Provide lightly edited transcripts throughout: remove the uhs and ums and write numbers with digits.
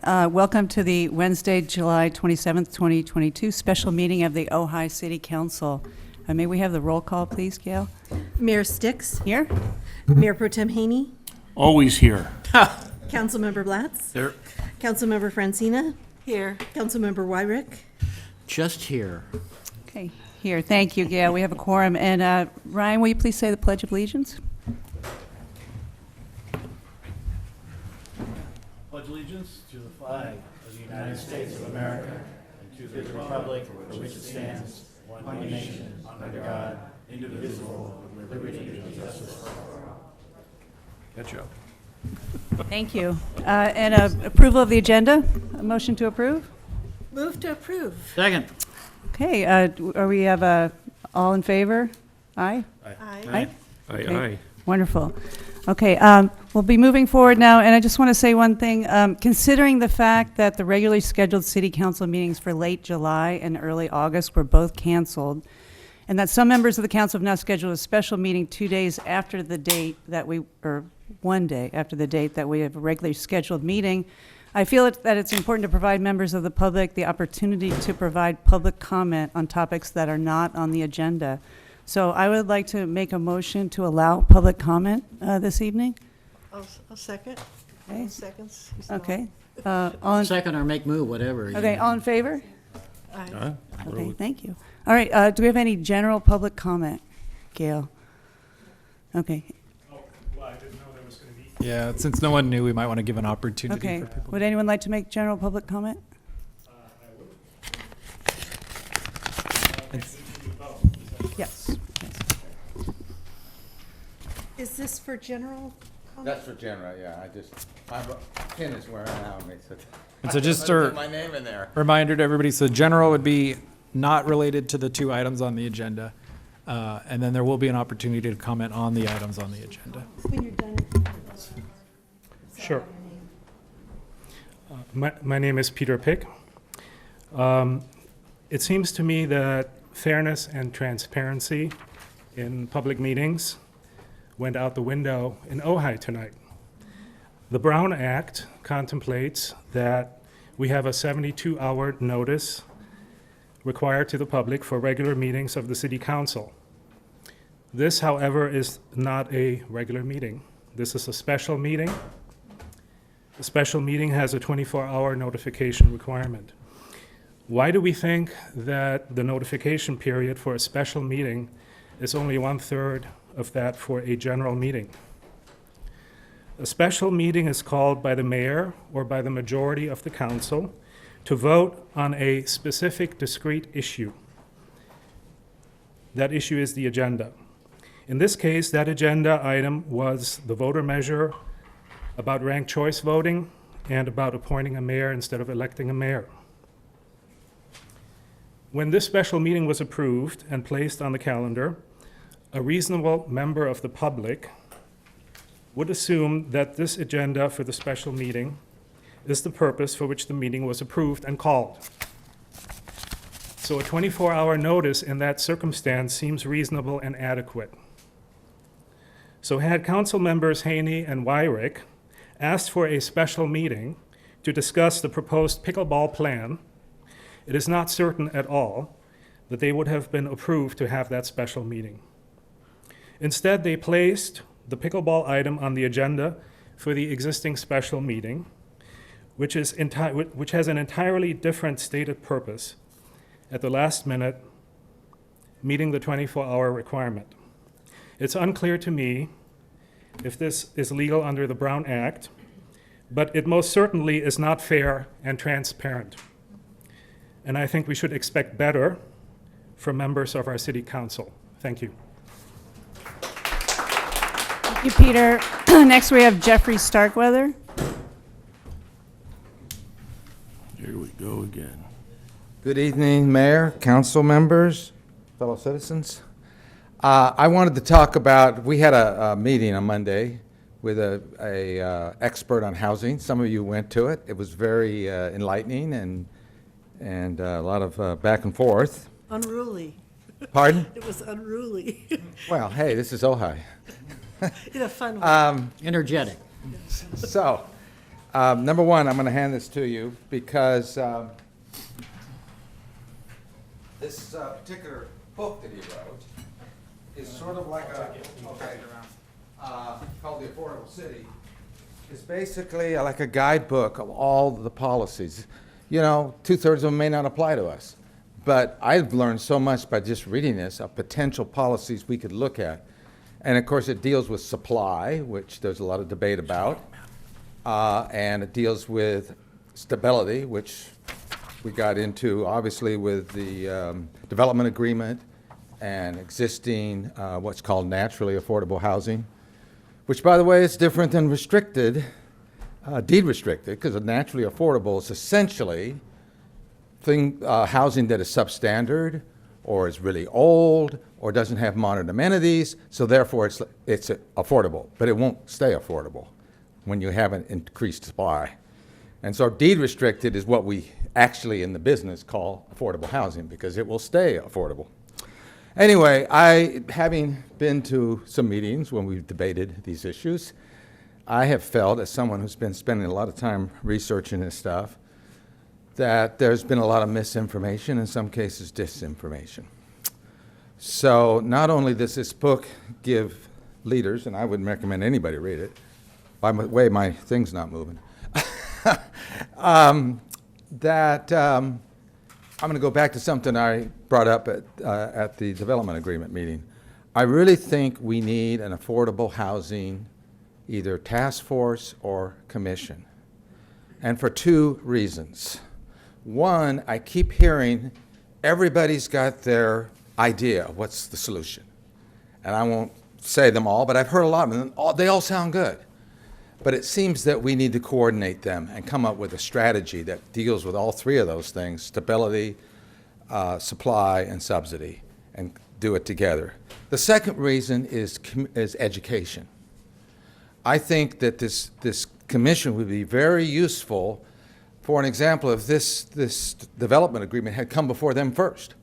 Welcome to the Wednesday, July 27th, 2022 special meeting of the Ojai City Council. May we have the roll call, please, Gail? Mayor Sticks. Here? Mayor Pro Tem Haney. Always here. Councilmember Blatz. There. Councilmember Francina. Here. Councilmember Wyrick. Just here. Okay, here. Thank you, Gail. We have a quorum. And Ryan, will you please say the Pledge of Allegiance? Pledge allegiance to the flag of the United States of America and to the republic for which it stands, one nation, under God, indivisible, with liberty and justice for all. Good job. Thank you. And approval of the agenda? A motion to approve? Move to approve. Second. Okay, are we have all in favor? Aye? Aye. Aye. Aye, aye. Wonderful. Okay, we'll be moving forward now, and I just want to say one thing. Considering the fact that the regularly scheduled city council meetings for late July and early August were both canceled, and that some members of the council have now scheduled a special meeting 2 days after the date that or 1 day after the date that we have a regularly scheduled meeting, I feel that it's important to provide members of the public the opportunity to provide public comment on topics that are not on the agenda. So I would like to make a motion to allow public comment this evening. I'll second. Okay. Seconds. Okay. All in, Second or make move, whatever. okay, all in favor? Aye. Okay, thank you. All right, do we have any general public comment, Gail? Okay, Well, I didn't know there was going to be. Yeah, since no one knew, we might want to give an opportunity okay. for people. Would anyone like to make general public comment? Yes. Is this for general comment? That's for general, yeah, my pin is wearing out on me, so. And so just I a put my name in there. reminder to everybody, so general would be not related to the two items on the agenda. And then there will be an opportunity to comment on the items on the agenda. When you're done. Sure. My name is Peter Pick. It seems to me that fairness and transparency in public meetings went out the window in Ojai tonight. The Brown Act contemplates that we have a 72-hour notice required to the public for regular meetings of the City Council. This, however, is not a regular meeting. This is a special meeting. A special meeting has a 24-hour notification requirement. Why do we think that the notification period for a special meeting is only 1/3 of that for a general meeting? A special meeting is called by the mayor or by the majority of the council to vote on a specific discrete issue. That issue is the agenda. In this case, that agenda item was the voter measure about ranked choice voting and about appointing a mayor instead of electing a mayor. When this special meeting was approved and placed on the calendar, a reasonable member of the public would assume that this agenda for the special meeting is the purpose for which the meeting was approved and called. So a 24-hour notice in that circumstance seems reasonable and adequate. So had council members Haney and Wyrick asked for a special meeting to discuss the proposed pickleball plan, it is not certain at all that they would have been approved to have that special meeting. Instead, they placed the pickleball item on the agenda for the existing special meeting, which has an entirely different stated purpose at the last minute, meeting the 24-hour requirement. It's unclear to me if this is legal under the Brown Act, but it most certainly is not fair and transparent. And I think we should expect better from members of our city council. Thank you. Thank you, Peter. Next, we have Jeffrey Starkweather. Here we go again. Good evening, Mayor, council members, fellow citizens. I wanted to talk about, we had a meeting on Monday with a expert on housing. Some of you went to it. It was very enlightening and a lot of back and forth. Unruly. Pardon? It was unruly. Well, hey, this is Ojai. In a fun way. Energetic. So, Number one, I'm going to hand this to you because this particular book that he wrote is sort of like called The Affordable City. It's basically like a guidebook of all the policies. You know, 2/3 of them may not apply to us, but I've learned so much by just reading this of potential policies we could look at. And of course, it deals with supply, which there's a lot of debate about, and it deals with stability, which we got into obviously with the development agreement and existing what's called naturally affordable housing, which, by the way, is different than restricted, deed restricted, because naturally affordable is essentially housing that is substandard or is really old or doesn't have modern amenities, so therefore it's affordable, but it won't stay affordable when you have an increased supply. And so deed restricted is what we actually in the business call affordable housing because it will stay affordable. Anyway, having been to some meetings when we've debated these issues, I have felt, as someone who's been spending a lot of time researching this stuff, that there's been a lot of misinformation, in some cases disinformation. So not only does this book give leaders, and I wouldn't recommend anybody read it, by the way, my thing's not moving, I'm going to go back to something I brought up at the development agreement meeting. I really think we need an affordable housing, either task force or commission, and for two reasons. One, I keep hearing everybody's got their idea of what's the solution. And I won't say them all, but I've heard a lot of them. They all sound good. But it seems that we need to coordinate them and come up with a strategy that deals with all three of those things, stability, supply, and subsidy, and do it together. The second reason is education. I think that this commission would be very useful. For an example, if this development agreement had come before them first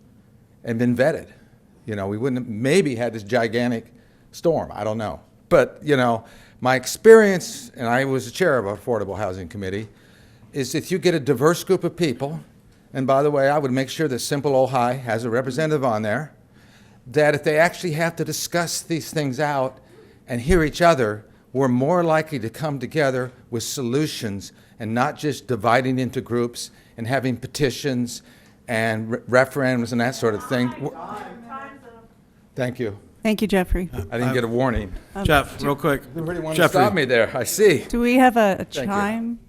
and been vetted, you know, we wouldn't have maybe had this gigantic storm. I don't know. But, you know, my experience, and I was the chair of an affordable housing committee, is if you get a diverse group of people, and by the way, I would make sure that Simple Ojai has a representative on there, that if they actually have to discuss these things out and hear each other, we're more likely to come together with solutions and not just dividing into groups and having petitions and referendums and that sort of thing. Thank you. Thank you, Jeffrey. I didn't get a warning. Jeff, real quick. Everybody wanted to Jeffrey. stop me there, I see. Do we have a Thank you. chime,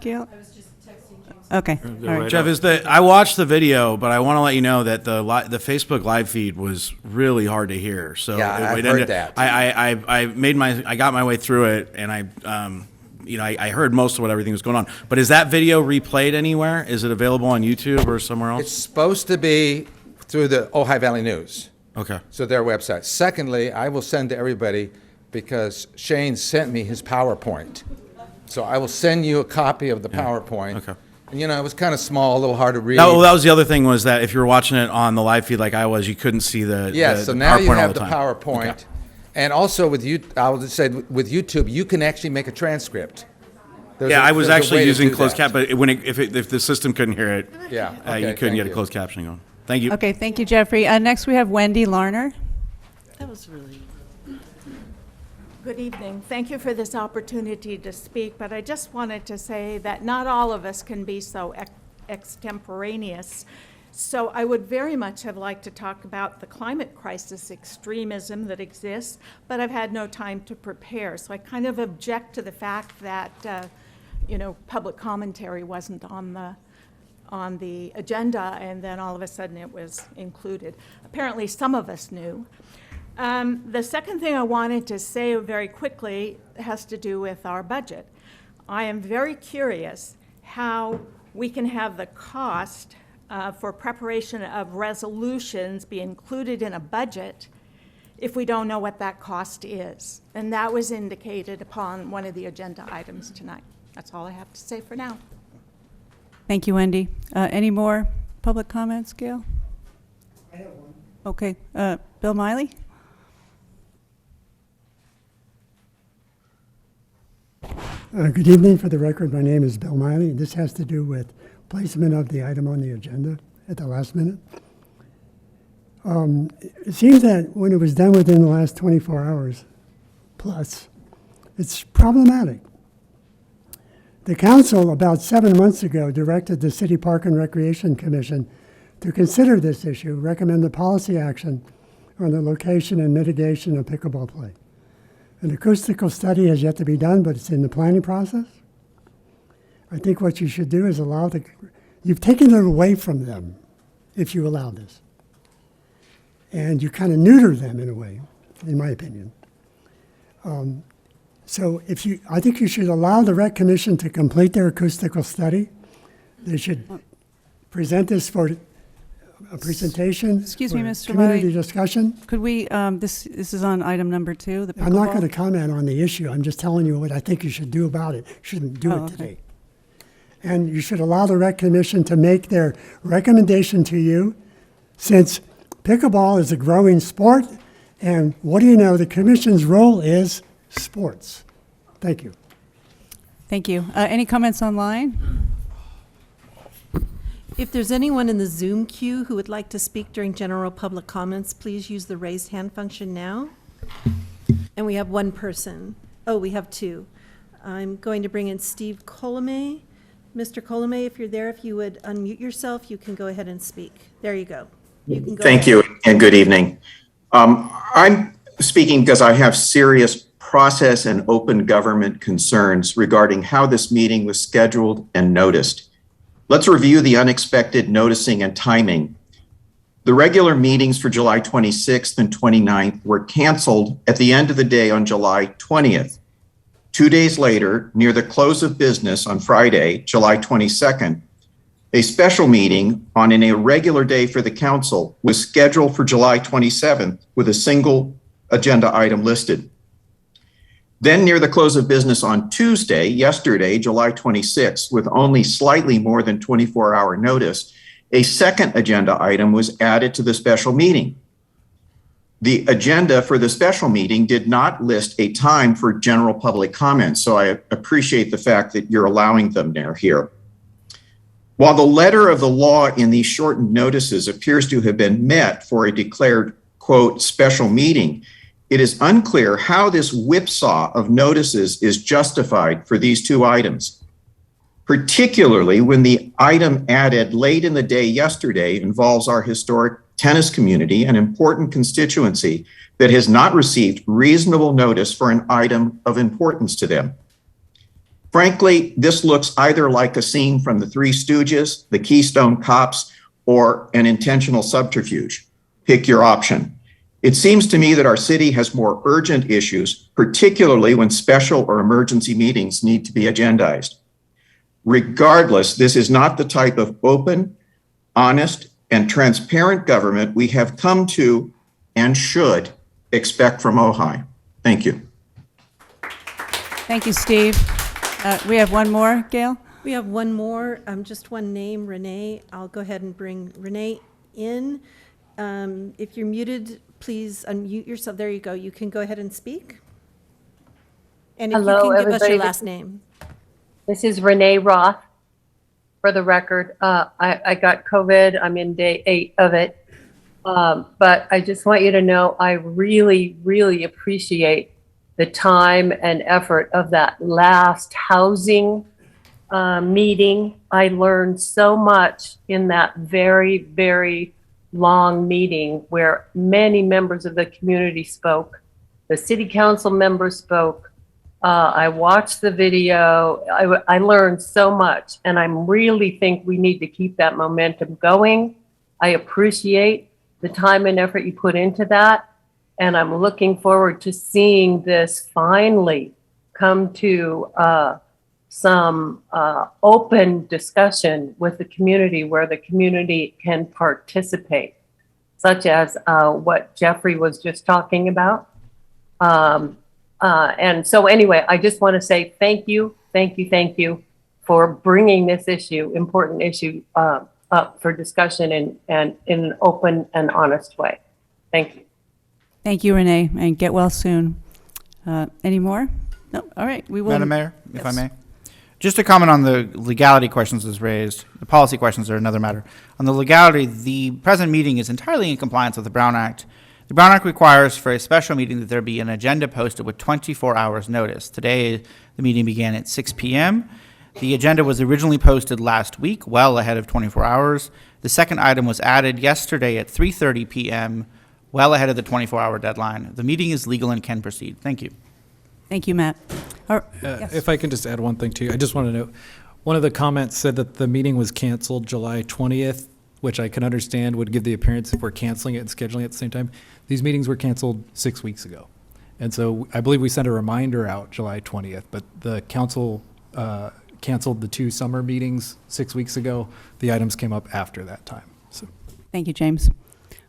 Gail? I was just texting James. Okay, all right. Jeff, I watched the video, but I want to let you know that the Facebook live feed was really hard to hear. So Yeah, I've heard that. I got my way through it, and I heard most of what everything was going on. But is that video replayed anywhere? Is it available on YouTube or somewhere else? It's supposed to be through the Ojai Valley News, Okay. so their website. Secondly, I will send to everybody because Shane sent me his PowerPoint. So I will send you a copy of the PowerPoint. Okay. And, you know, it was kind of small, a little hard to read. That was the other thing, was that if you were watching it on the live feed like I was, you couldn't see the Yes, so the now PowerPoint you all have the the time. PowerPoint. Okay. And also with you, I will just say with YouTube, you can actually make a transcript. I was there's a actually way to using do closed that. cap, but if the system couldn't hear it, Yeah. you Okay, couldn't thank get a you. closed captioning going. Thank you. Okay, thank you, Jeffrey. Next, we have Wendy Larner. That was really. Good evening. Thank you for this opportunity to speak, but I just wanted to say that not all of us can be so extemporaneous. So I would very much have liked to talk about the climate crisis extremism that exists, but I've had no time to prepare. So I kind of object to the fact that, public commentary wasn't on the agenda, and then all of a sudden it was included. Apparently, some of us knew. The second thing I wanted to say very quickly has to do with our budget. I am very curious how we can have the cost for preparation of resolutions be included in a budget if we don't know what that cost is. And that was indicated upon one of the agenda items tonight. That's all I have to say for now. Thank you, Wendy. Any more public comments, Gail? I have one. Okay, Bill Miley? Good evening. For the record, my name is Bill Miley. This has to do with placement of the item on the agenda at the last minute. It seems that when it was done within the last 24 hours plus, it's problematic. The council, about 7 months ago, directed the City Park and Recreation Commission to consider this issue, recommend the policy action on the location and mitigation of pickleball play. An acoustical study has yet to be done, but it's in the planning process. I think what you should do is you've taken it away from them if you allow this. And you kind of neuter them in a way, in my opinion. I think you should allow the Rec Commission to complete their acoustical study. They should present this for a presentation. Excuse me, for Mr. Community Miley. discussion. Could we, this is on item number 2, the I'm not pickleball? going to comment on the issue. I'm just telling you what I think you should do about it. You shouldn't do Oh, it okay. today. And you should allow the Rec Commission to make their recommendation to you, since pickleball is a growing sport, and what do you know, the Commission's role is sports. Thank you. Thank you. Any comments online? If there's anyone in the Zoom queue who would like to speak during general public comments, please use the raised hand function now. And we have one person. Oh, we have two. I'm going to bring in Steve Colomé. Mr. Colomé, if you're there, if you would unmute yourself, you can go ahead and speak. There you go. You can go Thank ahead. you and good evening. I'm speaking because I have serious process and open government concerns regarding how this meeting was scheduled and noticed. Let's review the unexpected noticing and timing. The regular meetings for July 26th and 29th were canceled at the end of the day on July 20th. 2 days later, near the close of business on Friday, July 22nd, a special meeting on an irregular day for the council was scheduled for July 27th with a single agenda item listed. Then near the close of business on Tuesday, yesterday, July 26th, with only slightly more than 24-hour notice, a second agenda item was added to the special meeting. The agenda for the special meeting did not list a time for general public comments, so I appreciate the fact that you're allowing them here. While the letter of the law in these shortened notices appears to have been met for a declared, quote, special meeting, it is unclear how this whipsaw of notices is justified for these two items, particularly when the item added late in the day yesterday involves our historic tennis community, an important constituency that has not received reasonable notice for an item of importance to them. Frankly, this looks either like a scene from the Three Stooges, the Keystone Cops, or an intentional subterfuge. Pick your option. It seems to me that our city has more urgent issues, particularly when special or emergency meetings need to be agendized. Regardless, this is not the type of open, honest, and transparent government we have come to and should expect from Ojai. Thank you. Thank you, Steve. We have one more, Gail? We have one more, just one name, Renee. I'll go ahead and bring Renee in. If you're muted, please unmute yourself. There you go. You can go ahead and speak. And if Hello, you can give us your everybody. last name. This is Renee Roth. For the record, I got COVID. I'm in day 8 of it. But I just want you to know I really, really appreciate the time and effort of that last housing meeting. I learned so much in that very, very long meeting where many members of the community spoke. The city council members spoke. I watched the video. I learned so much, and I really think we need to keep that momentum going. I appreciate the time and effort you put into that, and I'm looking forward to seeing this finally come to some open discussion with the community where the community can participate, such as what Jeffrey was just talking about. And so anyway, I just want to say thank you for bringing this issue, important issue, up for discussion and in an open and honest way. Thank you. Thank you, Renee, and get well soon. Any more? No, all right, we will. Madam Mayor, if I Yes. may. Just to comment on the legality questions that's raised, the policy questions are another matter. On the legality, the present meeting is entirely in compliance with the Brown Act. The Brown Act requires for a special meeting that there be an agenda posted with 24 hours notice. Today, the meeting began at 6 p.m. The agenda was originally posted last week, well ahead of 24 hours. The second item was added yesterday at 3:30 p.m., well ahead of the 24-hour deadline. The meeting is legal and can proceed. Thank you. Thank you, Matt. Yes. If I can just add one thing too, I just want to note, one of the comments said that the meeting was canceled July 20th, which I can understand would give the appearance if we're canceling it and scheduling it at the same time. These meetings were canceled 6 weeks ago. And so I believe we sent a reminder out July 20th, but the council canceled the 2 summer meetings 6 weeks ago. The items came up after that time. So Thank you, James.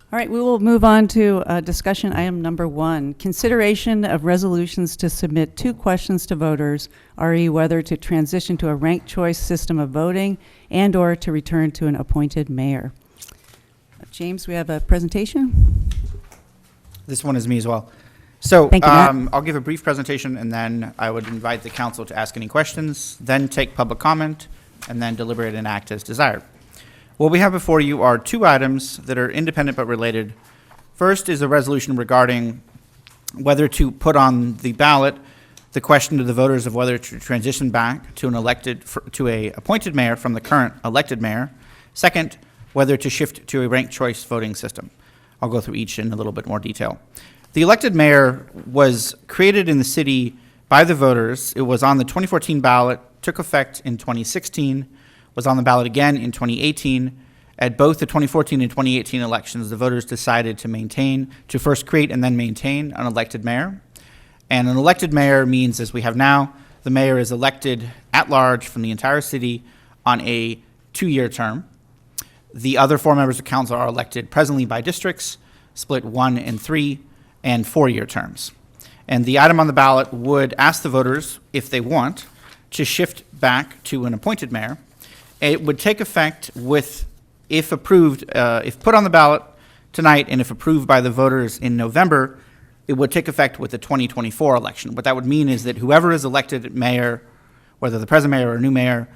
All right, we will move on to discussion item number 1, consideration of resolutions to submit 2 questions to voters, re whether to transition to a ranked choice system of voting and/or to return to an appointed mayor. James, we have a presentation. This one is me as well. So Thank you, Matt. I'll give a brief presentation, and then I would invite the council to ask any questions, then take public comment, and then deliberate and act as desired. What we have before you are 2 items that are independent but related. First is a resolution regarding whether to put on the ballot the question to the voters of whether to transition back to a appointed mayor from the current elected mayor. Second, whether to shift to a ranked choice voting system. I'll go through each in a little bit more detail. The elected mayor was created in the city by the voters. It was on the 2014 ballot, took effect in 2016, was on the ballot again in 2018. At both the 2014 and 2018 elections, the voters decided to first create and then maintain an elected mayor. And an elected mayor means, as we have now, the mayor is elected at large from the entire city on a 2-year term. The other 4 members of council are elected presently by districts, split 1 and 3, and 4-year terms. And the item on the ballot would ask the voters, if they want, to shift back to an appointed mayor. It would take effect if approved, if put on the ballot tonight and if approved by the voters in November, it would take effect with the 2024 election. What that would mean is that whoever is elected mayor, whether the present mayor or a new mayor,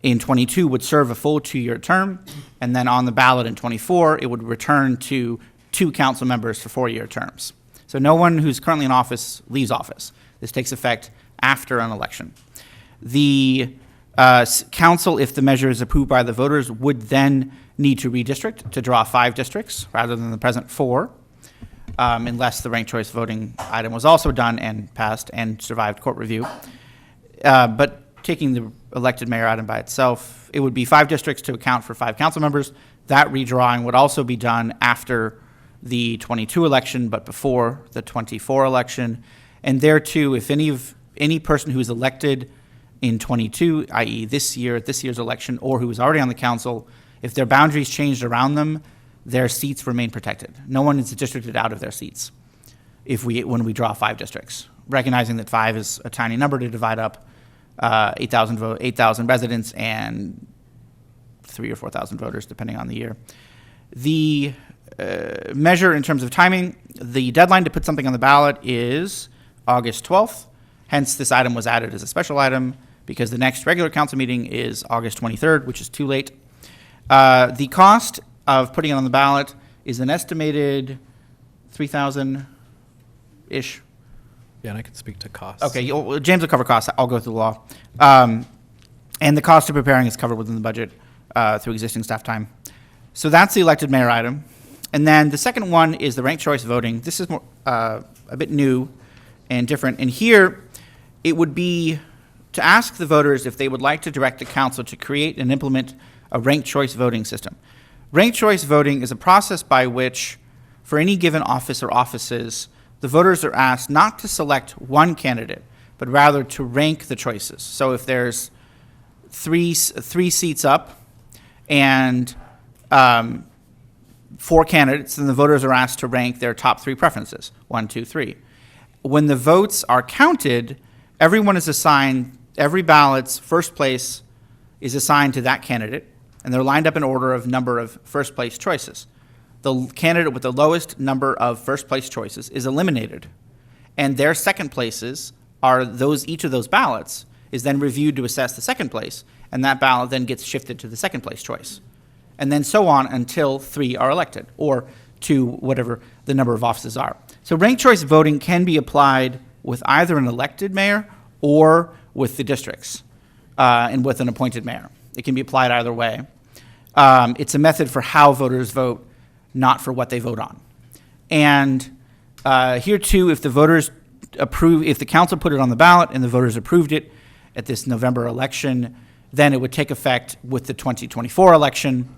in 22 would serve a full 2-year term, and then on the ballot in 24, it would return to 2 council members for 4-year terms. So no one who's currently in office leaves office. This takes effect after an election. The council, if the measure is approved by the voters, would then need to redistrict to draw 5 districts rather than the present 4, unless the ranked choice voting item was also done and passed and survived court review. But taking the elected mayor item by itself, it would be 5 districts to account for 5 council members. That redrawing would also be done after the 22 election, but before the 24 election. And there too, if any person who's elected in 22, i.e. this year's election, or who was already on the council, if their boundaries changed around them, their seats remain protected. No one is districted out of their seats when we draw 5 districts, recognizing that 5 is a tiny number to divide up 8,000 residents and 3,000 or 4,000 voters, depending on the year. The measure in terms of timing, the deadline to put something on the ballot is August 12th. Hence, this item was added as a special item because the next regular council meeting is August 23rd, which is too late. The cost of putting it on the ballot is an estimated $3,000-ish. yeah, and I can speak to costs. Okay, James will cover costs. I'll go through the law. And the cost of preparing is covered within the budget through existing staff time. So that's the elected mayor item. And then the second one is the ranked choice voting. This is more, a bit new and different. And here, it would be to ask the voters if they would like to direct the council to create and implement a ranked choice voting system. Ranked choice voting is a process by which, for any given office or offices, the voters are asked not to select one candidate, but rather to rank the choices. So if there's three seats up and 4 candidates, then the voters are asked to rank their top 3 preferences, 1, 2, 3. When the votes are counted, everyone is assigned, every ballot's first place is assigned to that candidate, and they're lined up in order of number of first place choices. The candidate with the lowest number of first place choices is eliminated, and their second places are each of those ballots is then reviewed to assess the second place, and that ballot then gets shifted to the second place choice. And then so on until 3 are elected, or 2, whatever the number of offices are. So ranked choice voting can be applied with either an elected mayor or with the districts, and with an appointed mayor. It can be applied either way. It's a method for how voters vote, not for what they vote on. And here too, if the voters if the council put it on the ballot and the voters approved it at this November election, then it would take effect with the 2024 election,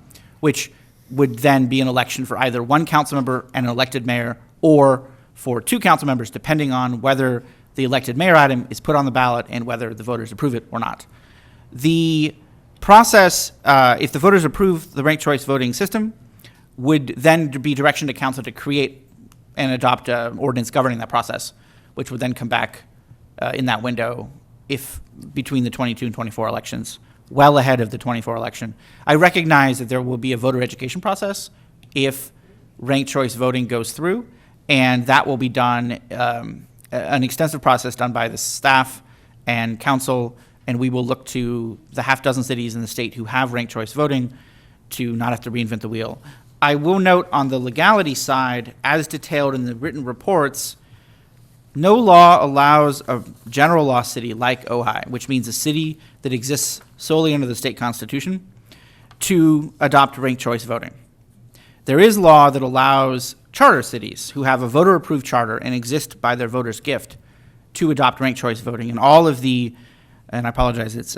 which would then be an election for either one council member and an elected mayor, or for 2 council members, depending on whether the elected mayor item is put on the ballot and whether the voters approve it or not. The process, if the voters approve the ranked choice voting system, would then be direction to council to create and adopt an ordinance governing that process, which would then come back in that window if between the 22 and 24 elections, well ahead of the 24 election. I recognize that there will be a voter education process if ranked choice voting goes through, and that will be done, an extensive process done by the staff and council, and we will look to the half dozen cities in the state who have ranked choice voting to not have to reinvent the wheel. I will note on the legality side, as detailed in the written reports, no law allows a general law city like Ojai, which means a city that exists solely under the state constitution, to adopt ranked choice voting. There is law that allows charter cities who have a voter-approved charter and exist by their voters' gift to adopt ranked choice voting. And all of the, and I apologize, it's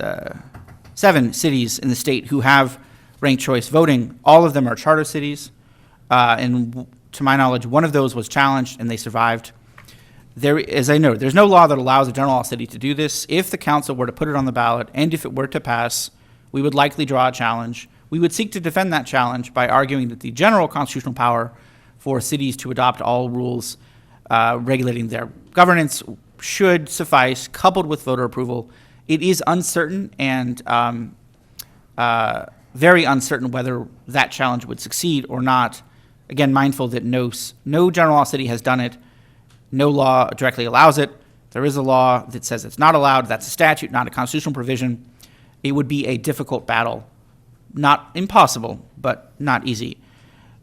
7 cities in the state who have ranked choice voting. All of them are charter cities. And to my knowledge, one of those was challenged and they survived. There, as I know, there's no law that allows a general law city to do this. If the council were to put it on the ballot and if it were to pass, we would likely draw a challenge. We would seek to defend that challenge by arguing that the general constitutional power for cities to adopt all rules regulating their governance should suffice, coupled with voter approval. It is uncertain and very uncertain whether that challenge would succeed or not. Again, mindful that no general law city has done it. No law directly allows it. There is a law that says it's not allowed. That's a statute, not a constitutional provision. It would be a difficult battle. Not impossible, but not easy.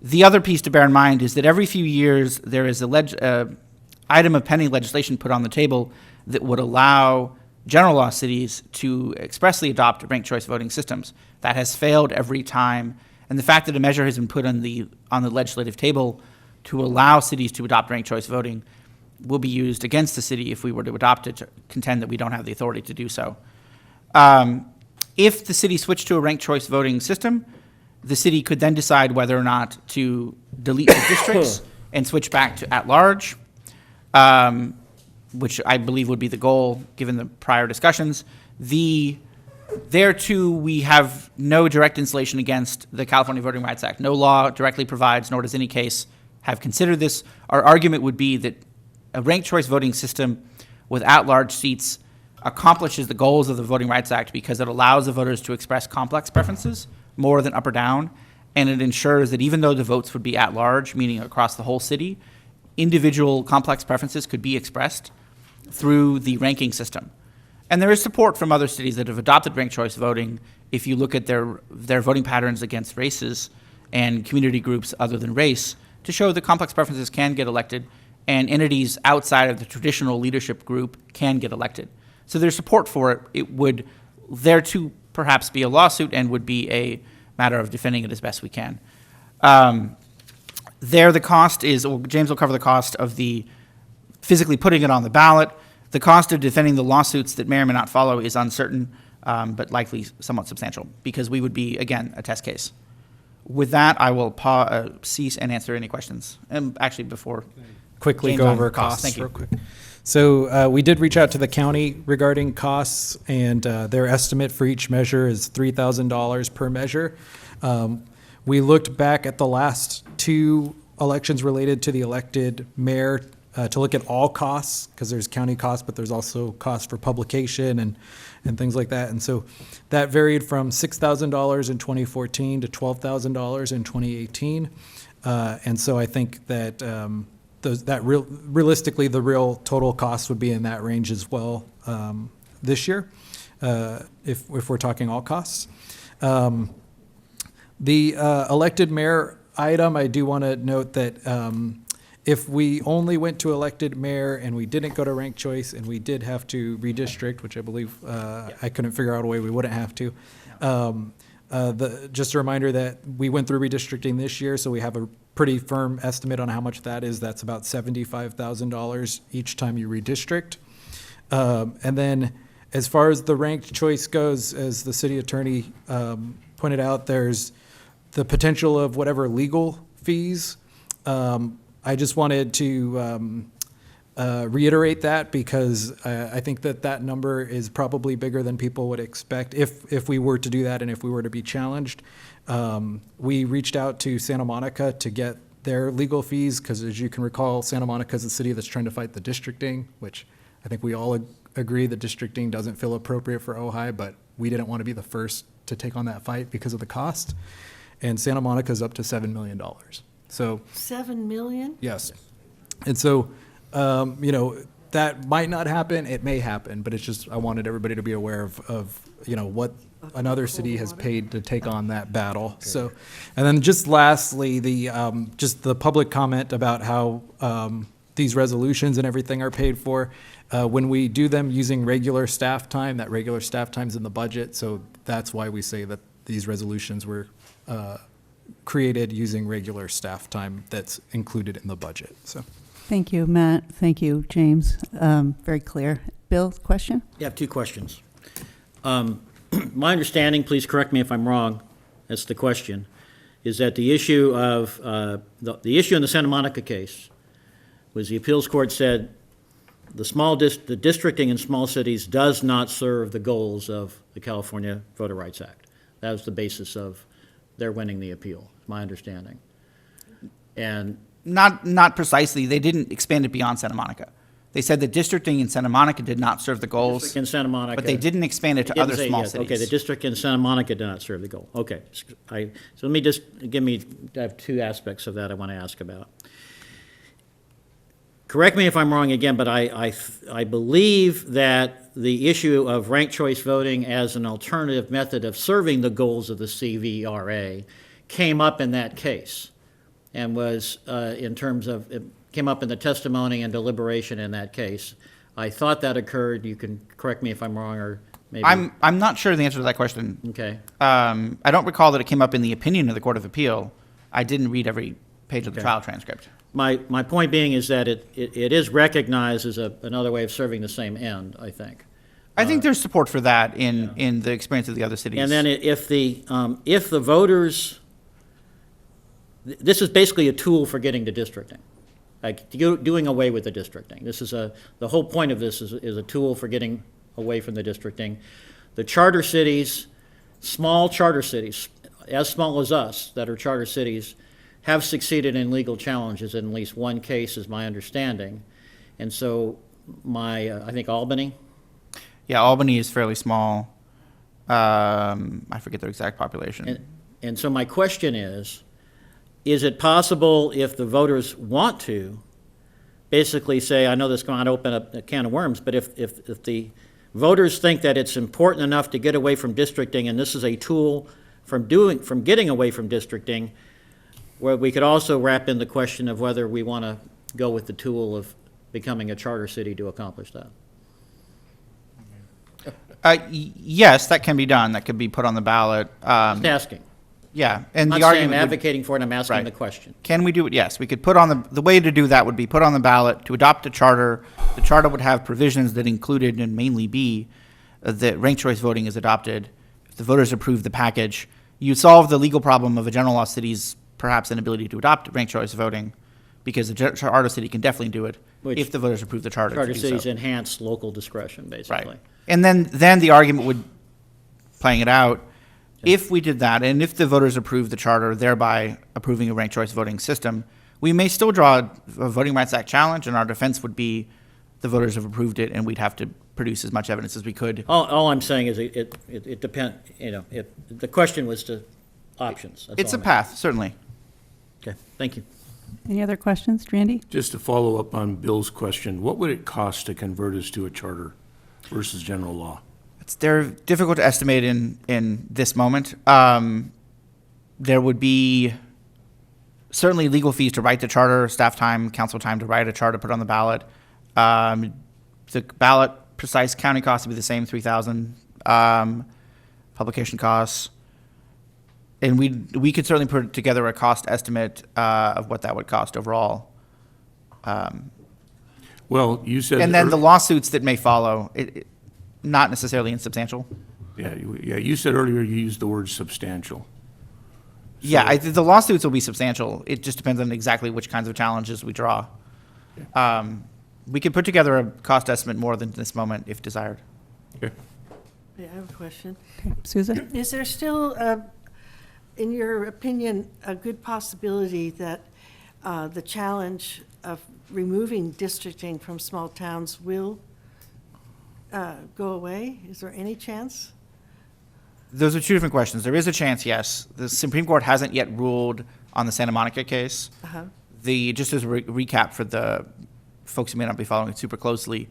The other piece to bear in mind is that every few years there is a item of pending legislation put on the table that would allow general law cities to expressly adopt ranked choice voting systems. That has failed every time, and the fact that a measure has been put on the legislative table to allow cities to adopt ranked choice voting will be used against the city if we were to adopt it, to contend that we don't have the authority to do so. If the city switched to a ranked choice voting system, the city could then decide whether or not to delete the districts and switch back to at-large, which I believe would be the goal given the prior discussions. There too, we have no direct insulation against the California Voting Rights Act. No law directly provides, nor does any case have considered this. Our argument would be that a ranked choice voting system with at-large seats accomplishes the goals of the Voting Rights Act because it allows the voters to express complex preferences more than up or down, and it ensures that even though the votes would be at-large, meaning across the whole city, individual complex preferences could be expressed through the ranking system. And there is support from other cities that have adopted ranked choice voting. If you look at their voting patterns against races and community groups other than race, to show that complex preferences can get elected and entities outside of the traditional leadership group can get elected. So there's support for it. It would there too perhaps be a lawsuit and would be a matter of defending it as best we can. The cost is, well, James will cover the cost of the physically putting it on the ballot. The cost of defending the lawsuits that may or may not follow is uncertain, but likely somewhat substantial because we would be, again, a test case. With that, I will cease and answer any questions. And actually, before Quickly James go on over costs. costs Thank you. real quick. So we did reach out to the county regarding costs, and their estimate for each measure is $3,000 per measure. We looked back at the last 2 elections related to the elected mayor to look at all costs, because there's county costs, but there's also costs for publication and things like that. And so that varied from $6,000 in 2014 to $12,000 in 2018. And so I think that realistically, the real total cost would be in that range as well this year, if we're talking all costs. The elected mayor item, I do want to note that if we only went to elected mayor and we didn't go to ranked choice and we did have to redistrict, which I believe I couldn't figure out a way we wouldn't have to. Just a reminder that we went through redistricting this year, so we have a pretty firm estimate on how much that is. That's about $75,000 each time you redistrict. And then as far as the ranked choice goes, as the city attorney pointed out, there's the potential of whatever legal fees. I just wanted to reiterate that because I think that number is probably bigger than people would expect if we were to do that and if we were to be challenged. We reached out to Santa Monica to get their legal fees because, as you can recall, Santa Monica is the city that's trying to fight the districting, which I think we all agree the districting doesn't feel appropriate for Ojai, but we didn't want to be the first to take on that fight because of the cost. And Santa Monica is up to $7 million. So $7 million? yes. And so, that might not happen. It may happen, but it's just, I wanted everybody to be aware of what another city has paid to take on that battle. So, and then just lastly, just the public comment about how these resolutions and everything are paid for. When we do them using regular staff time, that regular staff time's in the budget. So that's why we say that these resolutions were created using regular staff time that's included in the budget. So. Thank you, Matt. Thank you, James. Very clear. Bill, question? I have two questions. My understanding, please correct me if I'm wrong, that's the question, is that the issue of, the issue in the Santa Monica case was the appeals court said the districting in small cities does not serve the goals of the California Voter Rights Act. That was the basis of their winning the appeal, my understanding. And Not precisely. They didn't expand it beyond Santa Monica. They said the districting in Santa Monica did not serve the goals. district in Santa Monica. But they didn't expand it to Didn't other say small yes. cities. Okay, the district in Santa Monica did not serve the goal. Okay, so let me just, I have two aspects of that I want to ask about. Correct me if I'm wrong again, but I believe that the issue of ranked choice voting as an alternative method of serving the goals of the CVRA came up in that case and was, in terms of, it came up in the testimony and deliberation in that case. I thought that occurred. You can correct me if I'm wrong, or maybe. I'm not sure the answer to that question. Okay. I don't recall that it came up in the opinion of the Court of Appeal. I didn't read every page of the Okay. trial transcript. My point being is that it is recognized as another way of serving the same end, I think. I think there's support for that in the experience of the other cities. And then if the voters, this is basically a tool for getting to districting, like doing away with the districting. This is the whole point of this is a tool for getting away from the districting. The charter cities, small charter cities, as small as us, that are charter cities, have succeeded in legal challenges in at least one case, is my understanding. And so I think Albany. Yeah, Albany is fairly small. I forget their exact population. And so my question is it possible, if the voters want to, basically say, I know this is going to open up a can of worms, but if the voters think that it's important enough to get away from districting, and this is a tool from getting away from districting, where we could also wrap in the question of whether we want to go with the tool of becoming a charter city to accomplish that. Yes, that can be done. That could be put on the ballot. Just asking. Yeah, and I'm the not saying argument I'm would- advocating for it, I'm asking Right. the question. Can we do it? Yes, we could put on the way to do that would be put on the ballot to adopt a charter. The charter would have provisions that included and mainly be that ranked choice voting is adopted. If the voters approve the package, you solve the legal problem of a general law city's perhaps inability to adopt ranked choice voting, because the charter city can definitely do it Which if the voters approve the charter. Charter to do cities so. enhance local discretion, basically. Right. And then the argument would, playing it out, if we did that, and if the voters approved the charter, thereby approving a ranked choice voting system, we may still draw a Voting Rights Act challenge, and our defense would be the voters have approved it, and we'd have to produce as much evidence as we could. All I'm saying is it depends, the question was to options. That's It's all a I'm- path, certainly. Okay, thank you. Any other questions? Randy? Just to follow up on Bill's question, what would it cost to convert us to a charter versus general law? They're difficult to estimate in this moment. There would be certainly legal fees to write the charter, staff time, council time to write a charter, put on the ballot. The ballot precise county cost would be the same, 3,000. Publication costs. And we could certainly put together a cost estimate of what that would cost overall. Well, you said. And then the lawsuits that may follow, not necessarily insubstantial. Yeah, you said earlier you used the word substantial. Yeah, the lawsuits will be substantial. It just depends on exactly which kinds of challenges we draw. We could put together a cost estimate more than this moment if desired. Okay. Yeah, I have a question. Susan? Is there still, in your opinion, a good possibility that the challenge of removing districting from small towns will go away? Is there any chance? Those are two different questions. There is a chance, yes. The Supreme Court hasn't yet ruled on the Santa Monica case. Just as a recap for the folks who may not be following it super closely,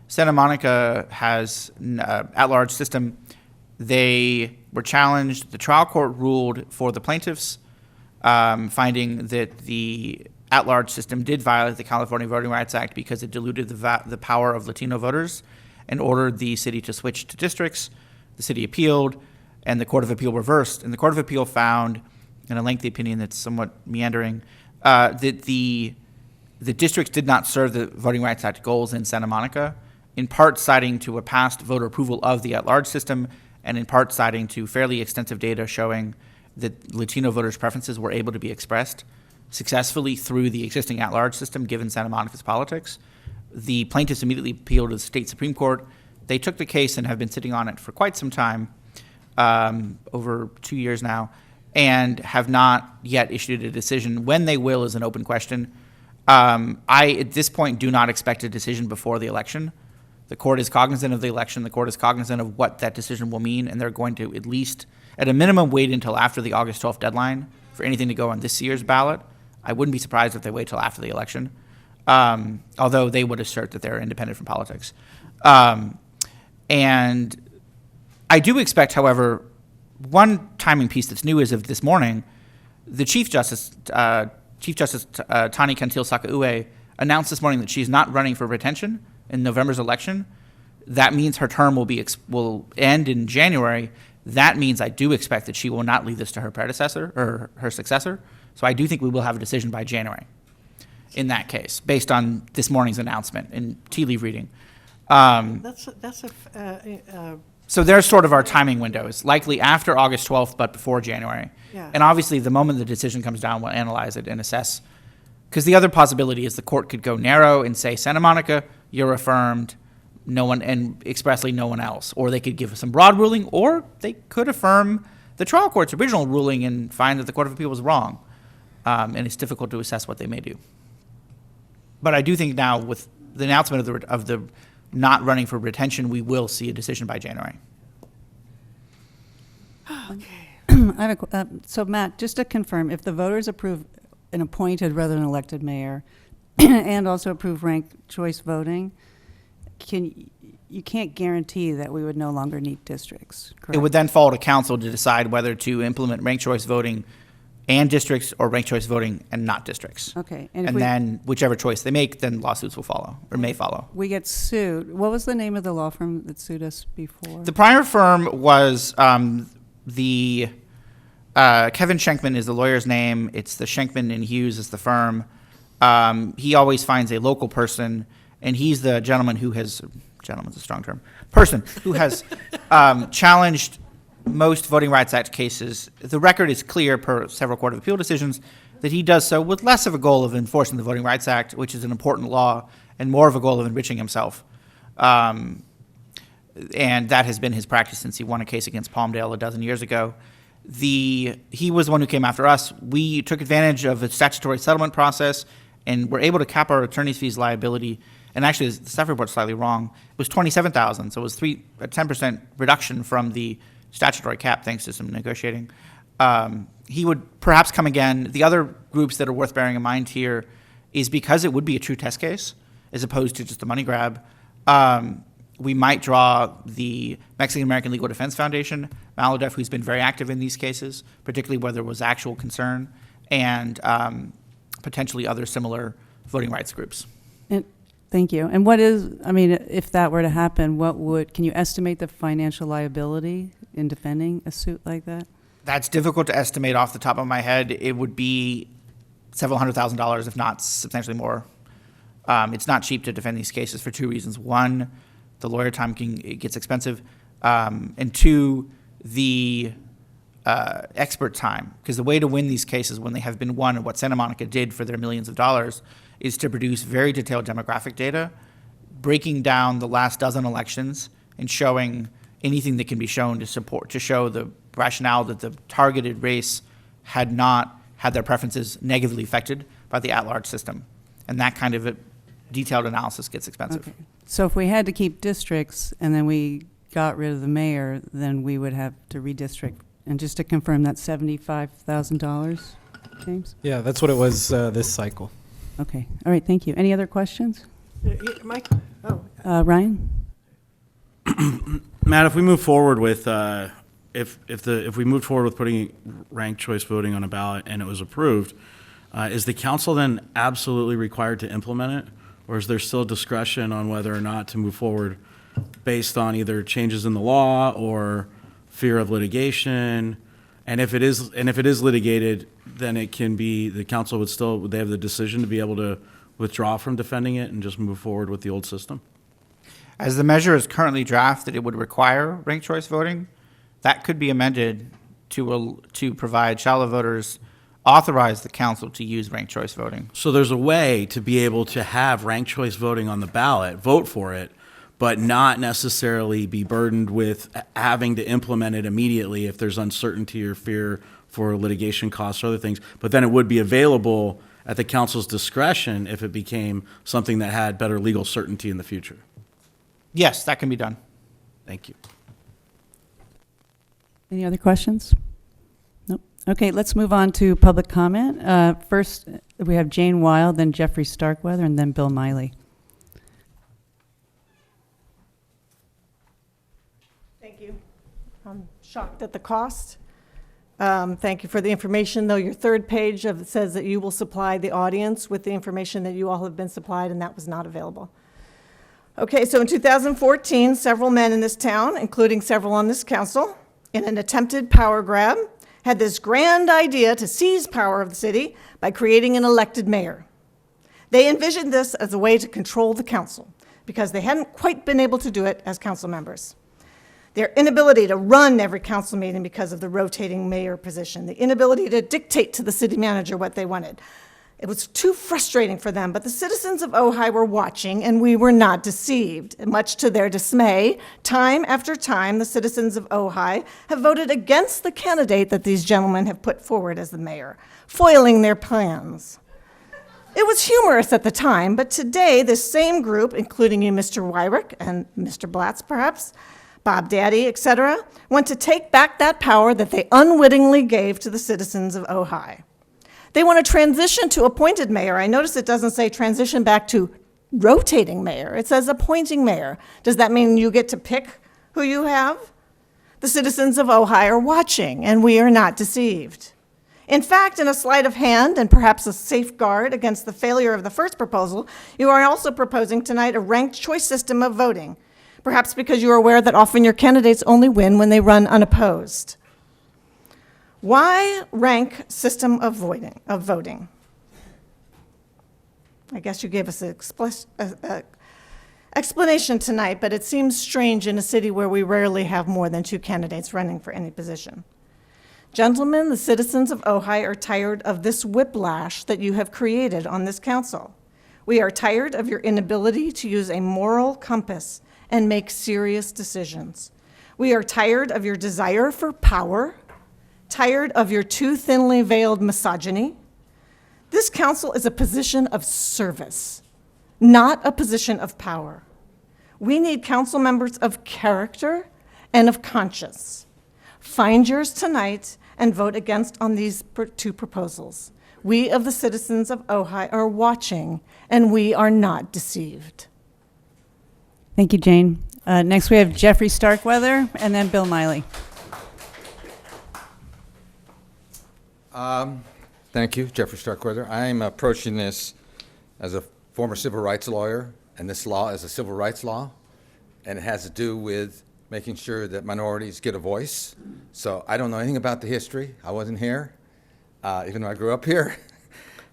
Santa Monica has an at-large system. They were challenged. The trial court ruled for the plaintiffs, finding that the at-large system did violate the California Voting Rights Act because it diluted the power of Latino voters and ordered the city to switch to districts. The city appealed, and the Court of Appeal reversed. And the Court of Appeal found, in a lengthy opinion that's somewhat meandering, that the districts did not serve the Voting Rights Act goals in Santa Monica, in part citing to a past voter approval of the at-large system, and in part citing to fairly extensive data showing that Latino voters' preferences were able to be expressed successfully through the existing at-large system, given Santa Monica's politics. The plaintiffs immediately appealed to the state Supreme Court. They took the case and have been sitting on it for quite some time, over 2 years now, and have not yet issued a decision. When they will is an open question. I, at this point, do not expect a decision before the election. The court is cognizant of the election. The court is cognizant of what that decision will mean, and they're going to at least, at a minimum, wait until after the August 12th deadline for anything to go on this year's ballot. I wouldn't be surprised if they wait till after the election, although they would assert that they're independent from politics. And I do expect, however, one timing piece that's new is of this morning, the Chief Justice Tani Kantil-Sakaue, announced this morning that she's not running for retention in November's election. That means her term will end in January. That means I do expect that she will not leave this to her predecessor or her successor. So I do think we will have a decision by January in that case, based on this morning's announcement and tea leaf reading. So there's sort of our timing window. It's likely after August 12th, but before January. Yeah. And obviously, the moment the decision comes down, we'll analyze it and assess. Because the other possibility is the court could go narrow and say, Santa Monica, you're affirmed, no one, and expressly no one else. Or they could give some broad ruling, or they could affirm the trial court's original ruling and find that the Court of Appeal was wrong. And it's difficult to assess what they may do. But I do think now, with the announcement of the not running for retention, we will see a decision by January. I have so Matt, just to confirm, if the voters approve an appointed rather than elected mayor and also approve ranked choice voting, you can't guarantee that we would no longer need districts, correct? It would then fall to council to decide whether to implement ranked choice voting and districts, or ranked choice voting and not districts. Okay. And then whichever choice they make, then lawsuits will follow, or may follow. We get sued. What was the name of the law firm that sued us before? The prior firm was Kevin Schenkman is the lawyer's name. It's the Schenkman and Hughes is the firm. He always finds a local person, and he's the gentleman's a strong term, person who has challenged most Voting Rights Act cases. The record is clear per several Court of Appeal decisions that he does so with less of a goal of enforcing the Voting Rights Act, which is an important law, and more of a goal of enriching himself. And that has been his practice since he won a case against Palmdale a dozen years ago. He was the one who came after us. We took advantage of a statutory settlement process and were able to cap our attorney's fees liability. And actually, the staff report's slightly wrong. It was $27,000, so it was a 10% reduction from the statutory cap, thanks to some negotiating. And he would perhaps come again. The other groups that are worth bearing in mind here is because it would be a true test case as opposed to just a money grab. We might draw the Mexican American Legal Defense Foundation, Maladef, who's been very active in these cases, particularly where there was actual concern, and potentially other similar voting rights groups. And, thank you. And what is, I mean, if that were to happen, can you estimate the financial liability in defending a suit like that? That's difficult to estimate off the top of my head. It would be several $100,000, if not substantially more. It's not cheap to defend these cases for two reasons. One, the lawyer time it gets expensive. And two, the expert time. Because the way to win these cases when they have been won, and what Santa Monica did for their millions of dollars, is to produce very detailed demographic data, breaking down the last dozen elections and showing anything that can be shown to show the rationale that the targeted race had not had their preferences negatively affected by the at-large system. And that kind of detailed analysis gets expensive. Okay. So if we had to keep districts and then we got rid of the mayor, then we would have to redistrict. And just to confirm, that's $75,000, James? Yeah, that's what it was this cycle. Okay. All right. Thank you. Any other questions? Mike? Oh, Ryan? Matt, if we move forward with if we moved forward with putting ranked choice voting on a ballot and it was approved, is the council then absolutely required to implement it, or is there still discretion on whether or not to move forward based on either changes in the law or fear of litigation? And if it is litigated, then it can be the council would they have the decision to be able to withdraw from defending it and just move forward with the old system? As the measure is currently drafted, it would require ranked choice voting. That could be amended to provide shall the voters authorize the council to use ranked choice voting. So there's a way to be able to have ranked choice voting on the ballot, vote for it, but not necessarily be burdened with having to implement it immediately if there's uncertainty or fear for litigation costs or other things. But then it would be available at the council's discretion if it became something that had better legal certainty in the future. Yes, that can be done. Thank you. Any other questions? Nope. Okay, let's move on to public comment. First, we have Jane Wild, then Jeffrey Starkweather, and then Bill Miley. Thank you. I'm shocked at the cost. Thank you for the information, though your third page says that you will supply the audience with the information that you all have been supplied, and that was not available. Okay, so in 2014, several men in this town, including several on this council, in an attempted power grab, had this grand idea to seize power of the city by creating an elected mayor. They envisioned this as a way to control the council because they hadn't quite been able to do it as council members. Their inability to run every council meeting because of the rotating mayor position, the inability to dictate to the city manager what they wanted. It was too frustrating for them, but the citizens of Ojai were watching, and we were not deceived. And much to their dismay, time after time, the citizens of Ojai have voted against the candidate that these gentlemen have put forward as the mayor, foiling their plans. It was humorous at the time, but today, this same group, including you, Mr. Wyrick, and Mr. Blatz, perhaps, Bob Daddy, etc., want to take back that power that they unwittingly gave to the citizens of Ojai. They want to transition to appointed mayor. I notice it doesn't say transition back to rotating mayor. It says appointing mayor. Does that mean you get to pick who you have? The citizens of Ojai are watching, and we are not deceived. In fact, in a sleight of hand and perhaps a safeguard against the failure of the first proposal, you are also proposing tonight a ranked choice system of voting, perhaps because you are aware that often your candidates only win when they run unopposed. Why rank system of voting? I guess you gave us an explanation tonight, but it seems strange in a city where we rarely have more than two candidates running for any position. Gentlemen, the citizens of Ojai are tired of this whiplash that you have created on this council. We are tired of your inability to use a moral compass and make serious decisions. We are tired of your desire for power, tired of your too thinly veiled misogyny. This council is a position of service, not a position of power. We need council members of character and of conscience. Find yours tonight and vote against on these two proposals. We of the citizens of Ojai are watching, and we are not deceived. Thank you, Jane. Next, we have Jeffrey Starkweather, and then Bill Miley. Thank you, Jeffrey Starkweather. I'm approaching this as a former civil rights lawyer, and this law is a civil rights law, and it has to do with making sure that minorities get a voice. So I don't know anything about the history. I wasn't here, even though I grew up here.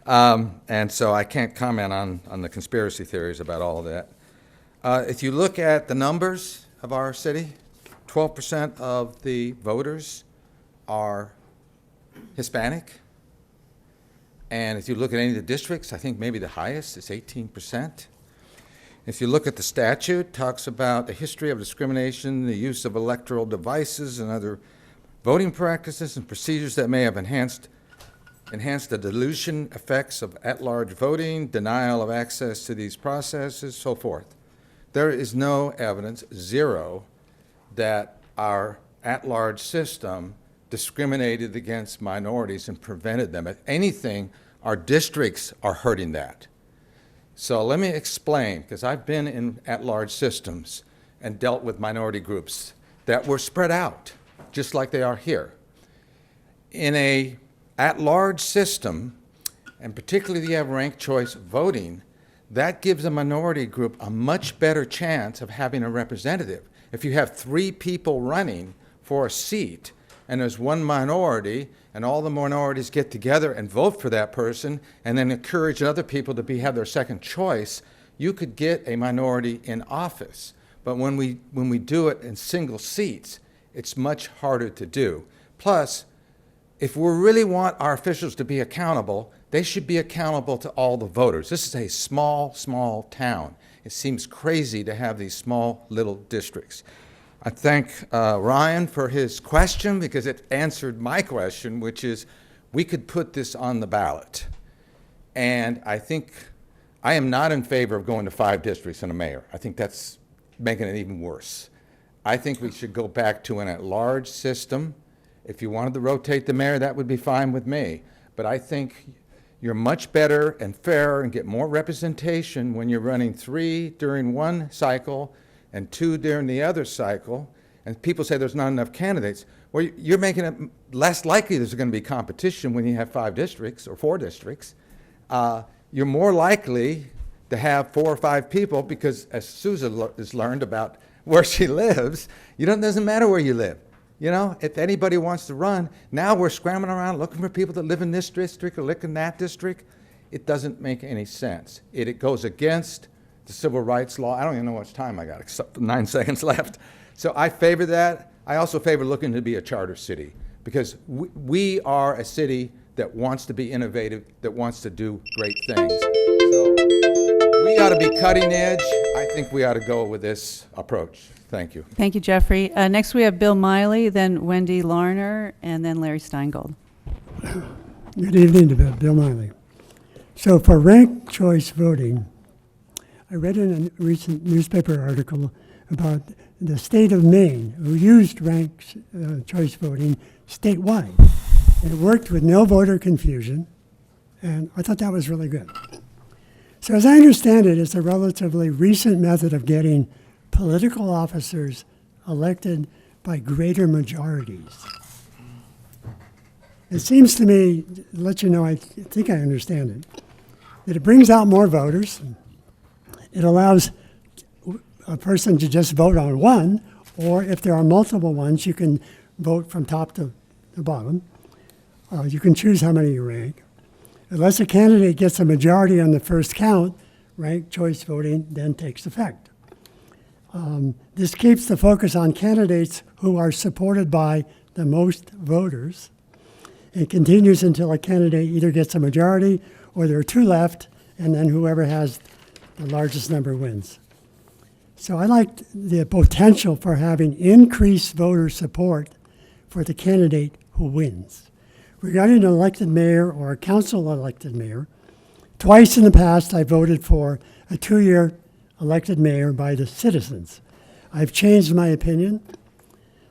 And so I can't comment on the conspiracy theories about all of that. If you look at the numbers of our city, 12% of the voters are Hispanic. And if you look at any of the districts, I think maybe the highest is 18%. If you look at the statute, it talks about the history of discrimination, the use of electoral devices and other voting practices and procedures that may have enhanced the dilution effects of at-large voting, denial of access to these processes, so forth. There is no evidence, zero, that our at-large system discriminated against minorities and prevented them. If anything, our districts are hurting that. So let me explain, because I've been in at-large systems and dealt with minority groups that were spread out, just like they are here. In a at-large system, and particularly if you have ranked choice voting, that gives a minority group a much better chance of having a representative. If you have 3 people running for a seat, and there's one minority, and all the minorities get together and vote for that person, and then encourage other people to have their second choice, you could get a minority in office. But when we do it in single seats, it's much harder to do. Plus, if we really want our officials to be accountable, they should be accountable to all the voters. This is a small, small town. It seems crazy to have these small little districts. I thank Ryan for his question, because it answered my question, which is we could put this on the ballot. And I am not in favor of going to 5 districts and a mayor. I think that's making it even worse. I think we should go back to an at-large system. If you wanted to rotate the mayor, that would be fine with me. But I think you're much better and fairer and get more representation when you're running 3 during one cycle and 2 during the other cycle, and people say there's not enough candidates. Well, you're making it less likely there's going to be competition when you have 5 districts or 4 districts. You're more likely to have 4 or 5 people, because as Susan has learned about where she lives, it doesn't matter where you live. You know, if anybody wants to run, now we're scrambling around looking for people that live in this district or live in that district. It doesn't make any sense. It goes against the civil rights law. I don't even know how much time I got, except 9 seconds left. So I favor that. I also favor looking to be a charter city, because we are a city that wants to be innovative, that wants to do great things. So we ought to be cutting edge. I think we ought to go with this approach. Thank you. Thank you, Jeffrey. Next, we have Bill Miley, then Wendy Larner, and then Larry Steingold. Good evening to Bill Miley. So for ranked choice voting, I read in a recent newspaper article about the state of Maine, who used ranked choice voting statewide. And it worked with no voter confusion, and I thought that was really good. So as I understand it, it's a relatively recent method of getting political officers elected by greater majorities. It seems to me, to let you know, I think I understand it, that it brings out more voters. It allows a person to just vote on one, or if there are multiple ones, you can vote from top to the bottom. You can choose how many you rank. Unless a candidate gets a majority on the first count, ranked choice voting then takes effect. This keeps the focus on candidates who are supported by the most voters. It continues until a candidate either gets a majority or there are 2 left, and then whoever has the largest number wins. So I like the potential for having increased voter support for the candidate who wins. Regarding an elected mayor or a council-elected mayor, twice in the past I voted for a 2-year elected mayor by the citizens. I've changed my opinion.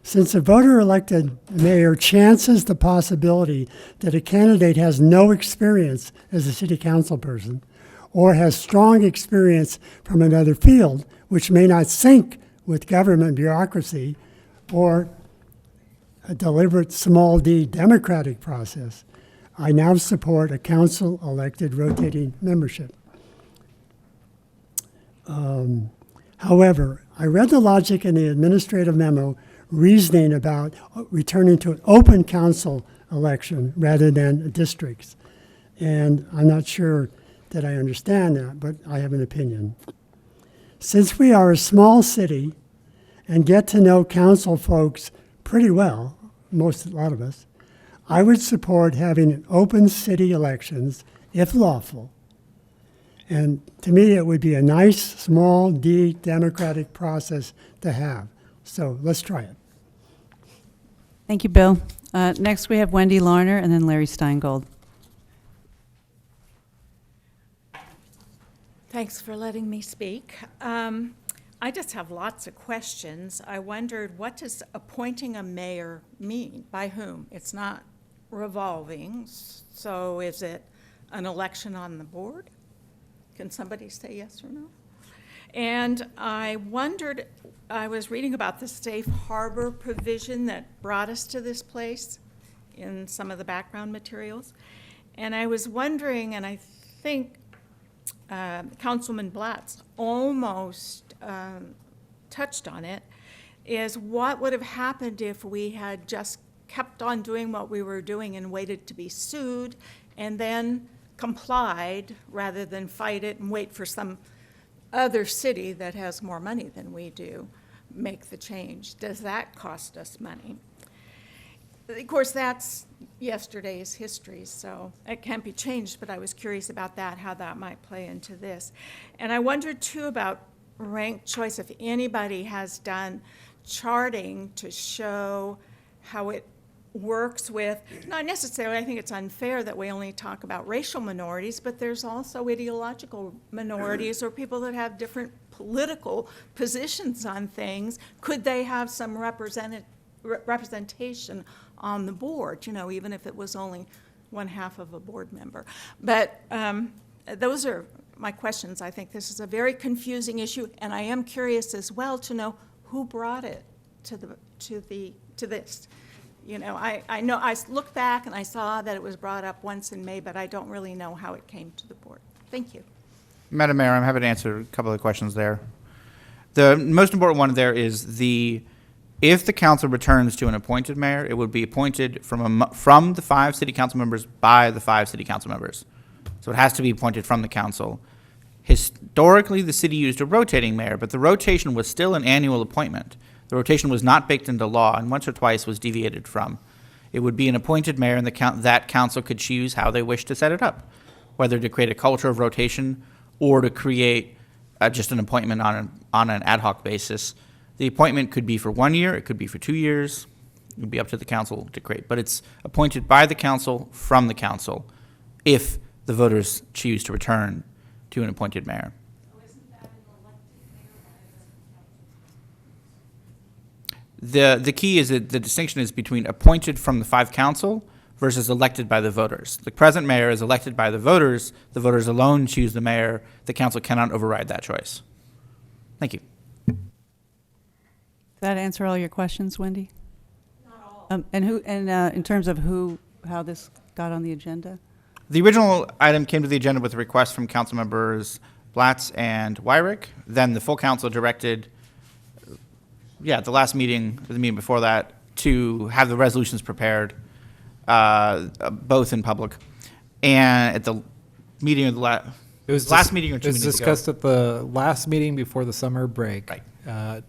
Since a voter-elected mayor chances the possibility that a candidate has no experience as a city council person or has strong experience from another field, which may not sync with government bureaucracy or a deliberate small d democratic process, I now support a council-elected rotating membership. However, I read the logic in the administrative memo reasoning about returning to an open council election rather than districts. And I'm not sure that I understand that, but I have an opinion. Since we are a small city and get to know council folks pretty well, a lot of us, I would support having open city elections if lawful. And to me, it would be a nice, small d democratic process to have. So let's try it. Thank you, Bill. Next, we have Wendy Larner and then Larry Steingold. Thanks for letting me speak. I just have lots of questions. I wondered, what does appointing a mayor mean? By whom? It's not revolving, so is it an election on the board? Can somebody say yes or no? And I wondered, I was reading about the safe harbor provision that brought us to this place in some of the background materials. And I was wondering, and I think Councilman Blatz almost touched on it, is what would have happened if we had just kept on doing what we were doing and waited to be sued and then complied rather than fight it and wait for some other city that has more money than we do make the change. Does that cost us money? Of course, that's yesterday's history, so it can't be changed, but I was curious about that, how that might play into this. And I wondered, too, about ranked choice, if anybody has done charting to show how it works with, not necessarily, I think it's unfair that we only talk about racial minorities, but there's also ideological minorities or people that have different political positions on things. Could they have some representation on the board, even if it was only one half of a board member? But those are my questions. I think this is a very confusing issue, and I am curious as well to know who brought it to this. I know I looked back and I saw that it was brought up once in May, but I don't really know how it came to the board. Thank you. Madam Mayor, I'm happy to answer a couple of questions there. The most important one there is if the council returns to an appointed mayor, it would be appointed from the 5 city council members by the 5 city council members. So it has to be appointed from the council. Historically, the city used a rotating mayor, but the rotation was still an annual appointment. The rotation was not baked into law and once or twice was deviated from. It would be an appointed mayor and that council could choose how they wish to set it up, whether to create a culture of rotation or to create just an appointment on an ad hoc basis. The appointment could be for 1 year, it could be for 2 years. It would be up to the council to create, but it's appointed by the council from the council if the voters choose to return to an appointed mayor. The key is that the distinction is between appointed from the 5 council versus elected by the voters. The present mayor is elected by the voters. The voters alone choose the mayor. The council cannot override that choice. Thank you. Does that answer all your questions, Wendy? Not all. In terms of how this got on the agenda? The original item came to the agenda with a request from council members Blatz and Wyrick. Then the full council directed the last meeting, the meeting before that, to have the resolutions prepared, both in public. And at the meeting of the last meeting or 2 meetings ago. It was discussed at the last meeting before the summer break. Right.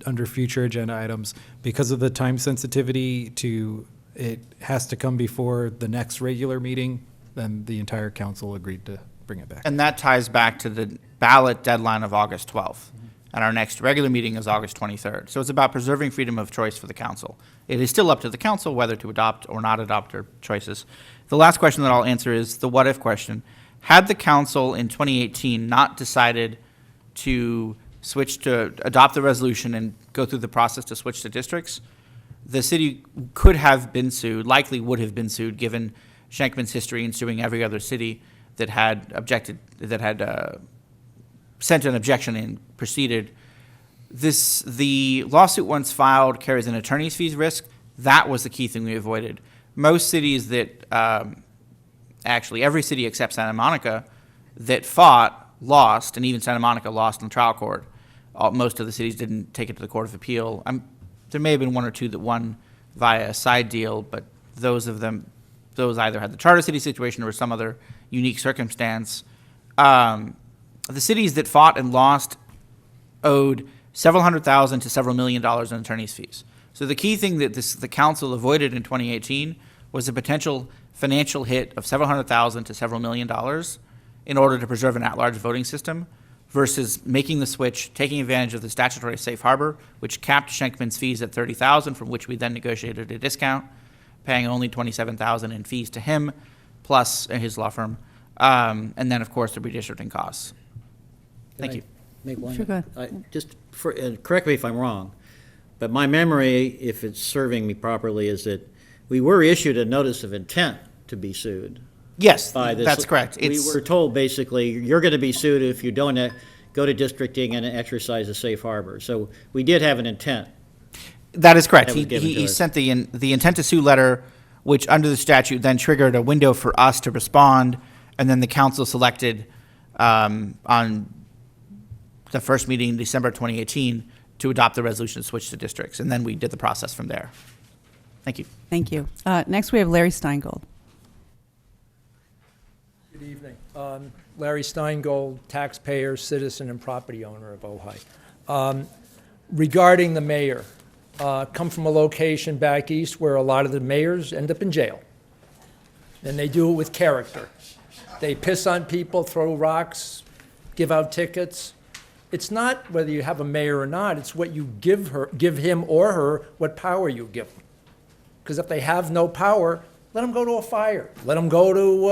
Under future agenda items. Because of the time sensitivity it has to come before the next regular meeting, then the entire council agreed to bring it back. And that ties back to the ballot deadline of August 12th. And our next regular meeting is August 23rd. So it's about preserving freedom of choice for the council. It is still up to the council whether to adopt or not adopt their choices. The last question that I'll answer is the what if question. Had the council in 2018 not decided to adopt the resolution and go through the process to switch to districts, the city could have been sued, likely would have been sued, given Shankman's history in suing every other city that had sent an objection and proceeded. The lawsuit once filed carries an attorney's fees risk. That was the key thing we avoided. Most cities that, actually every city except Santa Monica that fought, lost, and even Santa Monica lost in trial court. Most of the cities didn't take it to the Court of Appeal. There may have been one or two that won via a side deal, but those either had the charter city situation or some other unique circumstance. The cities that fought and lost owed several $100,000 to several $1 million in attorney's fees. So the key thing that the council avoided in 2018 was a potential financial hit of several $100,000 to several $1 million in order to preserve an at-large voting system, versus making the switch, taking advantage of the statutory safe harbor, which capped Shankman's fees at $30,000, from which we then negotiated a discount, paying only $27,000 in fees to him, plus his law firm, and then, of course, the redistricting costs. Thank you. Make one? Sure, go ahead. Correct me if I'm wrong, but my memory, if it's serving me properly, is that we were issued a notice of intent to be sued. Yes, By this. that's correct. We were told, basically, you're going to be sued if you don't go to districting and exercise a safe harbor. So we did have an intent. That is correct. That was given to He us. sent the intent to sue letter, which under the statute then triggered a window for us to respond, and then the council selected on the first meeting in December 2018 to adopt the resolution to switch to districts, and then we did the process from there. Thank you. Thank you. Next, we have Larry Steingold. Good evening. Larry Steingold, taxpayer, citizen, and property owner of Ojai. Regarding the mayor, come from a location back east where a lot of the mayors end up in jail. And they do it with character. They piss on people, throw rocks, give out tickets. It's not whether you have a mayor or not, it's what you give him or her, what power you give them. Because if they have no power, let them go to a fire. Let them go to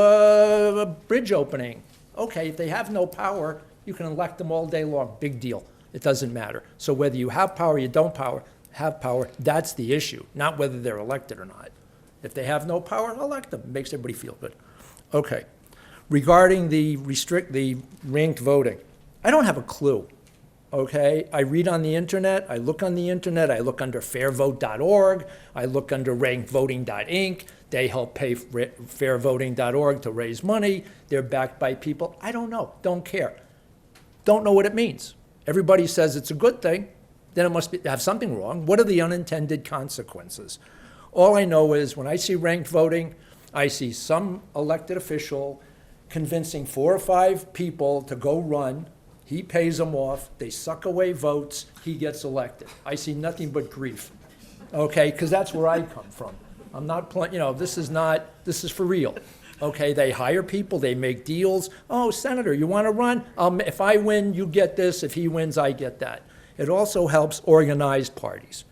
a bridge opening. Okay, if they have no power, you can elect them all day long. Big deal. It doesn't matter. So whether you have power or you don't have power, that's the issue, not whether they're elected or not. If they have no power, elect them. It makes everybody feel good. Okay. Regarding the ranked voting, I don't have a clue. Okay, I read on the internet, I look on the internet, I look under fairvote.org, I look under rankedvoting.inc. They help pay fairvoting.org to raise money. They're backed by people. I don't know, don't care. Don't know what it means. Everybody says it's a good thing, then it must have something wrong. What are the unintended consequences? All I know is when I see ranked voting, I see some elected official convincing 4 or 5 people to go run. He pays them off, they suck away votes, he gets elected. I see nothing but grief, okay, because that's where I come from. I'm not playing, this is for real. Okay, they hire people, they make deals. Oh, Senator, you want to run? If I win, you get this. If he wins, I get that. It also helps organized parties.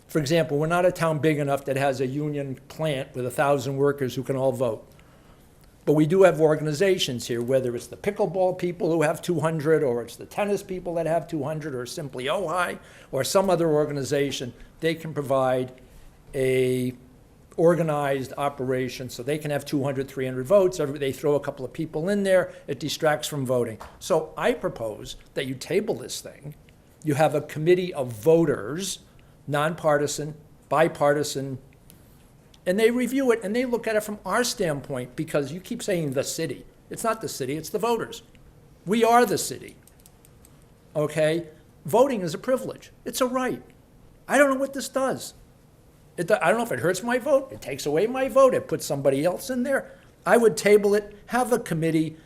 For example, we're not a town big enough that has a union plant with 1,000 workers who can all vote. But we do have organizations here, whether it's the pickleball people who have 200, or it's the tennis people that have 200, or simply Ojai, or some other organization. They can provide a organized operation so they can have 200, 300 votes. They throw a couple of people in there, it distracts from voting. So I propose that you table this thing. You have a committee of voters, nonpartisan, bipartisan, and they review it and they look at it from our standpoint, because you keep saying the city. It's not the city, it's the voters. We are the city, okay? Voting is a privilege, it's a right. I don't know what this does. I don't know if it hurts my vote, it takes away my vote, it puts somebody else in there. I would table it, have a committee,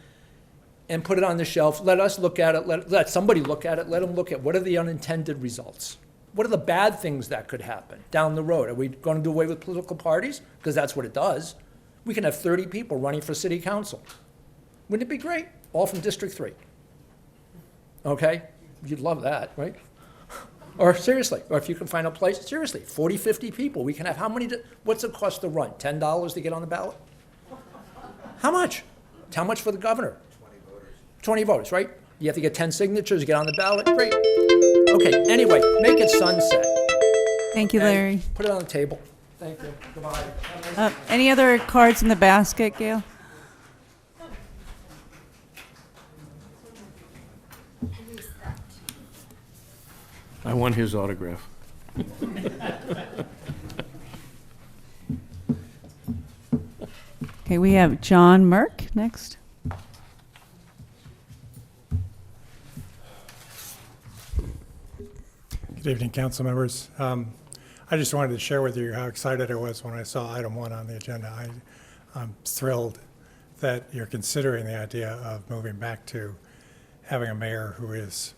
and put it on the shelf. Let us look at it, let somebody look at it, let them look at what are the unintended results. What are the bad things that could happen down the road? Are we going to do away with political parties? Because that's what it does. We can have 30 people running for city council. Wouldn't it be great? All from District 3. Okay? You'd love that, right? Or seriously, or if you can find a place, seriously, 40, 50 people. We can have how many, what's it cost to run? $10 to get on the ballot? How much? How much for the governor? 20 voters, right? You have to get 10 signatures to get on the ballot? Great. Okay, anyway, make it sunset. Thank you, Larry. Put it on the table. Thank you. Goodbye. Any other cards in the basket, Gail? I want his autograph. Okay, we have John Merck next. Good evening, council members. I just wanted to share with you how excited I was when I saw item 1 on the agenda. I'm thrilled that you're considering the idea of moving back to having a mayor who is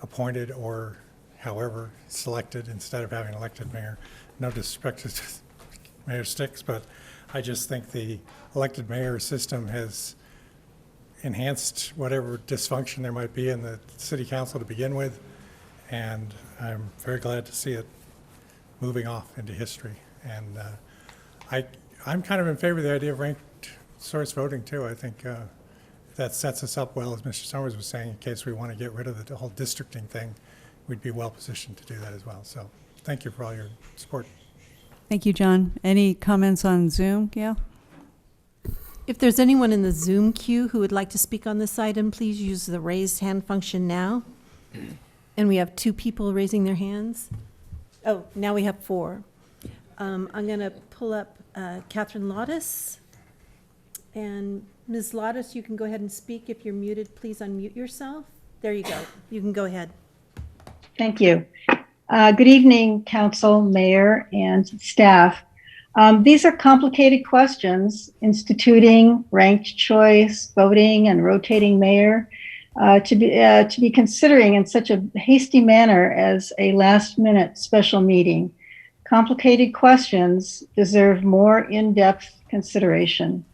appointed or however selected instead of having an elected mayor. No disrespect to Mayor Sticks, but I just think the elected mayor system has enhanced whatever dysfunction there might be in the city council to begin with. And I'm very glad to see it moving off into history. And I'm kind of in favor of the idea of ranked source voting too. I think that sets us up well, as Mr. Summers was saying, in case we want to get rid of the whole districting thing, we'd be well positioned to do that as well. So thank you for all your support. Thank you, John. Any comments on Zoom, Gail? If there's anyone in the Zoom queue who would like to speak on this item, please use the raised hand function now. And we have 2 people raising their hands. Oh, now we have 4. I'm going to pull up Catherine Lottis. And Ms. Lottis, you can go ahead and speak. If you're muted, please unmute yourself. There you go. You can go ahead. Thank you. Good evening, council, mayor, and staff. These are complicated questions, instituting ranked choice, voting, and rotating mayor. To be considering in such a hasty manner as a last-minute special meeting. Complicated questions deserve more in-depth consideration.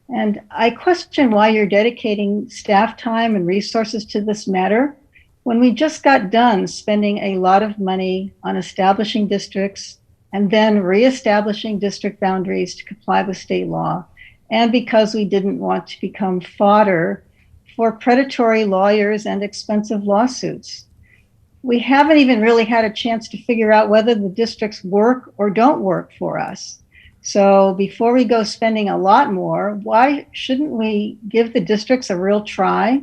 And I question why you're dedicating staff time and resources to this matter when we just got done spending a lot of money on establishing districts and then reestablishing district boundaries to comply with state law, and because we didn't want to become fodder for predatory lawyers and expensive lawsuits. We haven't even really had a chance to figure out whether the districts work or don't work for us. So before we go spending a lot more, why shouldn't we give the districts a real try?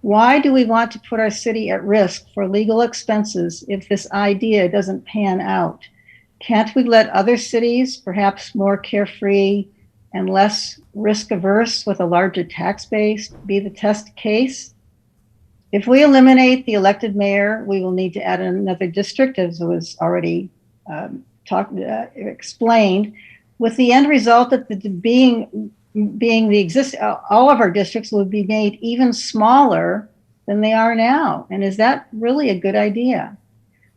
Why do we want to put our city at risk for legal expenses if this idea doesn't pan out? Can't we let other cities, perhaps more carefree and less risk averse with a larger tax base, be the test case? If we eliminate the elected mayor, we will need to add another district, as was already explained, with the end result that all of our districts would be made even smaller than they are now. And is that really a good idea?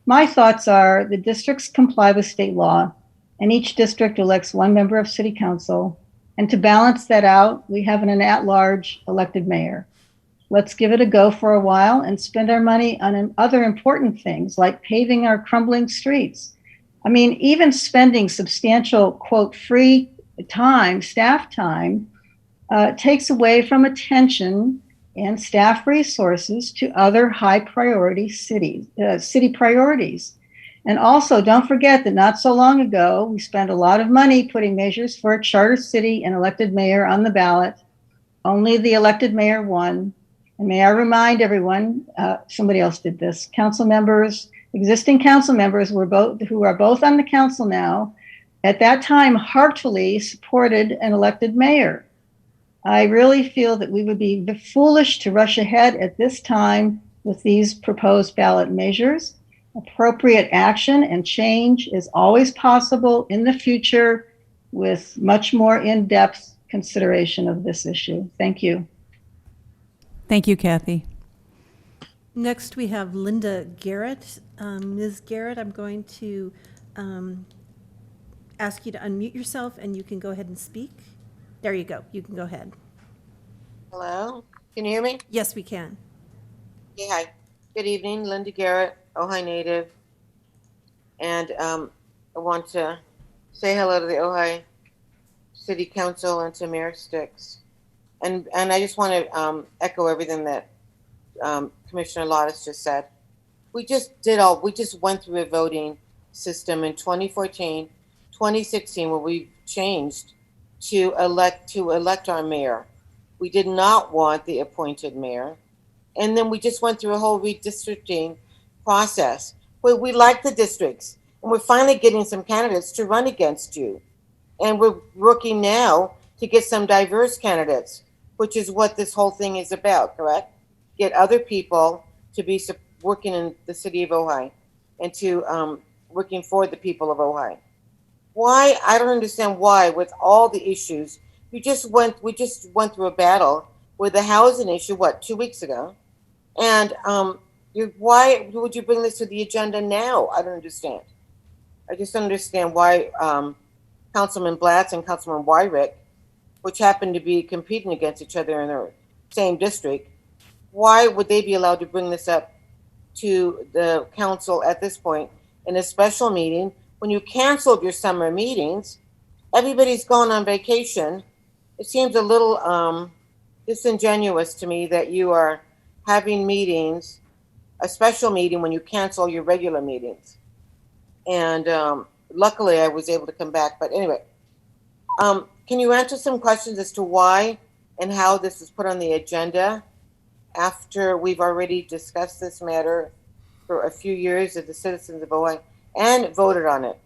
My thoughts are the districts comply with state law, and each district elects 1 member of city council. And to balance that out, we have an at-large elected mayor. Let's give it a go for a while and spend our money on other important things like paving our crumbling streets. I mean, even spending substantial, quote, free time, staff time, takes away from attention and staff resources to other high priority city priorities. And also, don't forget that not so long ago, we spent a lot of money putting measures for a charter city and elected mayor on the ballot. Only the elected mayor won. And may I remind everyone, somebody else did this, council members, existing council members who are both on the council now, at that time heartily supported an elected mayor. I really feel that we would be foolish to rush ahead at this time with these proposed ballot measures. Appropriate action and change is always possible in the future with much more in-depth consideration of this issue. Thank you. Thank you, Kathy. Next, we have Linda Garrett. Ms. Garrett, I'm going to ask you to unmute yourself and you can go ahead and speak. There you go. You can go ahead. Hello? Can you hear me? Yes, we can. Yeah, hi. Good evening, Linda Garrett, Ojai native. And I want to say hello to the Ojai City Council and to Mayor Sticks. And I just want to echo everything that Commissioner Lottis just said. We just went through a voting system in 2014, 2016, where we changed to elect our mayor. We did not want the appointed mayor. And then we just went through a whole redistricting process where we like the districts and we're finally getting some candidates to run against you. And we're working now to get some diverse candidates, which is what this whole thing is about, correct? Get other people to be working in the city of Ojai and to working for the people of Ojai. Why? I don't understand why, with all the issues, we just went through a battle with the housing issue, 2 weeks ago? And why would you bring this to the agenda now? I don't understand. I just don't understand why Councilman Blatz and Councilman Wyrick, which happen to be competing against each other in the same district, why would they be allowed to bring this up to the council at this point in a special meeting when you canceled your summer meetings? Everybody's gone on vacation. It seems a little disingenuous to me that you are having meetings, a special meeting, when you cancel your regular meetings. And luckily I was able to come back. But anyway, can you answer some questions as to why and how this is put on the agenda after we've already discussed this matter for a few years as the citizens of Ojai and voted on it?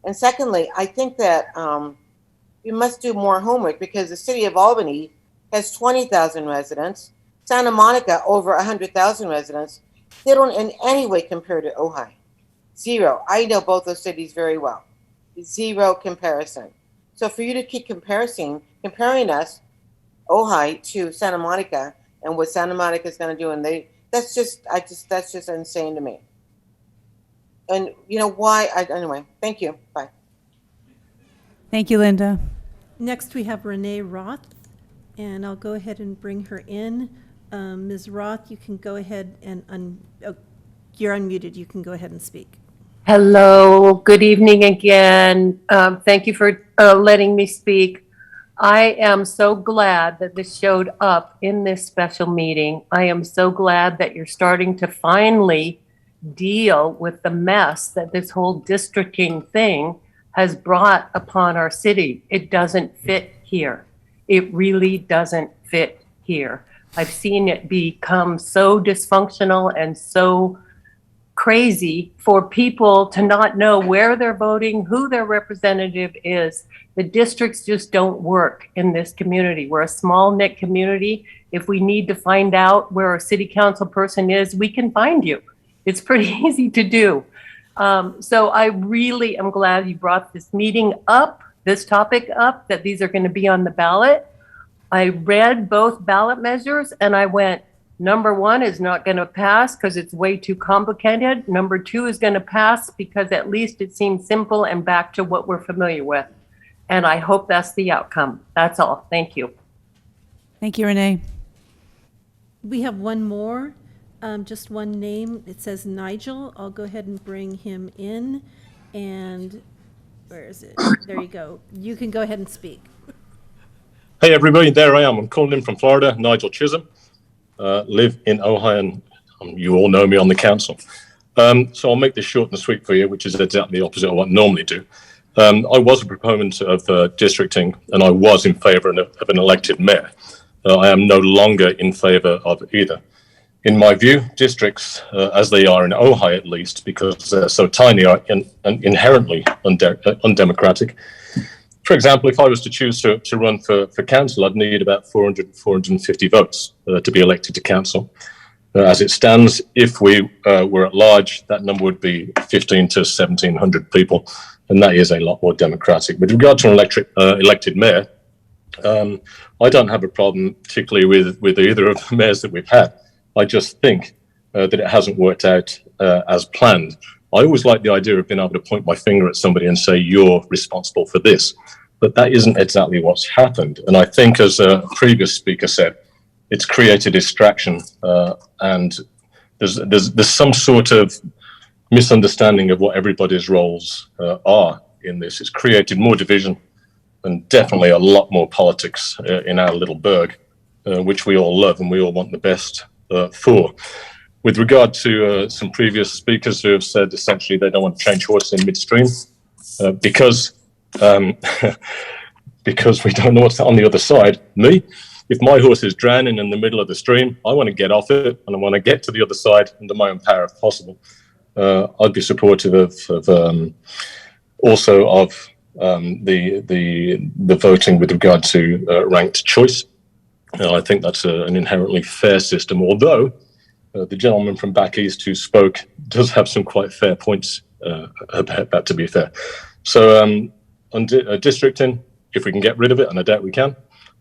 And secondly, I think that you must do more homework, because the city of Albany has 20,000 residents, Santa Monica over 100,000 residents. They don't in any way compare to Ojai. Zero. I know both those cities very well. Zero comparison. So for you to keep comparing us, Ojai, to Santa Monica and what Santa Monica is going to do, and that's just insane to me. And you know why? Anyway, thank you. Bye. Thank you, Linda. Next, we have Renee Roth, and I'll go ahead and bring her in. Ms. Roth, you can go ahead and, you're unmuted. You can go ahead and speak. Hello, good evening again. Thank you for letting me speak. I am so glad that this showed up in this special meeting. I am so glad that you're starting to finally deal with the mess that this whole districting thing has brought upon our city. It doesn't fit here. It really doesn't fit here. I've seen it become so dysfunctional and so crazy for people to not know where they're voting, who their representative is. The districts just don't work in this community. We're a small knit community. If we need to find out where a city council person is, we can find you. It's pretty easy to do. So I really am glad you brought this meeting up, this topic up, that these are going to be on the ballot. I read both ballot measures and I went, number one is not going to pass because it's way too complicated. Number two is going to pass because at least it seems simple and back to what we're familiar with. And I hope that's the outcome. That's all. Thank you. Thank you, Renee. We have one more, just one name. It says Nigel. I'll go ahead and bring him in. And where is it? There you go. You can go ahead and speak. Hey everybody, there I am. I'm calling in from Florida, Nigel Chisholm. Live in Ojai, and you all know me on the council. So I'll make this short and sweet for you, which is exactly the opposite of what I normally do. I was a proponent of districting, and I was in favor of an elected mayor. I am no longer in favor of either. In my view, districts, as they are in Ojai at least, because they're so tiny, are inherently undemocratic. For example, if I was to choose to run for council, I'd need about 450 votes to be elected to council. As it stands, if we were at large, that number would be 15 to 1,700 people, and that is a lot more democratic. With regard to an elected mayor, I don't have a problem particularly with either of the mayors that we've had. I just think that it hasn't worked out as planned. I always like the idea of being able to point my finger at somebody and say, you're responsible for this. But that isn't exactly what's happened. And I think, as a previous speaker said, it's created distraction. And there's some sort of misunderstanding of what everybody's roles are in this. It's created more division and definitely a lot more politics in our little burg, which we all love and we all want the best for. with regard to some previous speakers who have said essentially they don't want to change horse in midstream because because we don't know what's on the other side. Me, if my horse is drowning in the middle of the stream, I want to get off it and I want to get to the other side under my own power if possible. I'd be supportive of the voting with regard to ranked choice. I think that's an inherently fair system, although the gentleman from back east who spoke does have some quite fair points about that, to be fair. So on districting, if we can get rid of it, and I doubt we can,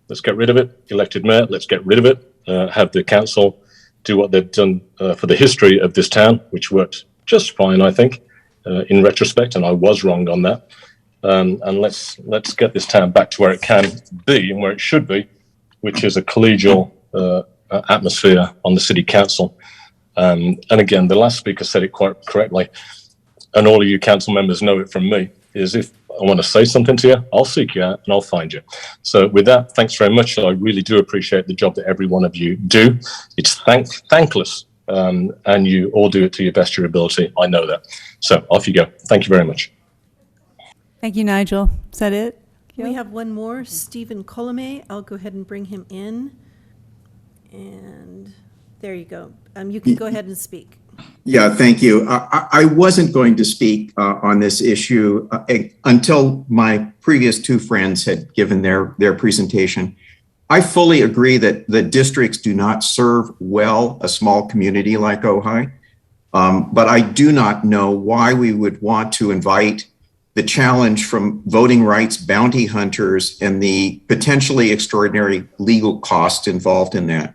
let's get rid of it. Elected mayor, let's get rid of it. Have the council do what they've done for the history of this town, which worked just fine, I think, in retrospect, and I was wrong on that. And let's get this town back to where it can be and where it should be, which is a collegial atmosphere on the city council. And again, the last speaker said it quite correctly, and all of you council members know it from me, is if I want to say something to you, I'll seek you out and I'll find you. So with that, thanks very much. I really do appreciate the job that every one of you do. It's thankless, and you all do it to your best of your ability. I know that. So off you go. Thank you very much. Thank you, Nigel. Is that it? We have one more, Stephen Colome. I'll go ahead and bring him in. And there you go. You can go ahead and speak. Yeah, thank you. I wasn't going to speak on this issue until my previous two friends had given their presentation. I fully agree that the districts do not serve well a small community like Ojai, but I do not know why we would want to invite the challenge from voting rights bounty hunters and the potentially extraordinary legal costs involved in that.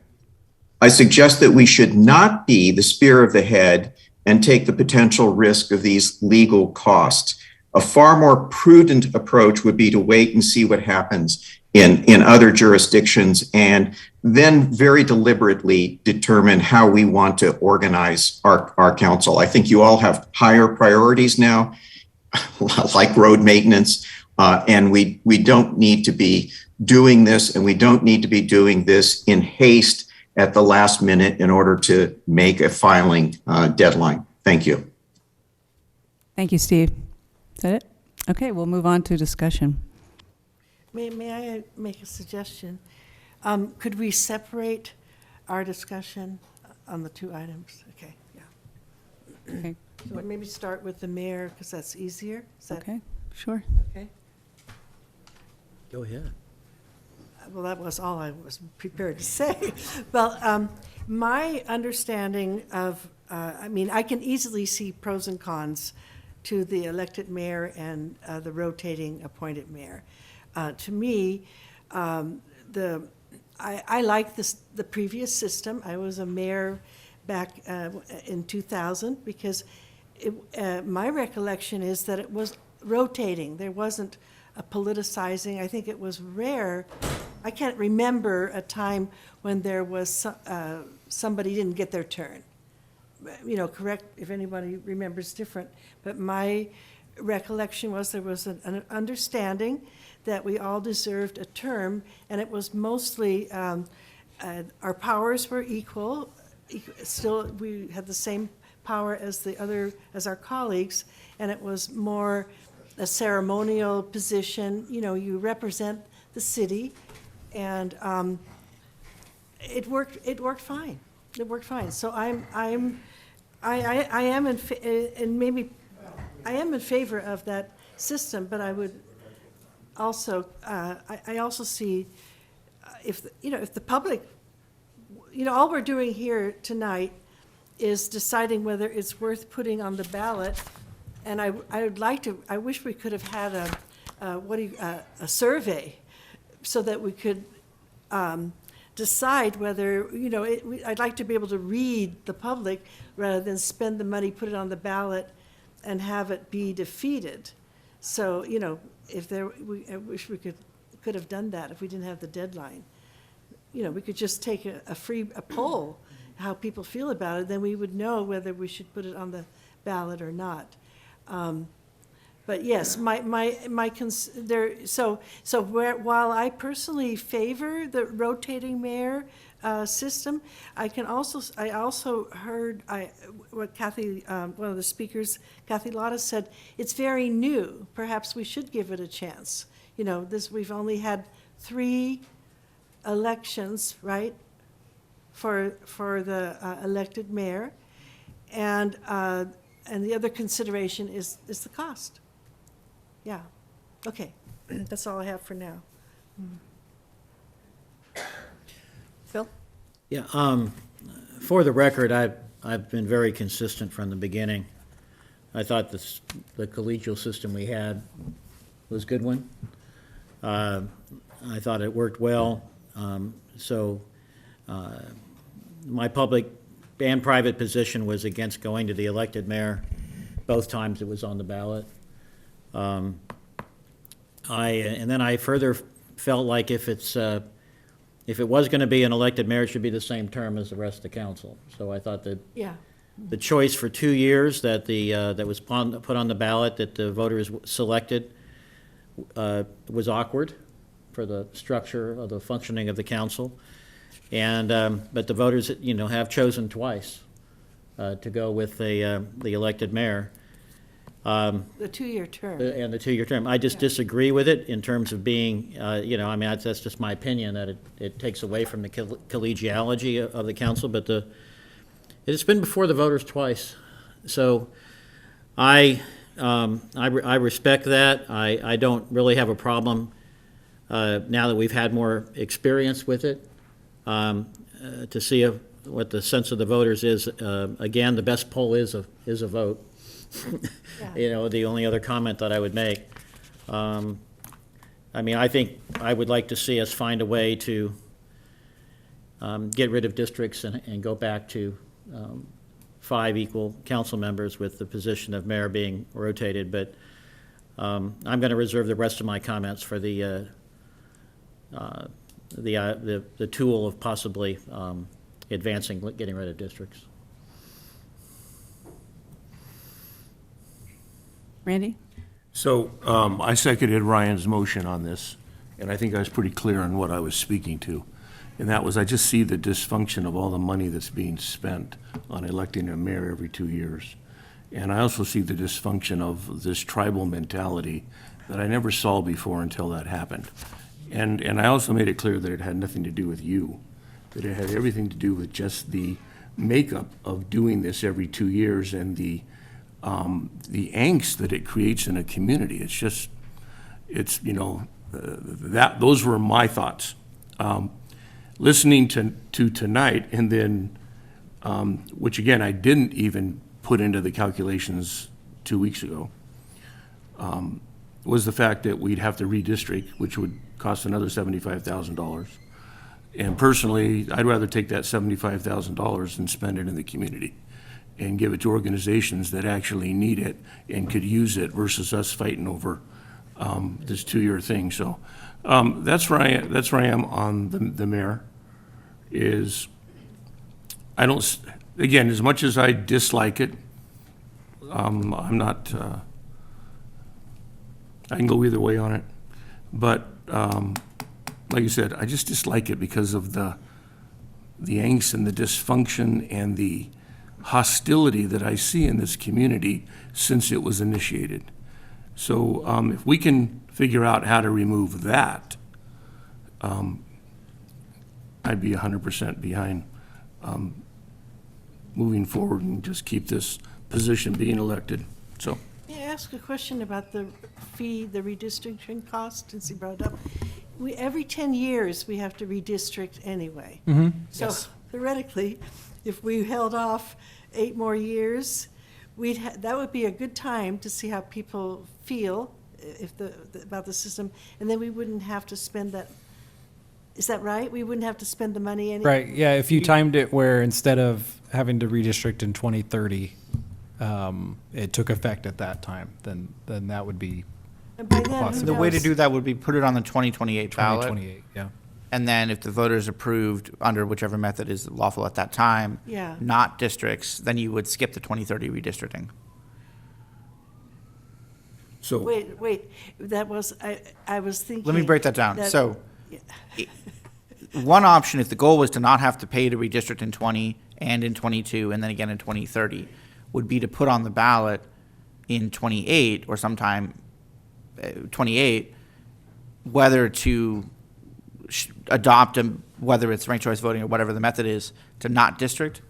I suggest that we should not be the spear of the head and take the potential risk of these legal costs. A far more prudent approach would be to wait and see what happens in other jurisdictions and then very deliberately determine how we want to organize our council. I think you all have higher priorities now, like road maintenance, and we don't need to be doing this, and we don't need to be doing this in haste at the last minute in order to make a filing deadline. Thank you. Thank you, Steve. Is that it? Okay, we'll move on to discussion. May I make a suggestion? Could we separate our discussion on the two items? Okay, yeah. Okay. So maybe start with the mayor, because that's easier. Is that Okay, sure. okay? Go ahead. Well, that was all I was prepared to say. Well, my understanding of, I can easily see pros and cons to the elected mayor and the rotating appointed mayor. To me, I like the previous system. I was a mayor back in 2000 because my recollection is that it was rotating. There wasn't a politicizing. I think it was rare. I can't remember a time when there was somebody didn't get their turn. Correct if anybody remembers different. But my recollection was there was an understanding that we all deserved a term, and it was mostly our powers were equal. Still, we had the same power as our colleagues, and it was more a ceremonial position. You represent the city, and it worked fine. It worked fine. So I am in favor of that system, but I would also I also see if the public, all we're doing here tonight is deciding whether it's worth putting on the ballot. And I wish we could have had a survey so that we could decide whether, I'd like to be able to read the public rather than spend the money, put it on the ballot, and have it be defeated. So, I wish we could have done that if we didn't have the deadline. We could just take a poll, how people feel about it, then we would know whether we should put it on the ballot or not. But yes, while I personally favor the rotating mayor system, I also heard what Kathy, one of the speakers, Kathy Lotta, said, it's very new. Perhaps we should give it a chance. You know, we've only had 3 elections, right, for the elected mayor, and the other consideration is the cost. Yeah, okay, that's all I have for now. Phil? Yeah, for the record, I've been very consistent from the beginning. I thought the collegial system we had was a good one. I thought it worked well. My public and private position was against going to the elected mayor both times it was on the ballot. And then I further felt like if it was going to be an elected mayor, it should be the same term as the rest of the council. So I thought that the choice for 2 years that was put on the ballot that the voters selected was awkward for the structure of the functioning of the council. And but the voters, have chosen twice to go with the elected mayor. The 2-year term. And the 2-year term. I just disagree with it in terms of being, that's just my opinion, that it takes away from the collegiality of the council, but it's been before the voters twice. So I respect that. I don't really have a problem now that we've had more experience with it to see what the sense of the voters is. Again, the best poll is a vote. The only other comment that I would make. I think I would like to see us find a way to get rid of districts and go back to 5 equal council members with the position of mayor being rotated. But I'm going to reserve the rest of my comments for the tool of possibly getting rid of districts. Randy? So I seconded Ryan's motion on this, and I think I was pretty clear on what I was speaking to. And that was, I just see the dysfunction of all the money that's being spent on electing a mayor every 2 years. And I also see the dysfunction of this tribal mentality that I never saw before until that happened. And I also made it clear that it had nothing to do with you, that it had everything to do with just the makeup of doing this every 2 years and the angst that it creates in a community. Those were my thoughts. Listening to tonight, and then, which again, I didn't even put into the calculations 2 weeks ago, was the fact that we'd have to redistrict, which would cost another $75,000. And personally, I'd rather take that $75,000 and spend it in the community and give it to organizations that actually need it and could use it versus us fighting over this 2-year thing. So that's where I am on the mayor. Again, as much as I dislike it, I'm not. I can go either way on it, but like you said, I just dislike it because of the angst and the dysfunction and the hostility that I see in this community since it was initiated. So if we can figure out how to remove that, I'd be 100% behind moving forward and just keep this position being elected. So. May I ask a question about the fee, the redistricting cost, since you brought it up? Every 10 years, we have to redistrict anyway. Mm-hmm. So Yes. theoretically, if we held off 8 more years, that would be a good time to see how people feel about the system, and then we wouldn't have to spend that. Is that right? We wouldn't have to spend the money anyway? Right, yeah, if you timed it where instead of having to redistrict in 2030, it took effect at that time, then that would be And by then, who possible. The way to knows? do that would be put it on the 2028 ballot. 2028, yeah. And then if the voters approved under whichever method is lawful at that time, Yeah. not districts, then you would skip the 2030 redistricting. So, Wait, that was, I was thinking. Let me break that down. that- So, one option, if the goal was to not have to pay to redistrict in 20 and in 22 and then again in 2030, would be to put on the ballot in 28 or sometime 28, whether to adopt whether it's ranked choice voting or whatever the method is, to not district.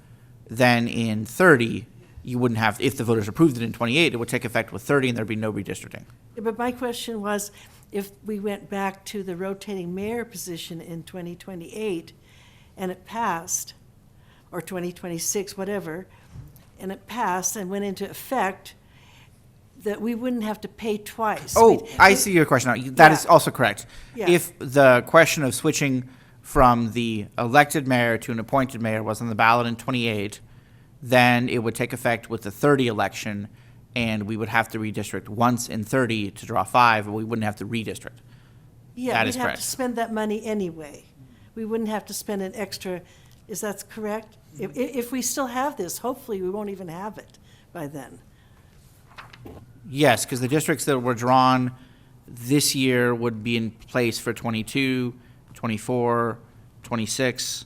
Then in 30, you wouldn't have, if the voters approved it in 28, it would take effect with 30 and there'd be no redistricting. Yeah, but my question was, if we went back to the rotating mayor position in 2028 and it passed, or 2026, whatever, and it passed and went into effect, that we wouldn't have to pay twice. Oh, I see your question now. That is Yeah. also correct. Yeah. If the question of switching from the elected mayor to an appointed mayor was on the ballot in 28, then it would take effect with the 30 election, and we would have to redistrict once in 30 to draw 5, but we wouldn't have to redistrict. Yeah, That we'd is have correct. to spend that money anyway. We wouldn't have to spend an extra, is that correct? If we still have this, hopefully we won't even have it by then. Yes, because the districts that were drawn this year would be in place for 22, 24, 26,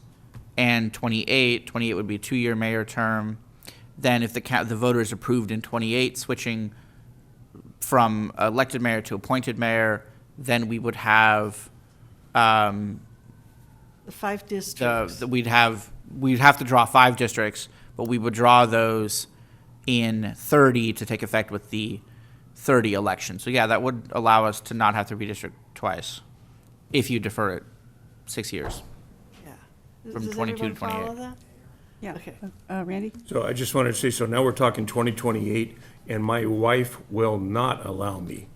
and 28. 28 would be a 2-year mayor term. Then if the voters approved in 28, switching from elected mayor to appointed mayor, then we would have The 5 districts. we'd have to draw 5 districts, but we would draw those in 30 to take effect with the 30 election. So yeah, that would allow us to not have to redistrict twice if you defer it 6 years. Yeah. From Does 22 to everyone follow 28. that? Yeah. Okay. Randy? so I just wanted to say, so now we're talking 2028, and my wife will not allow me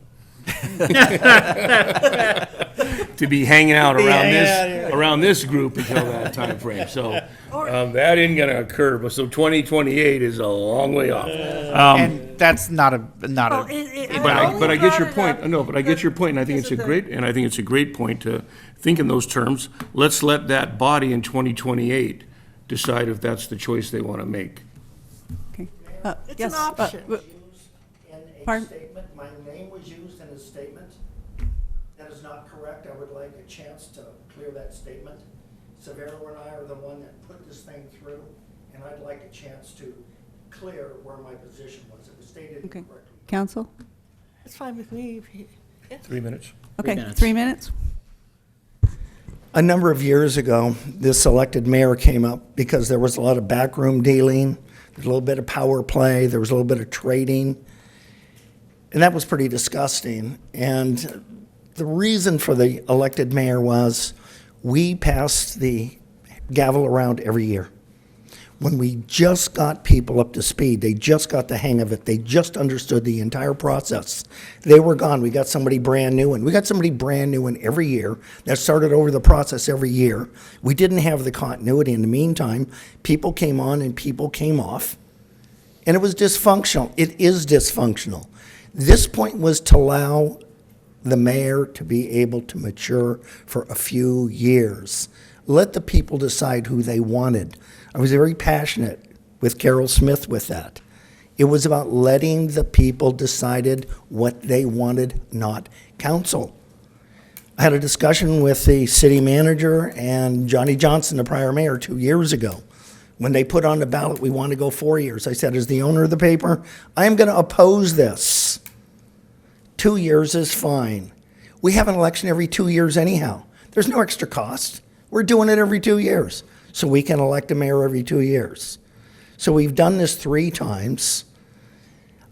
to be hanging out around this group until that time frame. So that isn't going to occur. But so 2028 is a long way off. And that's not a Well, But I get your brought it point. up No, but I get your point, and I think it's a great point to think in those terms. Let's let that body in 2028 decide if that's the choice they want to make. Okay. It's Yes, an option. In a Pardon? statement, my name was used in a statement. That is not correct. I would like a chance to clear that statement. Severo and I are the one that put this thing through, and I'd like a chance to clear where my position was. It was stated Okay. incorrectly. Council? It's fine with me. 3 minutes. Okay, minutes. 3 minutes? A number of years ago, this elected mayor came up because there was a lot of backroom dealing, there's a little bit of power play, there was a little bit of trading, and that was pretty disgusting. And the reason for the elected mayor was we passed the gavel around every year. When we just got people up to speed, they just got the hang of it, they just understood the entire process, they were gone. We got somebody brand new in. We got somebody brand new in every year that started over the process every year. We didn't have the continuity. In the meantime, people came on and people came off, and it was dysfunctional. It is dysfunctional. This point was to allow the mayor to be able to mature for a few years. Let the people decide who they wanted. I was very passionate with Carol Smith with that. It was about letting the people decided what they wanted, not council. I had a discussion with the city manager and Johnny Johnson, the prior mayor, 2 years ago. When they put on the ballot, we want to go 4 years. I said, as the owner of the paper, I am going to oppose this. 2 years is fine. We have an election every 2 years anyhow. There's no extra cost. We're doing it every 2 years, so we can elect a mayor every 2 years. So we've done this 3 times.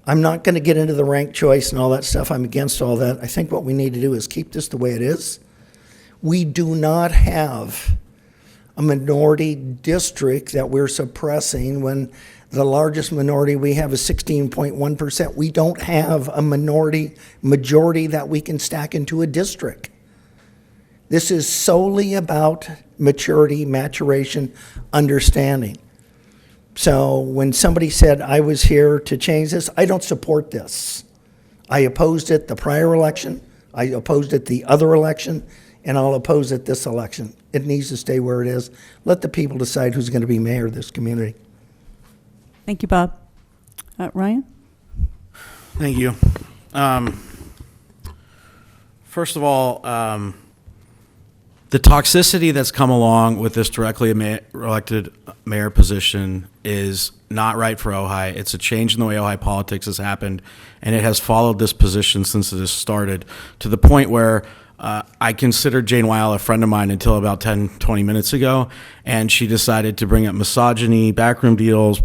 I'm not going to get into the ranked choice and all that stuff. I'm against all that. I think what we need to do is keep this the way it is. We do not have a minority district that we're suppressing when the largest minority we have is 16.1%. We don't have a majority that we can stack into a district. This is solely about maturity, maturation, understanding. So when somebody said I was here to change this, I don't support this. I opposed it the prior election, I opposed it the other election, and I'll oppose it this election. It needs to stay where it is. Let the people decide who's going to be mayor of this community. Thank you, Bob. Ryan? Thank you. First of all, the toxicity that's come along with this directly elected mayor position is not right for Ojai. It's a change in the way Ojai politics has happened, and it has followed this position since it has started, to the point where I considered Jane Weil a friend of mine until about 10, 20 minutes ago, and she decided to bring up misogyny, backroom deals,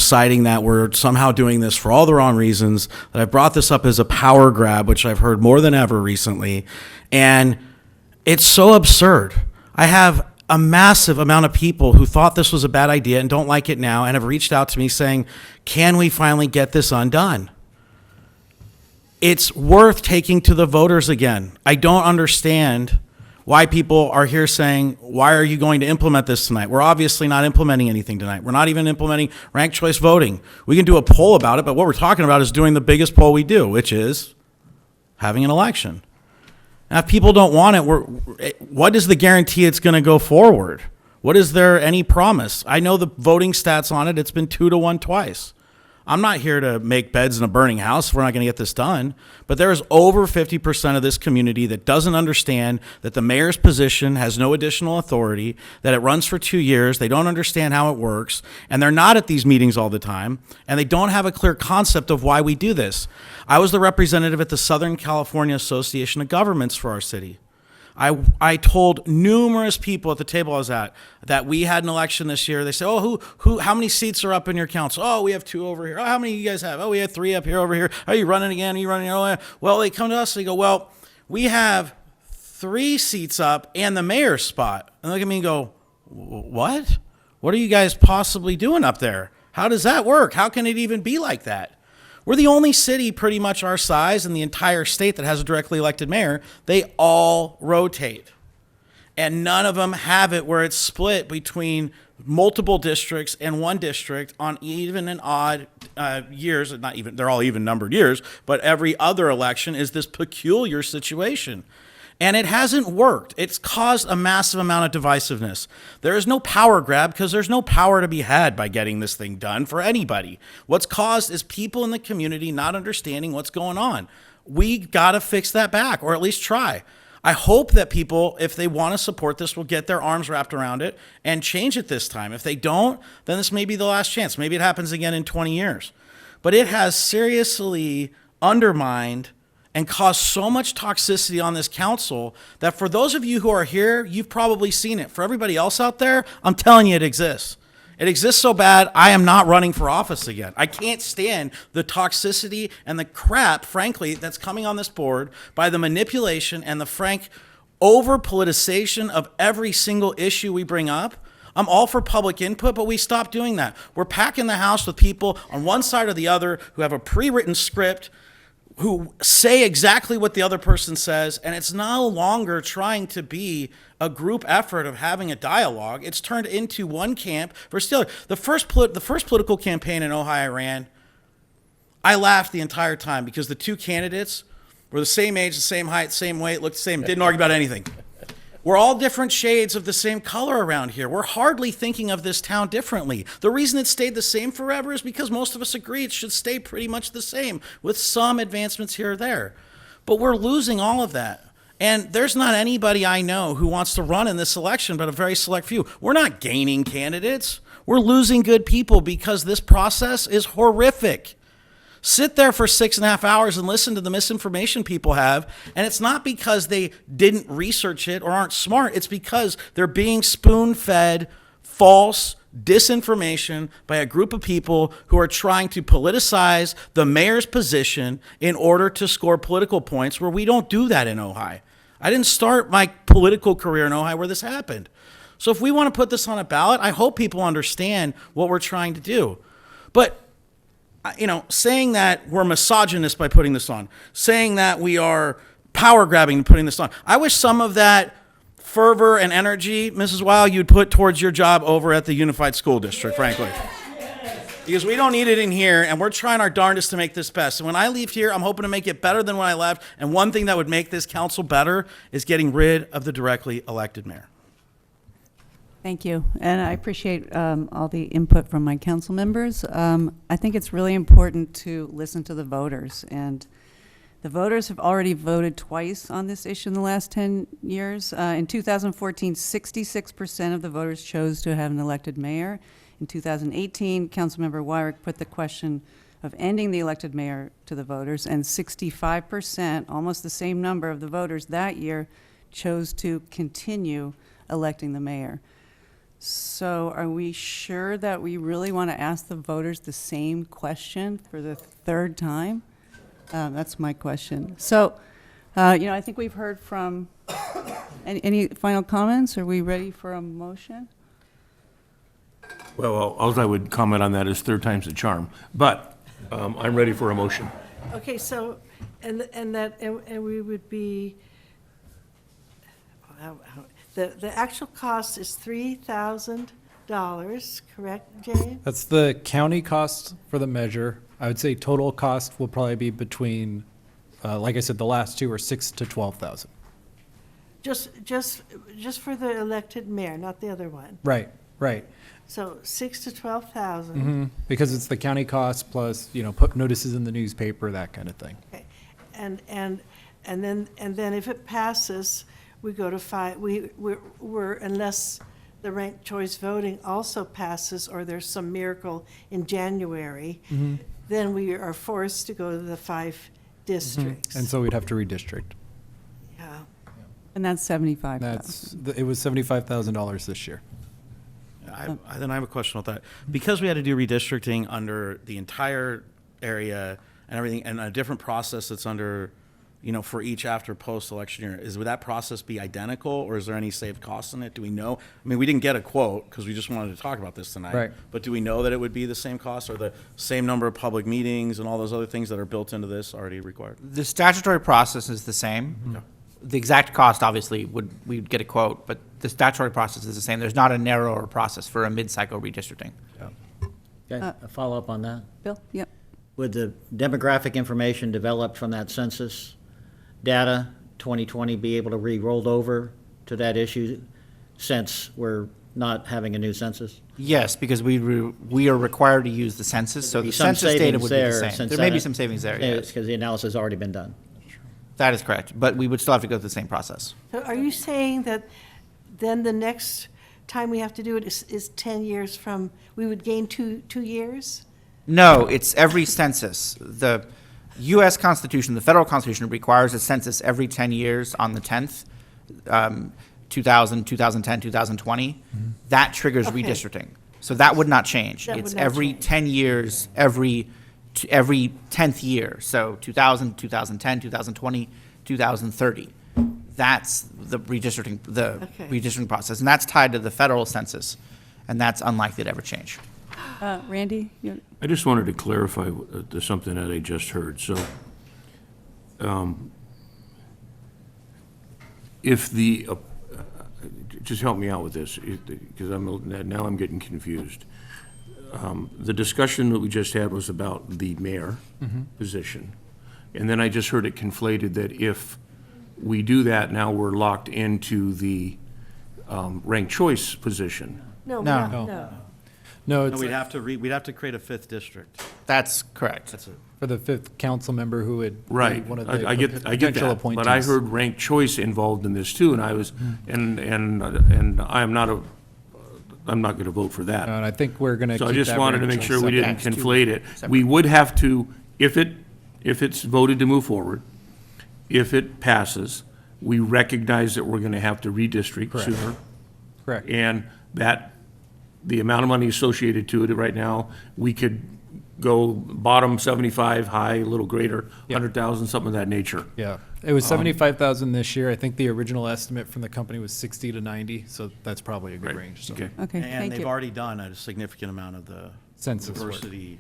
citing that we're somehow doing this for all the wrong reasons, that I brought this up as a power grab, which I've heard more than ever recently, and it's so absurd. I have a massive amount of people who thought this was a bad idea and don't like it now and have reached out to me saying, can we finally get this undone? It's worth taking to the voters again. I don't understand why people are here saying, why are you going to implement this tonight? We're obviously not implementing anything tonight. We're not even implementing ranked choice voting. We can do a poll about it, but what we're talking about is doing the biggest poll we do, which is having an election. Now, if people don't want it, what is the guarantee it's going to go forward? What is there any promise? I know the voting stats on it. It's been 2-1 twice. I'm not here to make beds in a burning house if we're not going to get this done. But there is over 50% of this community that doesn't understand that the mayor's position has no additional authority, that it runs for 2 years, they don't understand how it works, and they're not at these meetings all the time, and they don't have a clear concept of why we do this. I was the representative at the Southern California Association of Governments for our city. I told numerous people at the table I was at that we had an election this year. They said, oh, how many seats are up in your council? Oh, we have 2 over here. Oh, how many do you guys have? Oh, we have 3 up here, over here. Are you running again? Are you running? Oh, well, they come to us, they go, well, we have 3 seats up and the mayor's spot. And they look at me and go, what? What are you guys possibly doing up there? How does that work? How can it even be like that? We're the only city pretty much our size in the entire state that has a directly elected mayor. They all rotate. And none of them have it where it's split between multiple districts and one district on even and odd years. Not even, they're all even numbered years, but every other election is this peculiar situation. And it hasn't worked. It's caused a massive amount of divisiveness. There is no power grab because there's no power to be had by getting this thing done for anybody. What's caused is people in the community not understanding what's going on. We got to fix that back, or at least try. I hope that people, if they want to support this, will get their arms wrapped around it and change it this time. If they don't, then this may be the last chance. Maybe it happens again in 20 years. But it has seriously undermined and caused so much toxicity on this council that for those of you who are here, you've probably seen it. For everybody else out there, I'm telling you it exists. It exists so bad, I am not running for office again. I can't stand the toxicity and the crap, frankly, that's coming on this board by the manipulation and the frank over-politicization of every single issue we bring up. I'm all for public input, but we stopped doing that. We're packing the house with people on one side or the other who have a pre-written script, who say exactly what the other person says, and it's no longer trying to be a group effort of having a dialogue. It's turned into one camp versus the other. The first political campaign in Ojai I ran, I laughed the entire time because the 2 candidates were the same age, the same height, same weight, looked the same, didn't argue about anything. We're all different shades of the same color around here. We're hardly thinking of this town differently. The reason it stayed the same forever is because most of us agree it should stay pretty much the same with some advancements here or there. But we're losing all of that. And there's not anybody I know who wants to run in this election but a very select few. We're not gaining candidates. We're losing good people because this process is horrific. Sit there for 6.5 hours and listen to the misinformation people have. And it's not because they didn't research it or aren't smart. It's because they're being spoon-fed false disinformation by a group of people who are trying to politicize the mayor's position in order to score political points, where we don't do that in Ojai. I didn't start my political career in Ojai where this happened. So if we want to put this on a ballot, I hope people understand what we're trying to do. But saying that we're misogynist by putting this on, saying that we are power grabbing putting this on, I wish some of that fervor and energy, Mrs. Weil, you'd put towards your job over at the Unified School District, frankly. Because we don't need it in here, and we're trying our darndest to make this best. And when I leave here, I'm hoping to make it better than when I left. And one thing that would make this council better is getting rid of the directly elected mayor. Thank you, and I appreciate all the input from my council members. I think it's really important to listen to the voters, and The voters have already voted twice on this issue in the last 10 years. In 2014, 66% of the voters chose to have an elected mayor. In 2018, Councilmember Wyrick put the question of ending the elected mayor to the voters, and 65%, almost the same number of the voters that year, chose to continue electing the mayor. So are we sure that we really want to ask the voters the same question for the third time? That's my question. So, I think we've heard from, any final comments? Are we ready for a motion? Well, all I would comment on that is third time's the charm, but I'm ready for a motion. Okay, so, and we would be, the actual cost is $3,000, correct, James? That's the county cost for the measure. I would say total cost will probably be between, like I said, the last two are $6,000 to $12,000. Just for the elected mayor, not the other one. Right, right. So 6,000 to 12,000. Because it's the county cost plus, put notices in the newspaper, that kind of thing. Okay, and then if it passes, we go to five. We're unless the ranked choice voting also passes, or there's some miracle in January, then we are forced to go to the 5 districts. And so we'd have to redistrict. Yeah. And that's $75,000. It was $75,000 this year. Then I have a question about that. Because we had to do redistricting under the entire area and everything, and a different process that's under, for each after post-election year, would that process be identical, or is there any saved costs in it? Do we know? I mean, we didn't get a quote because we just wanted to talk about this tonight. Right. But do we know that it would be the same cost, or the same number of public meetings and all those other things that are built into this already required? The statutory process is the same. The exact cost, obviously, we'd get a quote, but the statutory process is the same. There's not a narrower process for a mid-cycle redistricting. Okay, a follow-up on that? Bill? Yep. Would the demographic information developed from that census data, 2020, be able to be rolled over to that issue since we're not having a new census? Yes, because we are required to use the census, so the census data would be the same. There may be some savings there, yes. Because the analysis has already been done. That is correct, but we would still have to go through the same process. So are you saying that then the next time we have to do it is 10 years from, we would gain two years? No, it's every census. The U.S. Constitution, the federal Constitution, requires a census every 10 years on the 10th, 2000, 2010, 2020. That triggers redistricting. So that would not change. That It's would not every change. 10 years, every 10th year. So 2000, 2010, 2020, 2030. That's the redistricting process, and that's tied to the federal census, and that's unlikely to ever change. Randy? I just wanted to clarify something that I just heard. So, if the, just help me out with this, because now I'm getting confused. The discussion that we just had was about the mayor position. And then I just heard it conflated that if we do that, now we're locked into the ranked choice position. No. No, it's we'd have to create a 5th district. That's correct. That's it. for the 5th council member who would be Right. one of the I get potential that, appointees. but I heard ranked choice involved in this too, and I was, and I'm not going to vote for that. And I think we're going to So keep I just that wanted to ranked make choice sure we separate. didn't conflate it. We would have to, if it's voted to move forward, if it passes, we recognize that we're going to have to redistrict Correct. sooner. Correct. And that, the amount of money associated to it right now, we could go bottom 75, high, a little greater, 100,000, something of that nature. Yeah, it was 75,000 this year. I think the original estimate from the company was 60 to 90, so that's probably a good range. So. Okay. Okay, And thank they've you. already done a significant amount of the Census work. diversity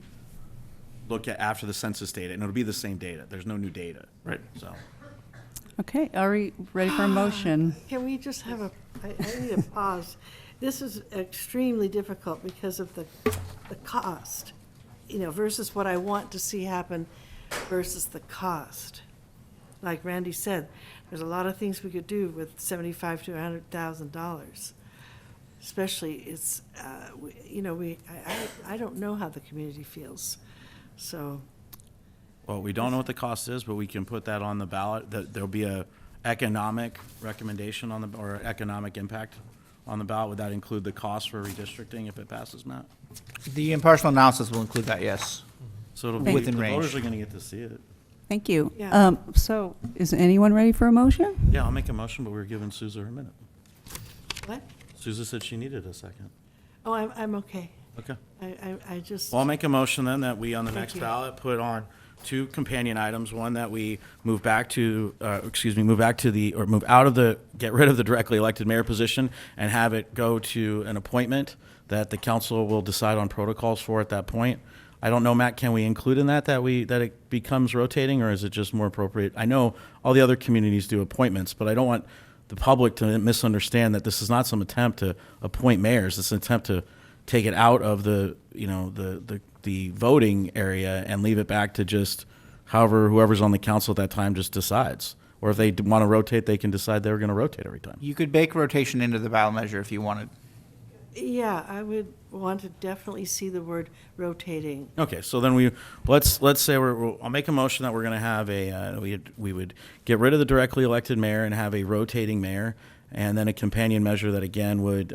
look at after the census data, and it'll be the same data. There's no new data. Right. So. Okay, are we ready for a motion? Can we just have I need a pause. This is extremely difficult because of the cost, versus what I want to see happen versus the cost. Like Randy said, there's a lot of things we could do with $75,000 to $100,000. Especially, it's, I don't know how the community feels. So Well, we don't know what the cost is, but we can put that on the ballot, that there'll be a economic recommendation on the, or economic impact on the ballot. Would that include the cost for redistricting if it passes, Matt? The impartial analysis will include that, yes. So it'll Thank be, you. Within the range. voters are gonna get to see it. Thank you. Yeah. So is anyone ready for a motion? Yeah, I'll make a motion, but we're giving Souza her minute. What? Souza said she needed a second. Oh, I'm okay. Okay. I just. Well, I'll make a motion then that we, on the Thank next you. ballot, put on two companion items. One, that we move back to, move back to the, or move out of the, get rid of the directly elected mayor position and have it go to an appointment that the council will decide on protocols for at that point. I don't know, Matt, can we include in that that it becomes rotating, or is it just more appropriate? I know all the other communities do appointments, but I don't want the public to misunderstand that this is not some attempt to appoint mayors. It's an attempt to take it out of the, you know, the voting area and leave it back to just whoever's on the council at that time just decides. Or if they want to rotate, they can decide they're going to rotate every time. You could bake rotation into the ballot measure if you wanted. Yeah, I would want to definitely see the word rotating. Okay, so then let's say I'll make a motion that we're going to have we would get rid of the directly elected mayor and have a rotating mayor, and then a companion measure that again would,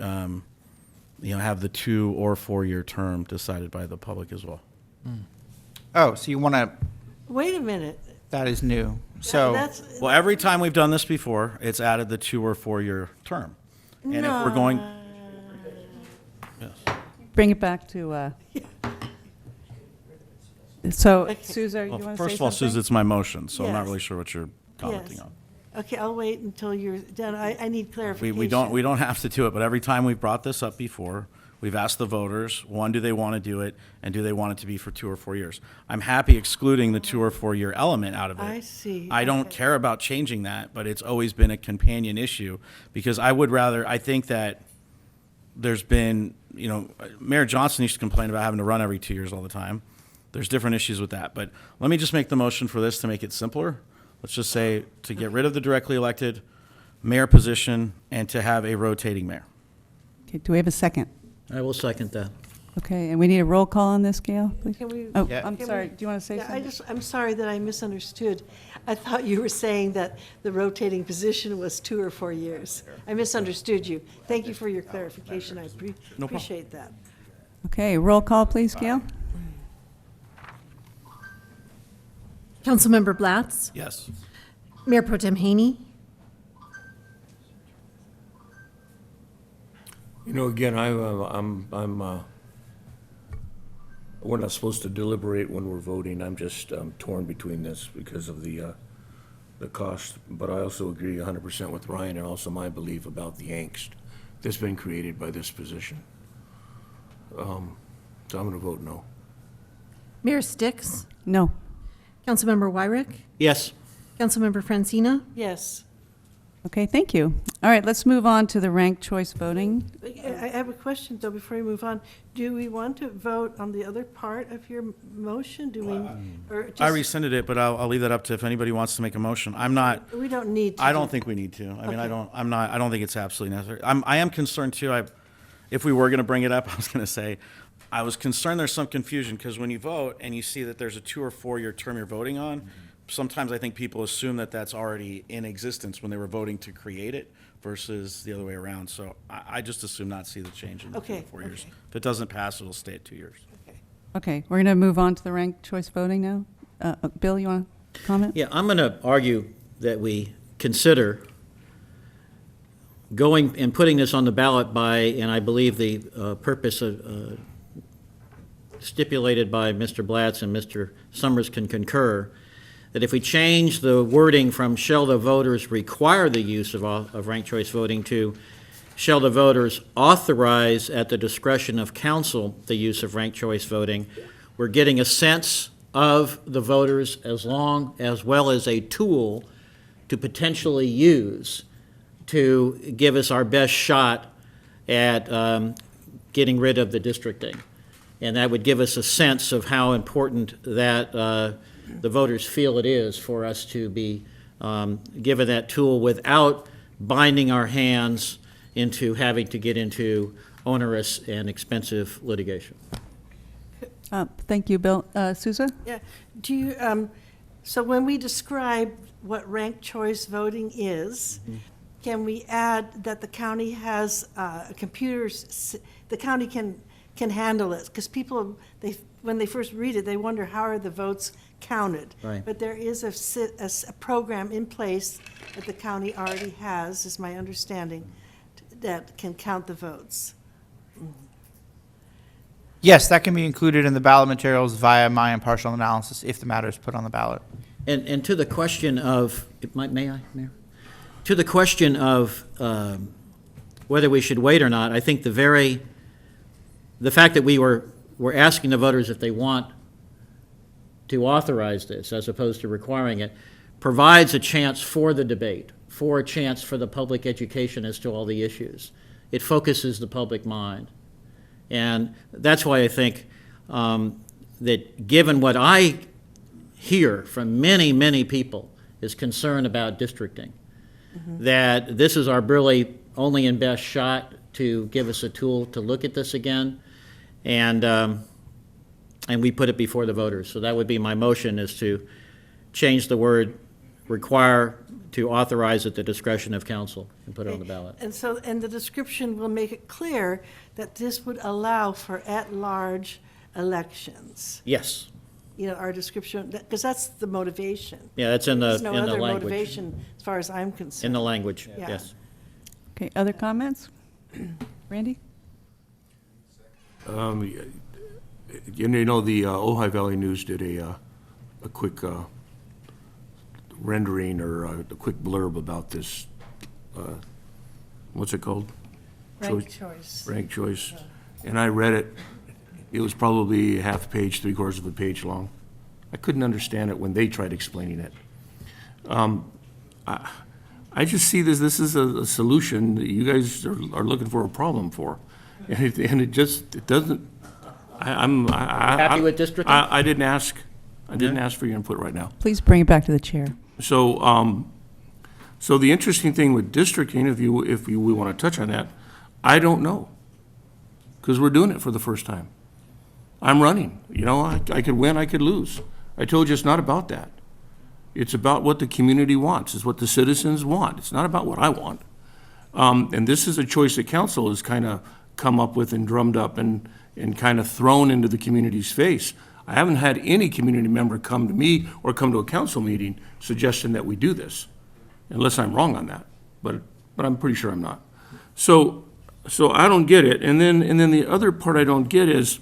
have the 2 or 4 year term decided by the public as well. Oh, so you want to, Wait a minute. that is new. So, That's, Well, every time we've done this before, it's added the 2 or 4 year term. And if we're going, yes. Bring it back to, so, Souza, you want to say something? First of all, Susan, it's my motion, so I'm not Yes. really sure what you're commenting Yes. on. Okay, I'll wait until you're done. I need clarification. We don't have to do it, but every time we've brought this up before, we've asked the voters, one, do they want to do it, and do they want it to be for 2 or 4 years? I'm happy excluding the 2 or 4 year element out of it. I see. I don't Okay. care about changing that, but it's always been a companion issue, because I think that there's been, Mayor Johnson used to complain about having to run every 2 years all the time. There's different issues with that, but let me just make the motion for this to make it simpler. Let's just say to get rid of the directly elected mayor position and to have a rotating mayor. Okay, do we have a second? I will second that. Okay, and we need a roll call on this, Gail, please? Can we? Oh, Yeah. I'm can sorry, we- do you want to say Yeah, something? I'm sorry that I misunderstood. I thought you were saying that the rotating position was 2 or 4 years. I misunderstood you. Thank you for your clarification. I appreciate that. Okay, roll call, please, Gail? Councilmember Blatz? Yes. Mayor Pro Tem Haney? Again, we're not supposed to deliberate when we're voting. I'm just torn between this because of the cost. But I also agree 100% with Ryan, and also my belief about the angst that's been created by this position. So I'm going to vote no. Mayor Sticks? No. Councilmember Wyrick? Yes. Councilmember Francina? Yes. Okay, thank you. All right, let's move on to the ranked choice voting. I have a question, though, before we move on. Do we want to vote on the other part of your motion? Do we, or just? I rescinded it, but I'll leave that up to if anybody wants to make a motion. I'm not, We don't need to. I don't think we need to. I mean, I don't think it's absolutely necessary. I am concerned too. If we were going to bring it up, I was going to say, I was concerned there's some confusion, because when you vote and you see that there's a 2 or 4 year term you're voting on, sometimes I think people assume that that's already in existence when they were voting to create it versus the other way around. So I just assume not see the change in 2 Okay, or 4 years. okay. If it doesn't pass, it'll stay at 2 years. Okay, we're going to move on to the ranked choice voting now. Bill, you want to comment? Yeah, I'm going to argue that we consider going and putting this on the ballot by, and I believe the purpose of, stipulated by Mr. Blatz and Mr. Summers can concur, that if we change the wording from shall the voters require the use of ranked choice voting to shall the voters authorize at the discretion of council the use of ranked choice voting, we're getting a sense of the voters as well as a tool to potentially use to give us our best shot at getting rid of the districting. And that would give us a sense of how important that the voters feel it is for us to be given that tool without binding our hands into having to get into onerous and expensive litigation. Thank you, Bill. Souza? Yeah, do you, so when we describe what ranked choice voting is, can we add that the county has computers, the county can handle it? Because people, when they first read it, they wonder how are the votes counted? Right. But there is a program in place that the county already has, is my understanding, that can count the votes. Yes, that can be included in the ballot materials via my impartial analysis if the matter is put on the ballot. And to the question of, may I, Mayor? To the question of whether we should wait or not, I think the fact that we're asking the voters if they want to authorize this as opposed to requiring it provides a chance for the debate, for a chance for the public education as to all the issues. It focuses the public mind. And that's why I think that given what I hear from many, many people is concern about districting, that this is our really only and best shot to give us a tool to look at this again, and we put it before the voters. So that would be my motion, is to change the word require to authorize at the discretion of council and put it on the ballot. And so, and the description will make it clear that this would allow for at-large elections. Yes. You know, our description, because that's the motivation. Yeah, that's in the There's no in the other language. motivation, as far as I'm concerned. In the language, Yeah. yes. Okay, other comments? Randy? You know, the Ojai Valley News did a quick rendering or a quick blurb about this, what's it called? Ranked choice. Ranked choice. And I read it. It was probably a half page, 3/4 of a page long. I couldn't understand it when they tried explaining it. I just see this is a solution that you guys are looking for a problem for. And it doesn't, Happy with districting? I didn't ask. I didn't ask for your input right now. Please bring it back to the chair. So, so the interesting thing with districting, if we want to touch on that, I don't know, because we're doing it for the first time. I'm running. You know, I could win, I could lose. I told you it's not about that. It's about what the community wants. It's what the citizens want. It's not about what I want. And this is a choice that council has kind of come up with and drummed up and kind of thrown into the community's face. I haven't had any community member come to me or come to a council meeting suggesting that we do this, unless I'm wrong on that. But I'm pretty sure I'm not. So I don't get it. And then the other part I don't get is,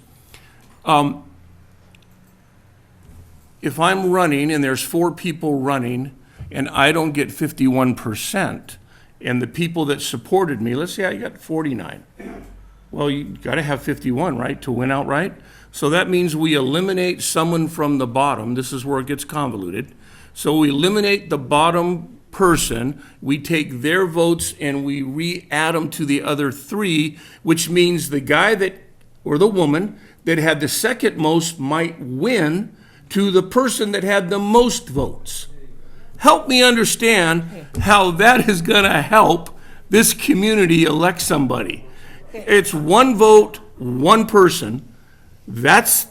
if I'm running and there's 4 people running and I don't get 51%, and the people that supported me, let's say I got 49. Well, you got to have 51, right, to win outright? So that means we eliminate someone from the bottom. This is where it gets convoluted. So we eliminate the bottom person, we take their votes and we re-add them to the other 3, which means the guy that, or the woman, that had the second most might win to the person that had the most votes. Help me understand how that is going to help this community elect somebody. It's 1 vote, 1 person. That's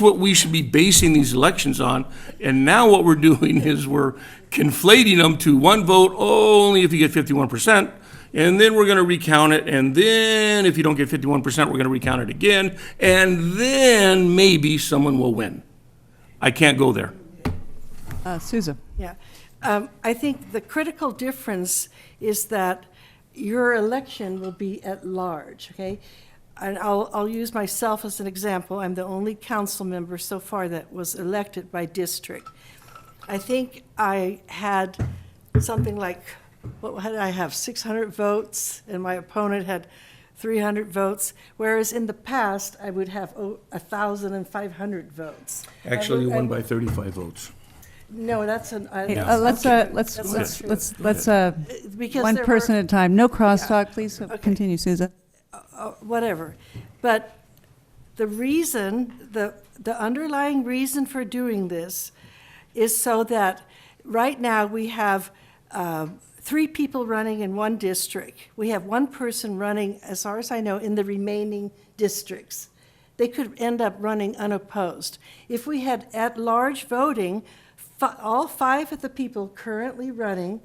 what we should be basing these elections on. And now what we're doing is we're conflating them to 1 vote, only if you get 51%. And then we're going to recount it. And then if you don't get 51%, we're going to recount it again. And then maybe someone will win. I can't go there. Souza. Yeah. I think the critical difference is that your election will be at large, okay? And I'll use myself as an example. I'm the only council member so far that was elected by district. I think I had something like, what did I have, 600 votes, and my opponent had 300 votes, whereas in the past, I would have 1,500 votes. Actually, you won by 35 votes. No, that's an. Let's Because one there person were- at a time. No crosstalk, please. Continue, Souza. Whatever. But the reason, the underlying reason for doing this is so that right now we have 3 people running in 1 district. We have 1 person running, as far as I know, in the remaining districts. they could end up running unopposed. If we had at-large voting, all 5 of the people currently running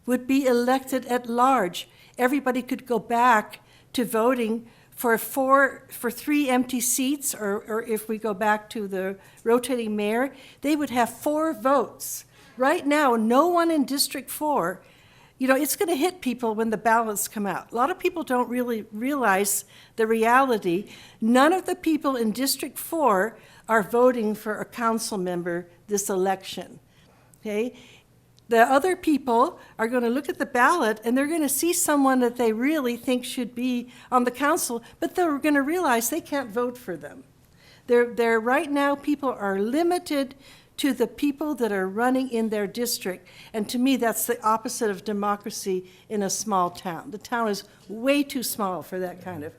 would be elected at large. Everybody could go back to voting for 3 empty seats, or if we go back to the rotating mayor, they would have 4 votes. Right now, no one in District 4, it's going to hit people when the ballots come out. A lot of people don't really realize the reality. None of the people in District 4 are voting for a council member this election, okay? The other people are going to look at the ballot and they're going to see someone that they really think should be on the council, but they're going to realize they can't vote for them. They're right now, people are limited to the people that are running in their district. And to me, that's the opposite of democracy in a small town. The town is way too small for that kind of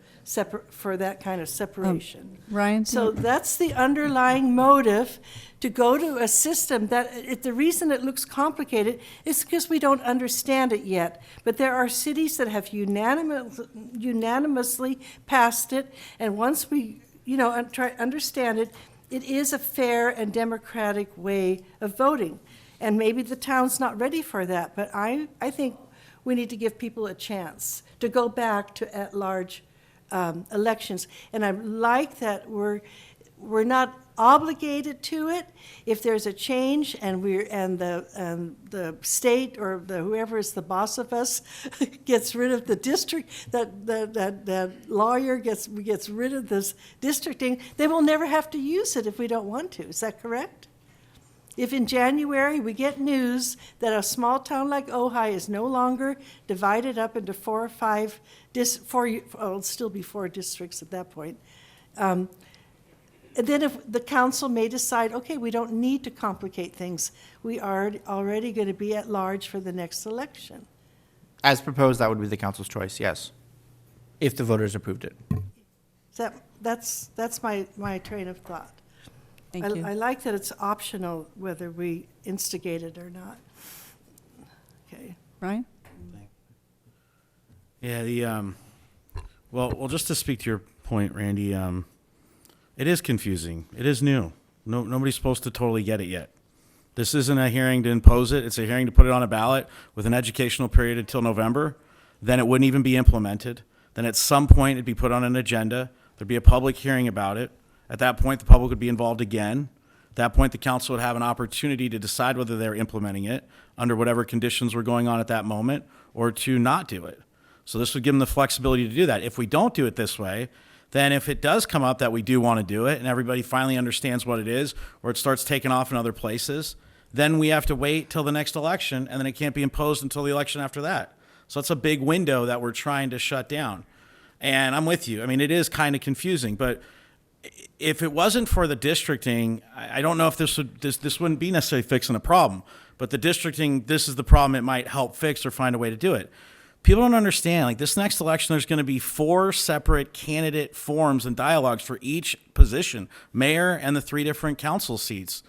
separation. Ryan? So that's the underlying motive to go to a system that, the reason it looks complicated is because we don't understand it yet. But there are cities that have unanimously passed it, and once we, understand it, it is a fair and democratic way of voting. And maybe the town's not ready for that, but I think we need to give people a chance to go back to at-large elections. And I like that we're not obligated to it. If there's a change and the state or whoever is the boss of us gets rid of the district, that lawyer gets rid of this districting, they will never have to use it if we don't want to. Is that correct? If in January we get news that a small town like Ojai is no longer divided up into 4 or 5, it'll still be 4 districts at that point. And then if the council may decide, okay, we don't need to complicate things. We are already going to be at large for the next election. As proposed, that would be the council's choice, yes, if the voters approved it. That's my train of thought. Thank you. I like that it's optional whether we instigate it or not. Okay. Ryan? Yeah, well, just to speak to your point, Randy, it is confusing. It is new. Nobody's supposed to totally get it yet. This isn't a hearing to impose it. It's a hearing to put it on a ballot with an educational period until November. Then it wouldn't even be implemented. Then at some point it'd be put on an agenda. There'd be a public hearing about it. At that point, the public would be involved again. At that point, the council would have an opportunity to decide whether they're implementing it under whatever conditions were going on at that moment or to not do it. So this would give them the flexibility to do that. If we don't do it this way, then if it does come up that we do want to do it and everybody finally understands what it is, or it starts taking off in other places, then we have to wait till the next election, and then it can't be imposed until the election after that. So it's a big window that we're trying to shut down. And I'm with you. I mean, it is kind of confusing, but if it wasn't for the districting, I don't know if this wouldn't be necessarily fixing a problem, but the districting, this is the problem it might help fix or find a way to do it. People don't understand, like this next election, there's going to be 4 separate candidate forums and dialogues for each position, mayor and the 3 different council seats.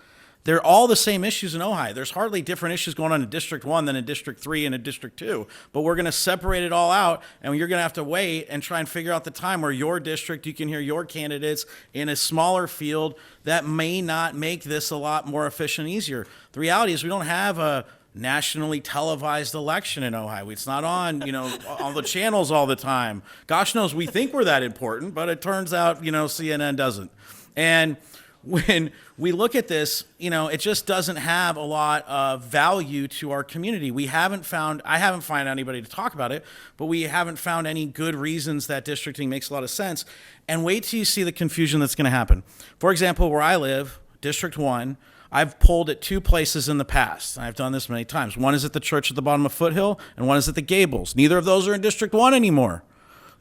They're all the same issues in Ojai. There's hardly different issues going on in District 1 than in District 3 and in District 2. But we're going to separate it all out, and you're going to have to wait and try and figure out the time where your district, you can hear your candidates in a smaller field that may not make this a lot more efficient and easier. The reality is we don't have a nationally televised election in Ojai. It's not on, all the channels all the time. Gosh knows we think we're that important, but it turns out, CNN doesn't. And when we look at this, it just doesn't have a lot of value to our community. I haven't found anybody to talk about it, but we haven't found any good reasons that districting makes a lot of sense. And wait till you see the confusion that's going to happen. For example, where I live, District 1, I've polled at 2 places in the past. I've done this many times. One is at the church at the bottom of Foothill, and one is at the Gables. Neither of those are in District 1 anymore.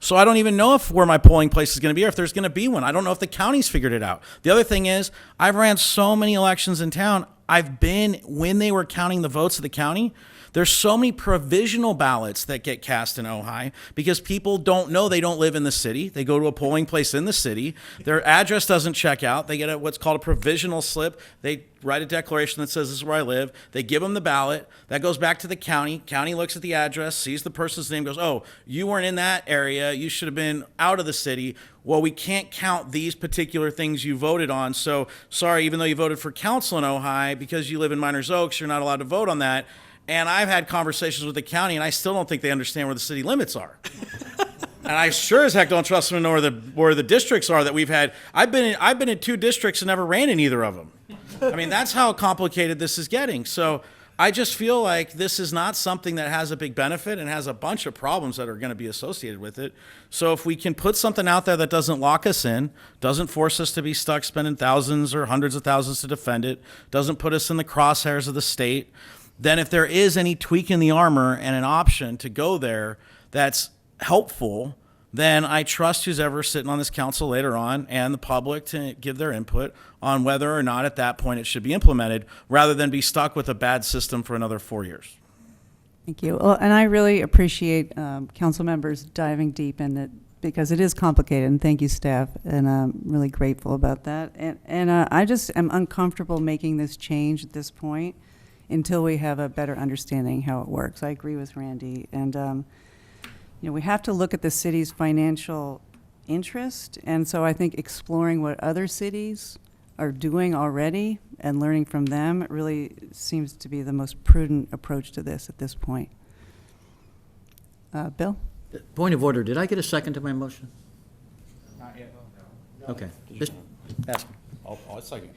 So I don't even know where my polling place is going to be or if there's going to be one. I don't know if the county's figured it out. The other thing is, I've ran so many elections in town. When they were counting the votes of the county, there's so many provisional ballots that get cast in Ojai because people don't know they don't live in the city. They go to a polling place in the city. Their address doesn't check out. They get what's called a provisional slip. They write a declaration that says this is where I live. They give them the ballot. That goes back to the county. County looks at the address, sees the person's name, goes, oh, you weren't in that area. You should have been out of the city. well, we can't count these particular things you voted on. So sorry, even though you voted for council in Ojai, because you live in Miners Oaks, you're not allowed to vote on that. And I've had conversations with the county, and I still don't think they understand where the city limits are. And I sure as heck don't trust them to know where the districts are that we've had. I've been in 2 districts and never ran in either of them. I mean, that's how complicated this is getting. So I just feel like this is not something that has a big benefit and has a bunch of problems that are going to be associated with it. So if we can put something out there that doesn't lock us in, doesn't force us to be stuck spending thousands or hundreds of thousands to defend it, doesn't put us in the crosshairs of the state, then if there is any tweak in the armor and an option to go there that's helpful, then I trust who's ever sitting on this council later on and the public to give their input on whether or not at that point it should be implemented, rather than be stuck with a bad system for another 4 years. Thank you. Well, and I really appreciate council members diving deep in it, because it is complicated, and thank you, staff, and I'm really grateful about that. And I just am uncomfortable making this change at this point until we have a better understanding how it works. I agree with Randy, and we have to look at the city's financial interest, and so I think exploring what other cities are doing already and learning from them really seems to be the most prudent approach to this at this point. Bill? Point of order, did I get a second to my motion? Not yet. Okay. Just ask. I'll second.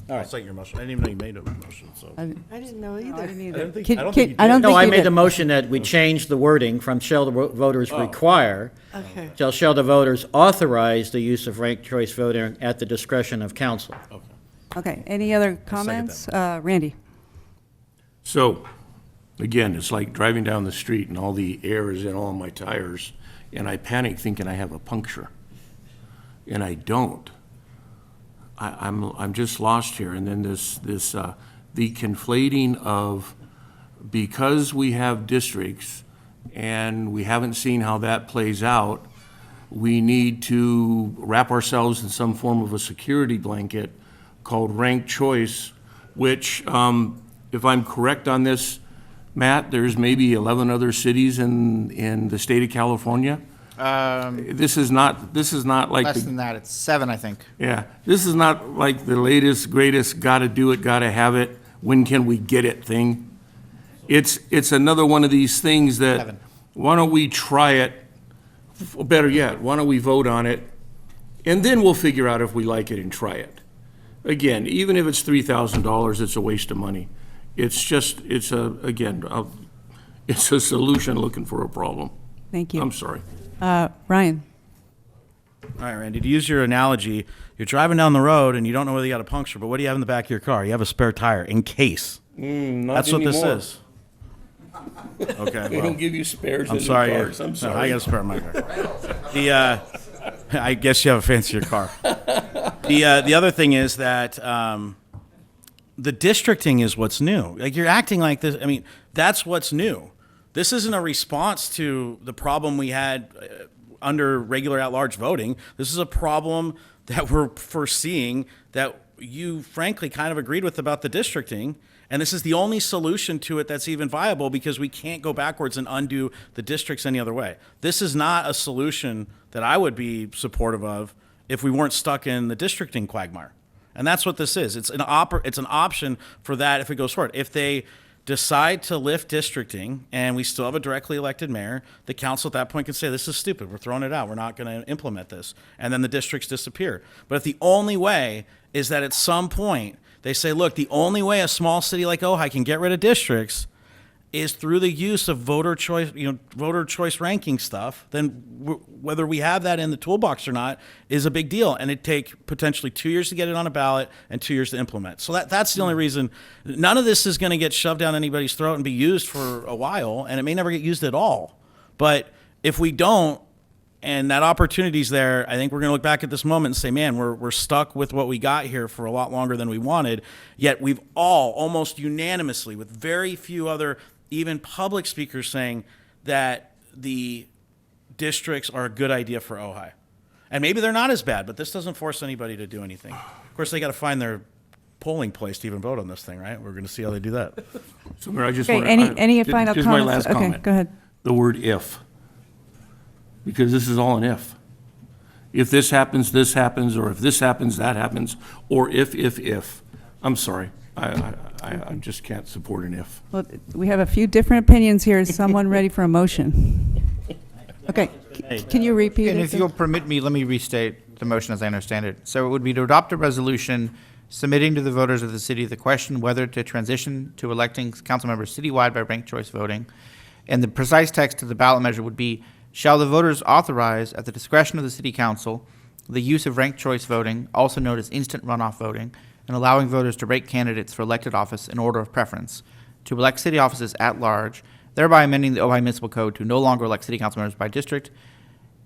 All right. I'll second your motion. I didn't even know you made a motion, so. I didn't know either. I didn't either. I don't think Can- you can- did. I don't No, think I you made did. the motion that we change the wording from shall the voters require, Okay. shall the voters authorize the use of ranked choice voting at the discretion of council. Okay, any other comments? Randy? So, again, it's like driving down the street and all the air is in all my tires, and I panic thinking I have a puncture. And I don't. I'm just lost here. And then the conflating of, because we have districts and we haven't seen how that plays out, we need to wrap ourselves in some form of a security blanket called ranked choice, which, if I'm correct on this, Matt, there's maybe 11 other cities in the state of California. This is not like Less than that, it's 7, I think. yeah, this is not like the latest, greatest, gotta do it, gotta have it, when can we get it thing. It's another one of these things that, 7. why don't we try it, better yet, why don't we vote on it, and then we'll figure out if we like it and try it. Again, even if it's $3,000, it's a waste of money. It's just, it's a solution looking for a problem. Thank you. I'm sorry. Ryan? All right, Randy, to use your analogy, you're driving down the road and you don't know whether you got a puncture, but what do you have in the back of your car? You have a spare tire in case. Not That's what this anymore. is. Okay, They well, don't give you spares I'm in sorry. the cars. I'm No, sorry. I got a spare in my car. I guess you have a fancier car. The other thing is that the districting is what's new. Like, you're acting like this. I mean, that's what's new. This isn't a response to the problem we had under regular at-large voting. This is a problem that we're foreseeing that you frankly kind of agreed with about the districting. And this is the only solution to it that's even viable, because we can't go backwards and undo the districts any other way. This is not a solution that I would be supportive of if we weren't stuck in the districting quagmire. And that's what this is. It's an option for that if it goes forward. If they decide to lift districting and we still have a directly elected mayor, the council at that point can say, this is stupid, we're throwing it out, we're not going to implement this. And then the districts disappear. But if the only way is that at some point they say, look, the only way a small city like Ojai can get rid of districts is through the use of voter choice ranking stuff, then whether we have that in the toolbox or not is a big deal. And it'd take potentially 2 years to get it on a ballot and 2 years to implement. So that's the only reason. None of this is going to get shoved down anybody's throat and be used for a while, and it may never get used at all. But if we don't, and that opportunity's there, I think we're going to look back at this moment and say, man, we're stuck with what we got here for a lot longer than we wanted. Yet we've all, almost unanimously, with very few other even public speakers, saying that the districts are a good idea for Ojai. And maybe they're not as bad, but this doesn't force anybody to do anything. Of course, they got to find their polling place to even vote on this thing, right? We're going to see how they do that. So, Mayor, I just Okay, want any final just my comments? last Okay, comment. go ahead. The word if, because this is all an if. if this happens, or if this happens, that happens, or if. I'm sorry. I just can't support an if. Well, we have a few different opinions here. Is someone ready for a motion? Okay, can you repeat And it? if you'll permit me, let me restate the motion as I understand it. So it would be to adopt a resolution submitting to the voters of the city the question whether to transition to electing council members citywide by ranked choice voting. And the precise text of the ballot measure would be, shall the voters authorize, at the discretion of the city council, the use of ranked choice voting, also known as instant runoff voting, and allowing voters to rate candidates for elected office in order of preference, to elect city offices at large, thereby amending the Ojai Municipal Code to no longer elect city council members by district,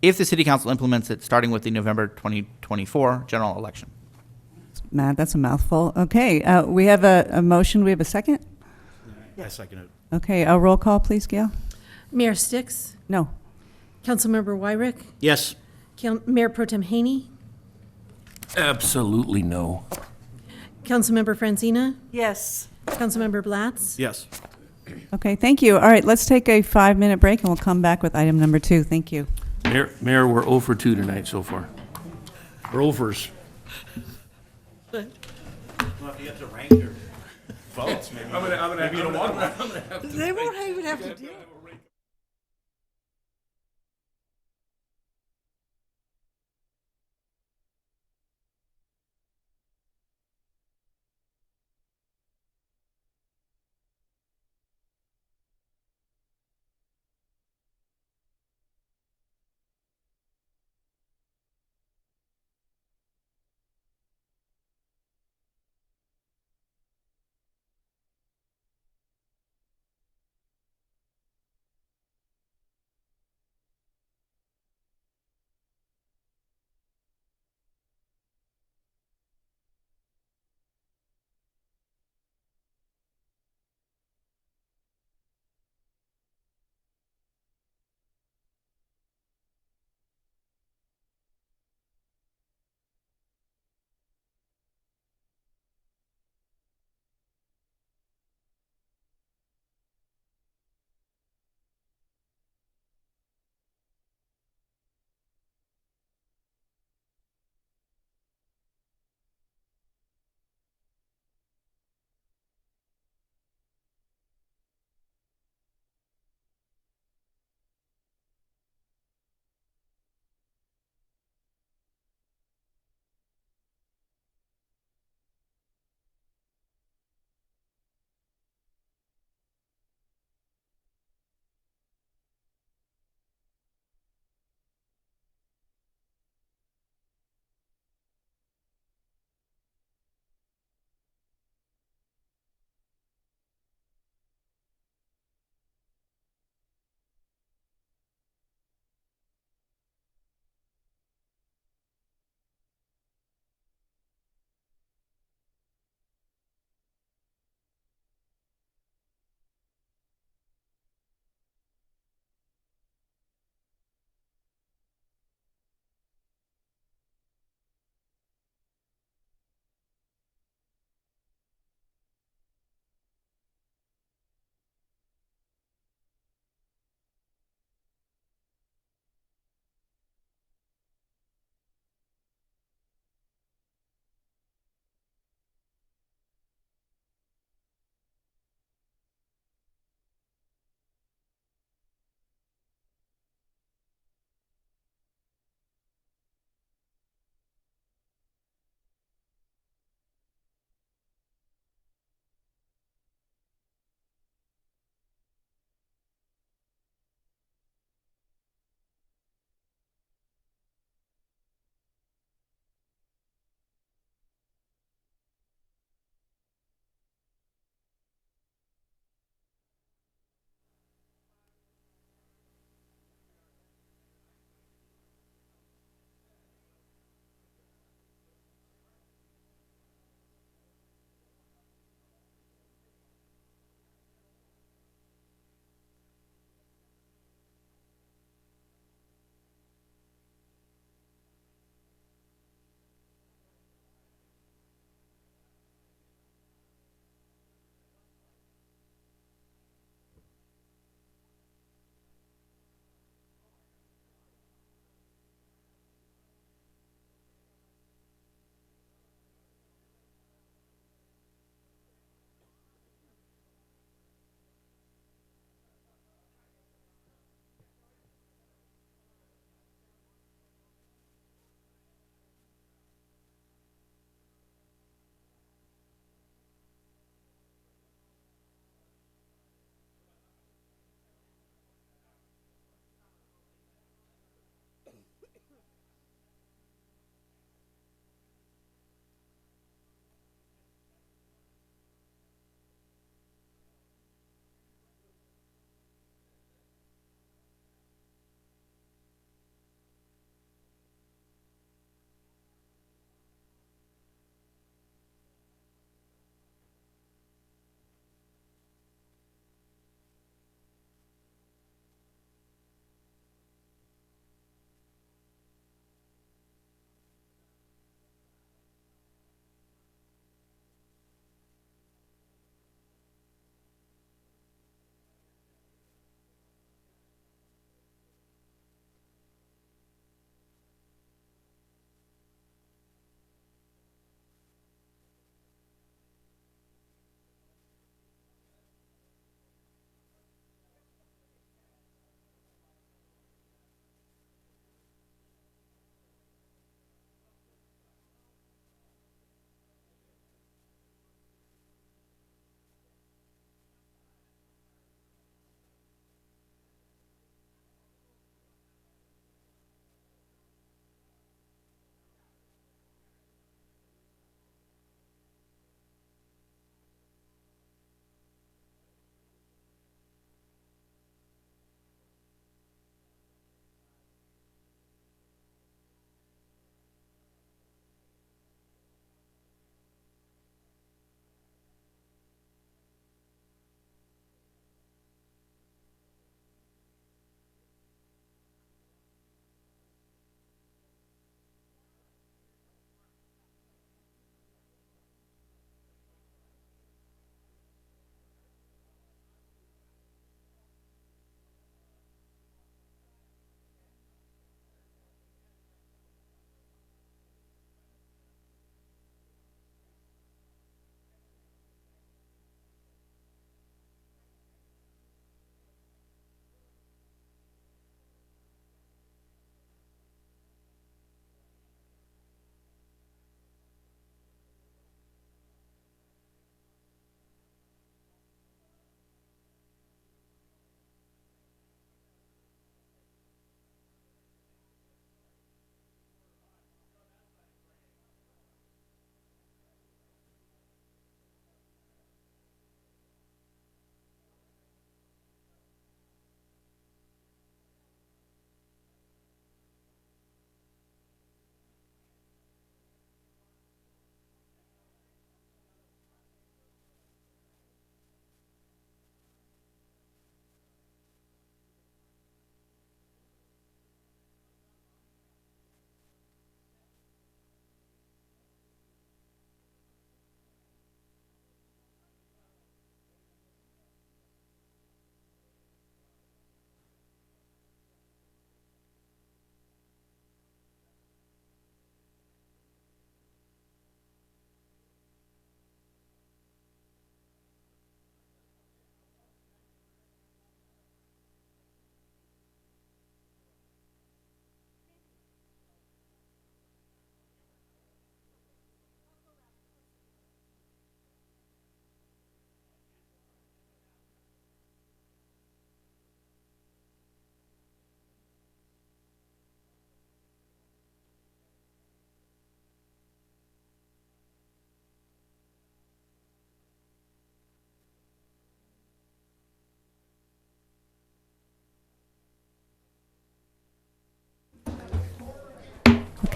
if the city council implements it starting with the November 2024 general election. Matt, that's a mouthful. Okay, we have a motion. We have a second? I second it. Okay, a roll call, please, Gail? Mayor Sticks? No. Councilmember Wyrick? Yes. Mayor Pro Tem Haney? Absolutely no. Councilmember Franzina? Yes. Councilmember Blatz? Yes. Okay, thank you. All right, let's take a 5-minute break and we'll come back with item number 2. Thank you. Mayor, we're 0 for 2 tonight so far. We're overs. Well, if you have to rank your votes, maybe. They won't even have to do it.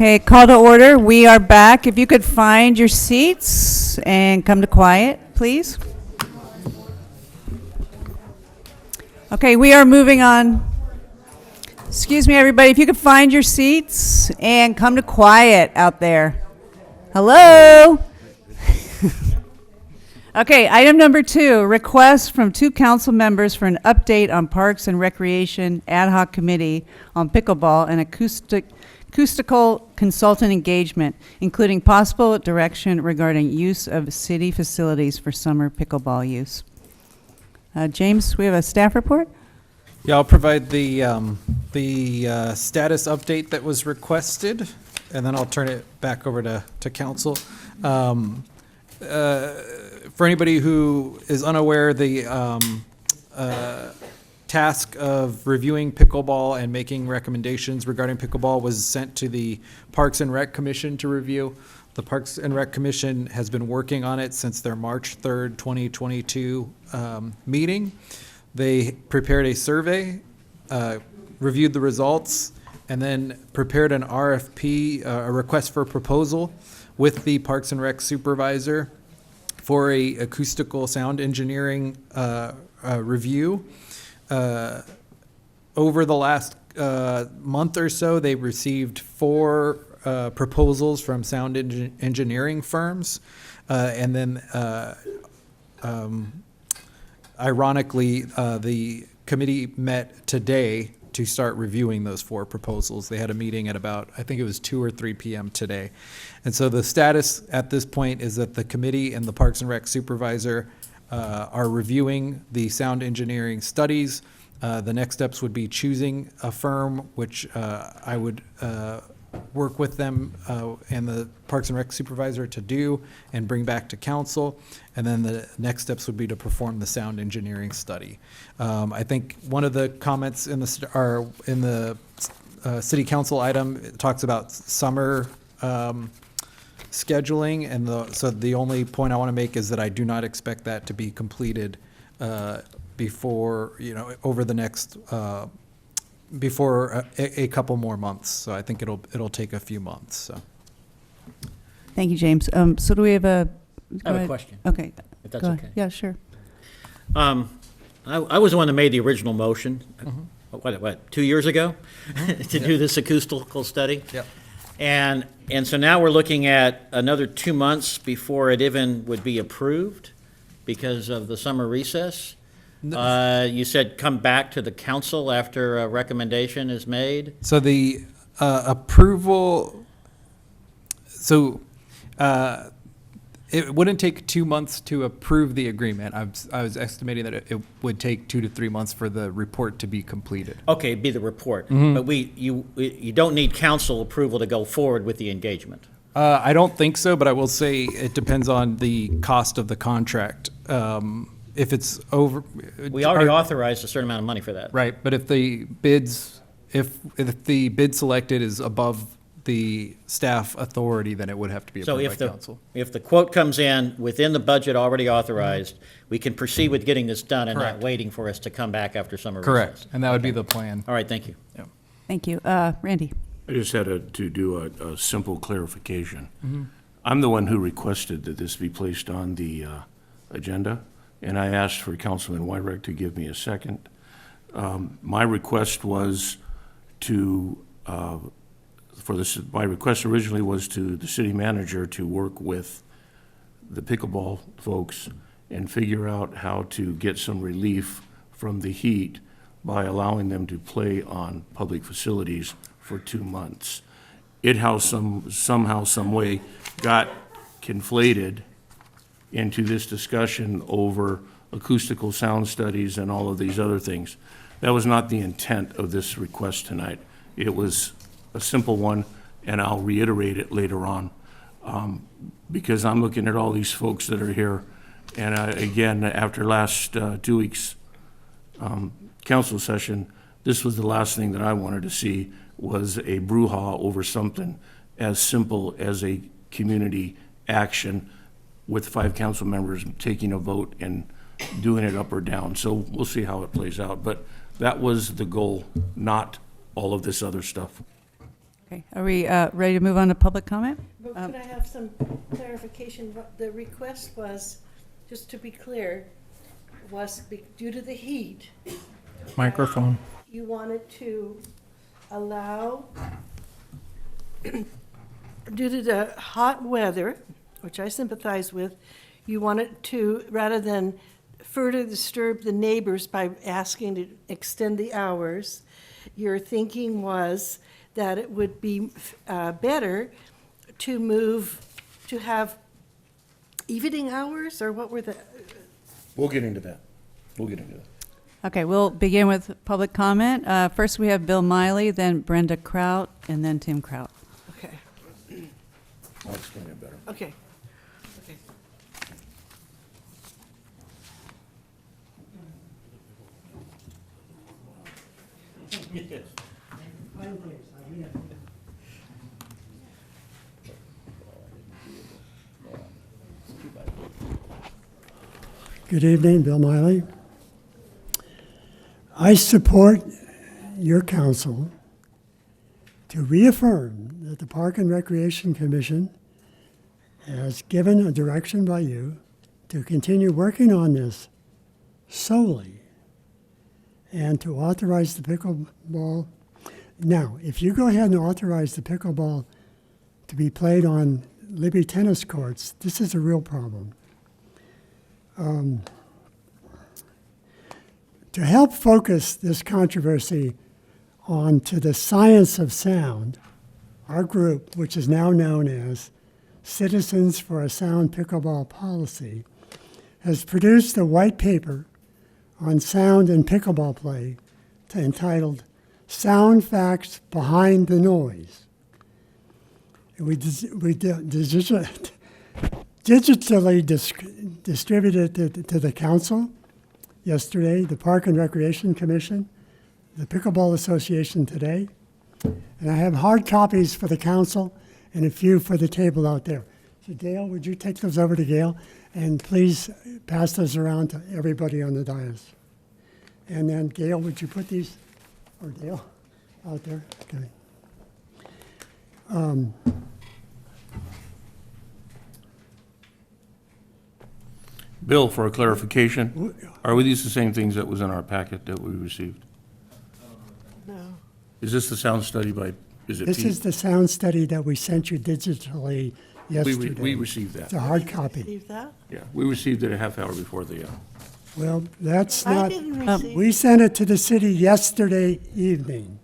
Okay, call to order. We are back. If you could find your seats and come to quiet, please. Okay, we are moving on. Excuse me, everybody. If you could find your seats and come to quiet out there. Hello? Okay, item number 2, request from 2 council members for an update on Parks and Recreation Ad Hoc Committee on pickleball and acoustical consultant engagement, including possible direction regarding use of city facilities for summer pickleball use. James, we have a staff report? Yeah, I'll provide the status update that was requested, and then I'll turn it back over to council. For anybody who is unaware, the task of reviewing pickleball and making recommendations regarding pickleball was sent to the Parks and Rec Commission to review. The Parks and Rec Commission has been working on it since their March 3rd, 2022 meeting. They prepared a survey, reviewed the results, and then prepared an RFP, a request for proposal, with the Parks and Rec supervisor for a acoustical sound engineering review. Over the last month or so, they received 4 proposals from sound engineering firms, and then ironically, the committee met today to start reviewing those 4 proposals. They had a meeting at about, I think it was 2 or 3 p.m. today. And so the status at this point is that the committee and the Parks and Rec supervisor are reviewing the sound engineering studies. The next steps would be choosing a firm, which I would work with them and the Parks and Rec supervisor to do and bring back to council. And then the next steps would be to perform the sound engineering study. I think one of the comments in the city council item, it talks about summer scheduling, and so the only point I want to make is that I do not expect that to be completed before, over the next before a couple more months. So I think it'll take a few months. So. Thank you, James. So do we have a? I have a question. Okay. If that's Go okay. ahead. Yeah, sure. I was the one that made the original motion, what, 2 years ago, to do this acoustical study? Yep. And so now we're looking at another 2 months before it even would be approved because of the summer recess. You said come back to the council after a recommendation is made? So the approval, it wouldn't take 2 months to approve the agreement. I was estimating that it would take 2 to 3 months for the report to be completed. Okay, be the report. Mhm. But you don't need council approval to go forward with the engagement. I don't think so, but I will say it depends on the cost of the contract. If it's over, We already authorized a certain amount of money for that. right? But if the bid selected is above the staff authority, then it would have to be So approved if by the, council. if the quote comes in within the budget already authorized, we can proceed with getting this done and not Correct. waiting for us to come back after summer recess. Correct, and that would be the plan. All right, thank you. Yeah. Thank you. Randy? I just had to do a simple clarification. Mhm. I'm the one who requested that this be placed on the agenda, and I asked for Councilman Wyrick to give me a second. My request was to, my request originally was to the city manager to work with the pickleball folks and figure out how to get some relief from the heat by allowing them to play on public facilities for 2 months. It somehow, some way got conflated into this discussion over acoustical sound studies and all of these other things. That was not the intent of this request tonight. It was a simple one, and I'll reiterate it later on, because I'm looking at all these folks that are here, and again, after last 2 weeks council session, this was the last thing that I wanted to see was a brouhaha over something as simple as a community action with 5 council members taking a vote and doing it up or down. So we'll see how it plays out. But that was the goal, not all of this other stuff. Okay, are we ready to move on to public comment? But could I have some clarification? What the request was, just to be clear, was due to the heat. Microphone. You wanted to allow, due to the hot weather, which I sympathize with, you wanted to, rather than further disturb the neighbors by asking to extend the hours, your thinking was that it would be better to move, to have evening hours, or what were the? We'll get into that. We'll get into that. Okay, we'll begin with public comment. First, we have Bill Miley, then Brenda Kraut, and then Tim Kraut. Okay, I'll explain it better. okay. Okay. Good evening, Bill Miley. I support your counsel to reaffirm that the Park and Recreation Commission has given a direction by you to continue working on this solely and to authorize the pickleball. Now, if you go ahead and authorize the pickleball to be played on Libby tennis courts, this is a real problem. To help focus this controversy onto the science of sound, our group, which is now known as Citizens for a Sound Pickleball Policy, has produced a white paper on sound and pickleball play entitled Sound Facts Behind the Noise. We digitally distributed it to the council yesterday, the Park and Recreation Commission, the Pickleball Association today, and I have hard copies for the council and a few for the table out there. So Gail, would you take those over to Gail, and please pass those around to everybody on the dais. And then Gail, would you put these, or Gail, out there? Okay. Bill, for a clarification, are these the same things that was in our packet that we received? No. Is this the sound study by, is it This Pete? is the sound study that we sent you digitally yesterday. We received that. It's a hard copy. Leave that? Yeah, we received it a half hour before the, Well, that's I not, didn't receive. we sent it to the city yesterday evening.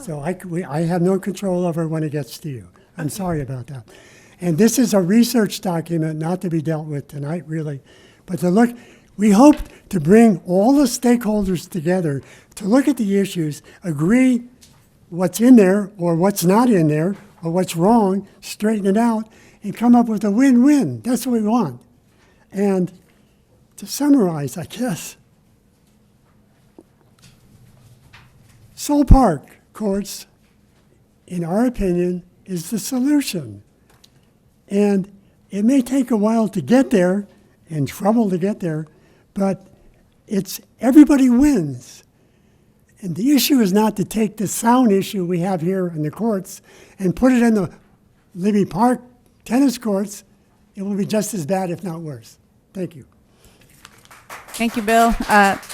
So I have no control over when it gets to you. I'm sorry about that. And this is a research document not to be dealt with tonight, really, but to look, we hope to bring all the stakeholders together to look at the issues, agree what's in there or what's not in there or what's wrong, straighten it out, and come up with a win-win. That's what we want. And to summarize, I guess, Soul Park courts, in our opinion, is the solution. And it may take a while to get there and trouble to get there, but it's everybody wins. And the issue is not to take the sound issue we have here in the courts and put it in the Libby Park tennis courts. It will be just as bad, if not worse. Thank you. Thank you, Bill.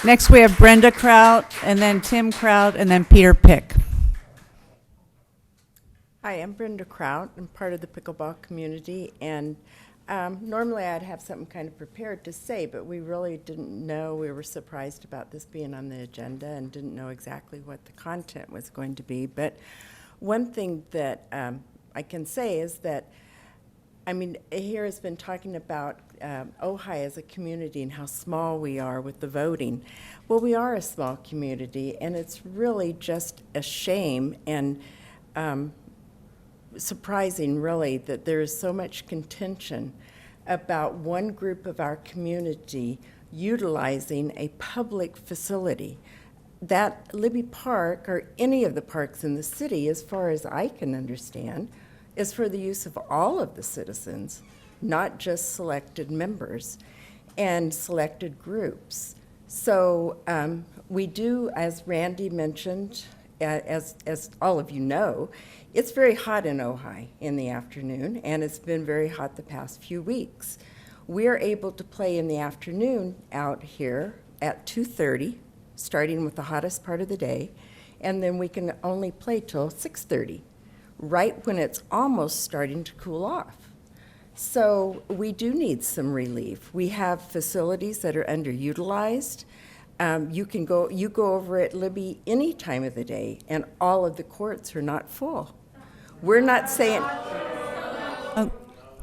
Next, we have Brenda Kraut, and then Tim Kraut, and then Peter Pick. Hi, I'm Brenda Kraut. I'm part of the pickleball community, and normally I'd have something kind of prepared to say, but we really didn't know. We were surprised about this being on the agenda and didn't know exactly what the content was going to be. But one thing that I can say is that, I mean, here has been talking about Ojai as a community and how small we are with the voting. Well, we are a small community, and it's really just a shame and surprising, really, that there is so much contention about one group of our community utilizing a public facility. That Libby Park, or any of the parks in the city, as far as I can understand, is for the use of all of the citizens, not just selected members and selected groups. So we do, as Randy mentioned, as all of you know, it's very hot in Ojai in the afternoon, and it's been very hot the past few weeks. We are able to play in the afternoon out here at 2:30, starting with the hottest part of the day, and then we can only play till 6:30, right when it's almost starting to cool off. So we do need some relief. We have facilities that are underutilized. You go over at Libby any time of the day, and all of the courts are not full. We're not saying.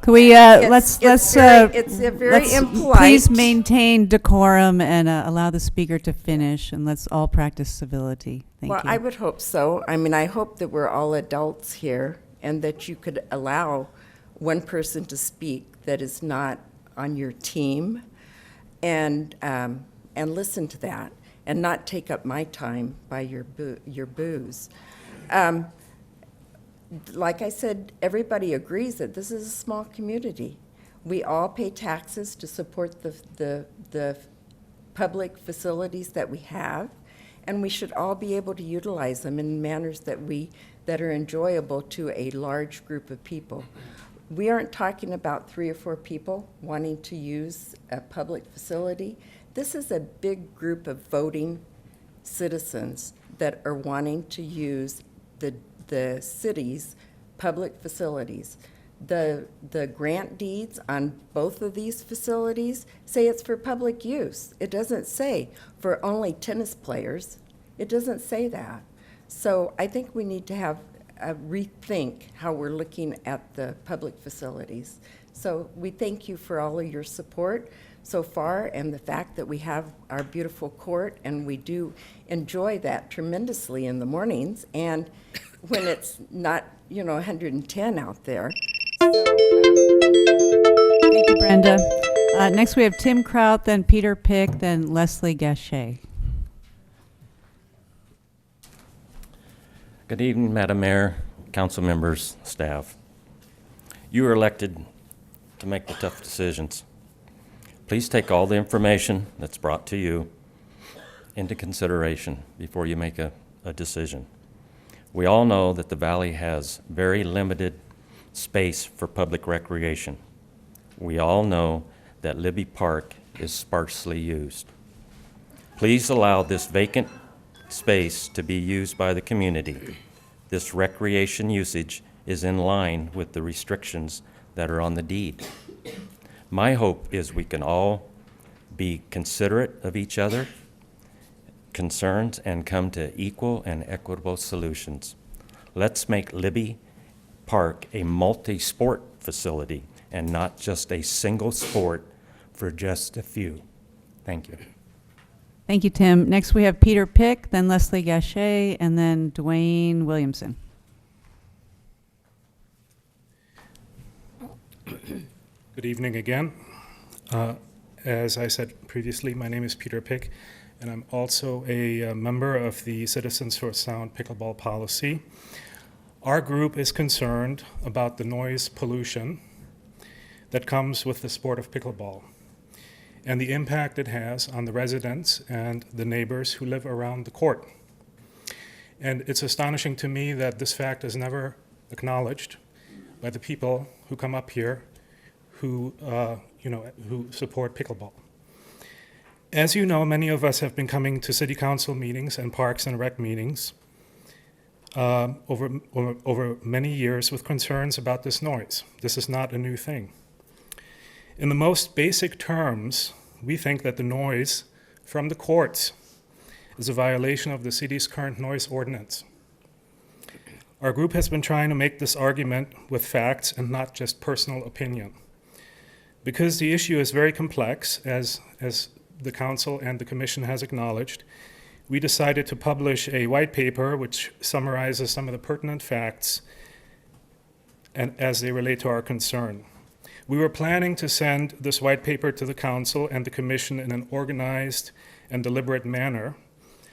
Can we, let's it's very impolite. Please maintain decorum and allow the speaker to finish, and let's all practice civility. Thank you. Well, I would hope so. I mean, I hope that we're all adults here and that you could allow one person to speak that is not on your team and listen to that and not take up my time by your booze. Like I said, everybody agrees that this is a small community. We all pay taxes to support the public facilities that we have, and we should all be able to utilize them in manners that are enjoyable to a large group of people. We aren't talking about 3 or 4 people wanting to use a public facility. This is a big group of voting citizens that are wanting to use the city's public facilities. The grant deeds on both of these facilities say it's for public use. It doesn't say for only tennis players. It doesn't say that. So I think we need to have a rethink how we're looking at the public facilities. So we thank you for all of your support so far and the fact that we have our beautiful court, and we do enjoy that tremendously in the mornings and when it's not, 110 out there. Thank you, Brenda. Next, we have Tim Kraut, then Peter Pick, then Leslie Gachet. Good evening, Madam Mayor, council members, staff. You are elected to make the tough decisions. Please take all the information that's brought to you into consideration before you make a decision. We all know that the valley has very limited space for public recreation. We all know that Libby Park is sparsely used. Please allow this vacant space to be used by the community. This recreation usage is in line with the restrictions that are on the deed. My hope is we can all be considerate of each other, concerns, and come to equal and equitable solutions. Let's make Libby Park a multi-sport facility and not just a single sport for just a few. Thank you. Thank you, Tim. Next, we have Peter Pick, then Leslie Gachet, and then Dwayne Williamson. Good evening again. As I said previously, my name is Peter Pick, and I'm also a member of the Citizens for Sound Pickleball Policy. Our group is concerned about the noise pollution that comes with the sport of pickleball and the impact it has on the residents and the neighbors who live around the court. And it's astonishing to me that this fact is never acknowledged by the people who come up here who support pickleball. As you know, many of us have been coming to city council meetings and parks and rec meetings over many years with concerns about this noise. This is not a new thing. In the most basic terms, we think that the noise from the courts is a violation of the city's current noise ordinance. Our group has been trying to make this argument with facts and not just personal opinion. Because the issue is very complex, as the council and the commission has acknowledged, we decided to publish a white paper which summarizes some of the pertinent facts and as they relate to our concern. We were planning to send this white paper to the council and the commission in an organized and deliberate manner.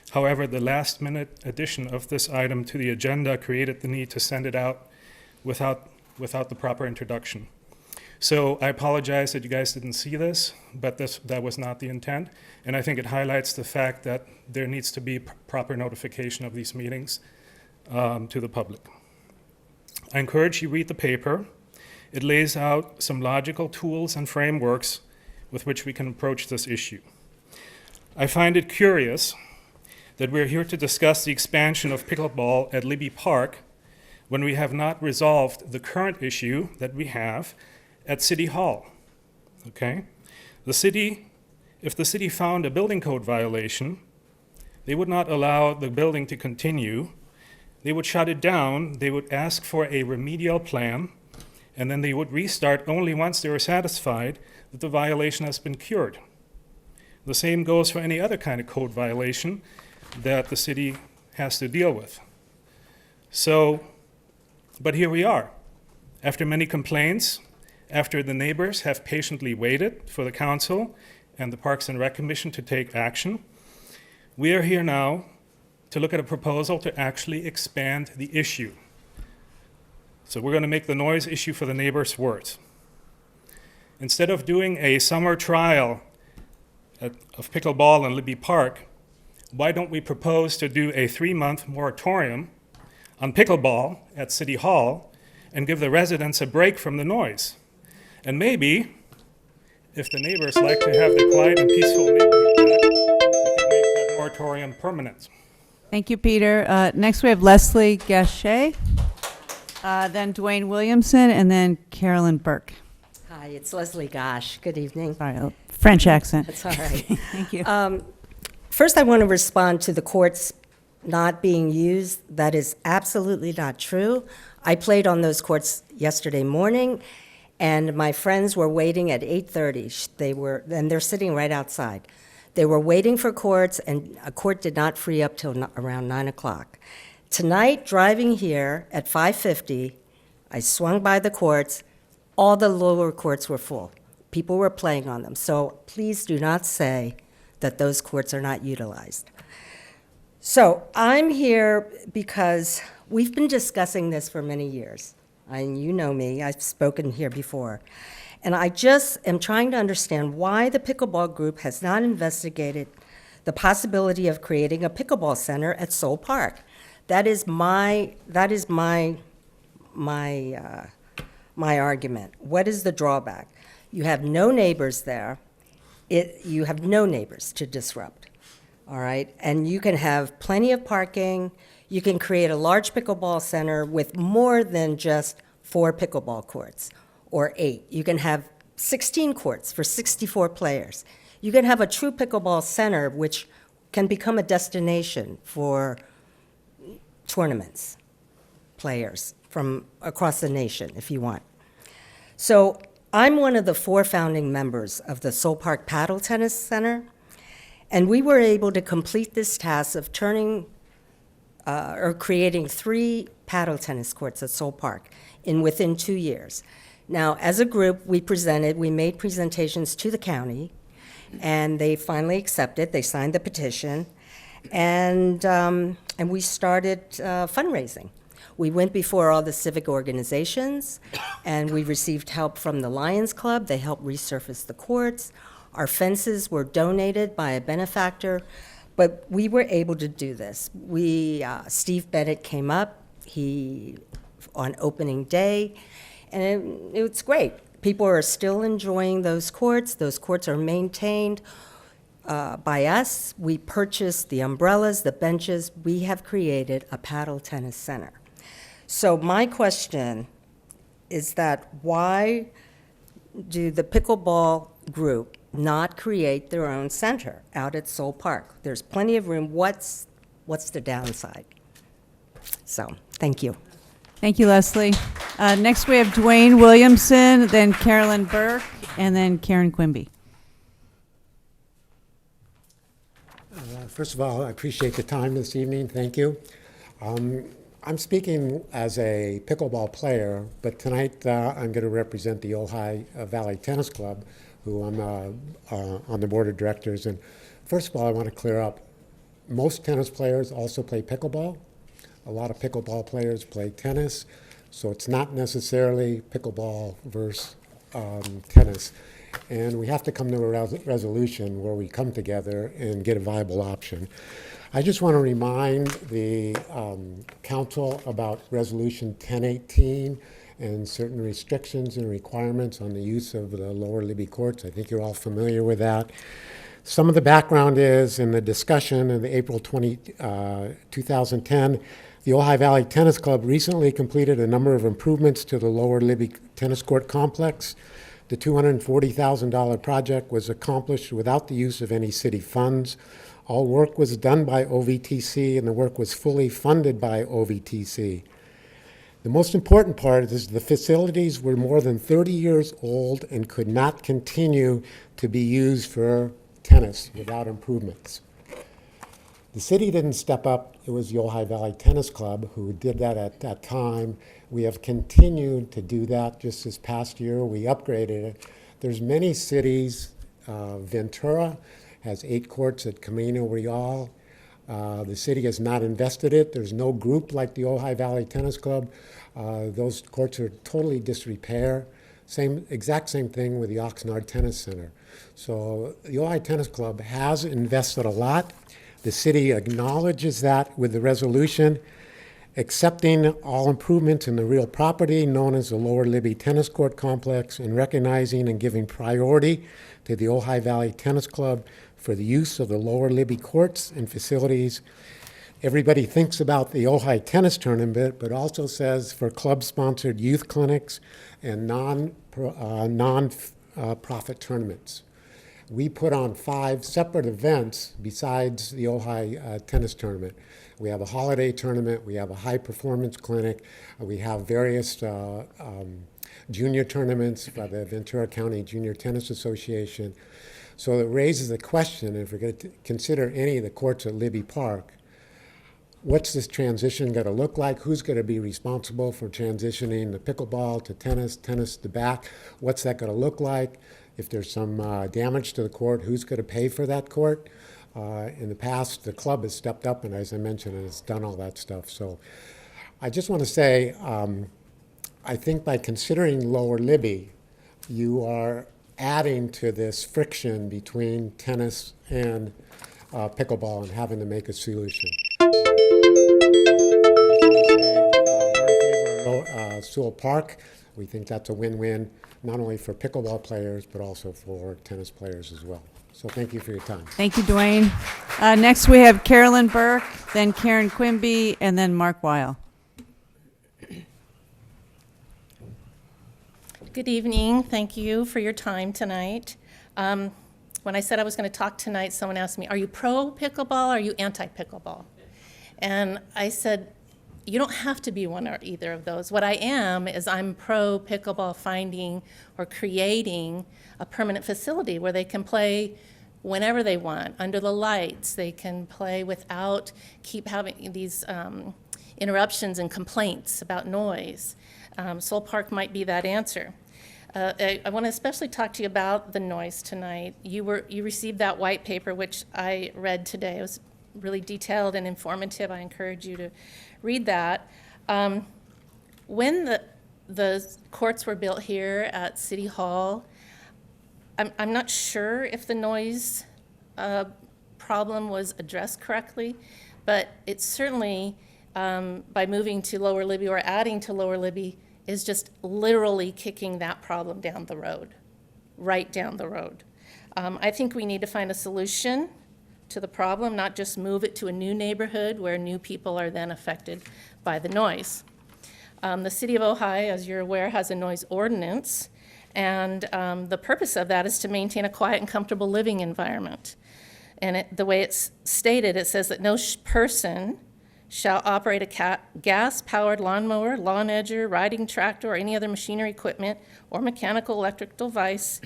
However, the last-minute addition of this item to the agenda created the need to send it out without the proper introduction. So I apologize that you guys didn't see this, but that was not the intent. And I think it highlights the fact that there needs to be proper notification of these meetings to the public. I encourage you to read the paper. It lays out some logical tools and frameworks with which we can approach this issue. I find it curious that we're here to discuss the expansion of pickleball at Libby Park when we have not resolved the current issue that we have at City Hall, okay? If the city found a building code violation, they would not allow the building to continue. They would shut it down, they would ask for a remedial plan, and then they would restart only once they were satisfied that the violation has been cured. The same goes for any other kind of code violation that the city has to deal with. So, but here we are. After many complaints, after the neighbors have patiently waited for the council and the Parks and Rec Commission to take action, we are here now to look at a proposal to actually expand the issue. So we're going to make the noise issue for the neighbors worse. Instead of doing a summer trial of pickleball in Libby Park, why don't we propose to do a 3-month moratorium on pickleball at City Hall and give the residents a break from the noise? And maybe, if the neighbors like to have the quiet and peaceful neighborhood back, we can make that moratorium permanent. Thank you, Peter. Next, we have Leslie Gachet, then Dwayne Williamson, and then Carolyn Burke. Hi, it's Leslie Gosh. Good evening. Sorry, French accent. That's all right. Thank you. First, I want to respond to the courts not being used. That is absolutely not true. I played on those courts yesterday morning, and my friends were waiting at 8:30. And they're sitting right outside. They were waiting for courts, and a court did not free up till around 9 o'clock. Tonight, driving here at 5:50, I swung by the courts. All the lower courts were full. People were playing on them. So please do not say that those courts are not utilized. So I'm here because we've been discussing this for many years. And you know me, I've spoken here before. And I just am trying to understand why the pickleball group has not investigated the possibility of creating a pickleball center at Soul Park. That is my argument. What is the drawback? You have no neighbors there. You have no neighbors to disrupt, all right? And you can have plenty of parking. You can create a large pickleball center with more than just 4 pickleball courts or 8. You can have 16 courts for 64 players. You can have a true pickleball center, which can become a destination for tournaments, players from across the nation, if you want. So I'm one of the 4 founding members of the Soul Park Paddle Tennis Center, and we were able to complete this task of creating 3 paddle tennis courts at Soul Park within 2 years. Now, as a group, we made presentations to the county, and they finally accepted. They signed the petition, and we started fundraising. We went before all the civic organizations, and we received help from the Lions Club. They helped resurface the courts. Our fences were donated by a benefactor, but we were able to do this. Steve Bennett came up on opening day, and it's great. People are still enjoying those courts. Those courts are maintained by us. We purchased the umbrellas, the benches. We have created a paddle tennis center. So my question is that why do the pickleball group not create their own center out at Soul Park? There's plenty of room. What's the downside? So, thank you. Thank you, Leslie. Next, we have Dwayne Williamson, then Carolyn Burke, and then Karen Quimby. First of all, I appreciate the time this evening. Thank you. I'm speaking as a pickleball player, but tonight I'm going to represent the Ojai Valley Tennis Club, who I'm on the board of directors. And first of all, I want to clear up, most tennis players also play pickleball. A lot of pickleball players play tennis, so it's not necessarily pickleball versus tennis. And we have to come to a resolution where we come together and get a viable option. I just want to remind the council about Resolution 1018 and certain restrictions and requirements on the use of the lower Libby courts. I think you're all familiar with that. Some of the background is in the discussion in the April 2010, the Ojai Valley Tennis Club recently completed a number of improvements to the lower Libby tennis court complex. The $240,000 project was accomplished without the use of any city funds. All work was done by OVTC, and the work was fully funded by OVTC. The most important part is the facilities were more than 30 years old and could not continue to be used for tennis without improvements. The city didn't step up. It was the Ojai Valley Tennis Club who did that at that time. We have continued to do that. Just this past year, we upgraded it. There's many cities. Ventura has 8 courts at Camino Real. The city has not invested it. There's no group like the Ojai Valley Tennis Club. Those courts are totally disrepair. Exact same thing with the Oxnard Tennis Center. So the Ojai Tennis Club has invested a lot. The city acknowledges that with the resolution, accepting all improvements in the real property known as the Lower Libby Tennis Court Complex, and recognizing and giving priority to the Ojai Valley Tennis Club for the use of the Lower Libby courts and facilities. Everybody thinks about the Ojai Tennis Tournament, but also says for club-sponsored youth clinics and non-profit tournaments. We put on 5 separate events besides the Ojai Tennis Tournament. We have a holiday tournament, we have a high-performance clinic, we have various junior tournaments by the Ventura County Junior Tennis Association. So it raises the question, if we're going to consider any of the courts at Libby Park, what's this transition going to look like? Who's going to be responsible for transitioning the pickleball to tennis, tennis to back? What's that going to look like? If there's some damage to the court, who's going to pay for that court? In the past, the club has stepped up, and as I mentioned, has done all that stuff. So I just want to say, I think by considering Lower Libby, you are adding to this friction between tennis and pickleball and having to make a solution. Sewell Park, we think that's a win-win, not only for pickleball players, but also for tennis players as well. So thank you for your time. Thank you, Dwayne. Next, we have Carolyn Burke, then Karen Quimby, and then Mark Weil. Good evening. Thank you for your time tonight. When I said I was going to talk tonight, someone asked me, are you pro pickleball or are you anti pickleball? And I said, you don't have to be one or either of those. What I am is I'm pro pickleball finding or creating a permanent facility where they can play whenever they want, under the lights. They can play without keep having these interruptions and complaints about noise. Sewell Park might be that answer. I want to especially talk to you about the noise tonight. You received that white paper, which I read today. It was really detailed and informative. I encourage you to read that. When the courts were built here at City Hall, I'm not sure if the noise problem was addressed correctly, but it's certainly, by moving to Lower Libby or adding to Lower Libby, is just literally kicking that problem down the road, right down the road. I think we need to find a solution to the problem, not just move it to a new neighborhood where new people are then affected by the noise. The city of Ojai, as you're aware, has a noise ordinance, and the purpose of that is to maintain a quiet and comfortable living environment. And the way it's stated, it says that no person shall operate a gas-powered lawnmower, lawn edger, riding tractor, or any other machinery equipment or mechanical electric device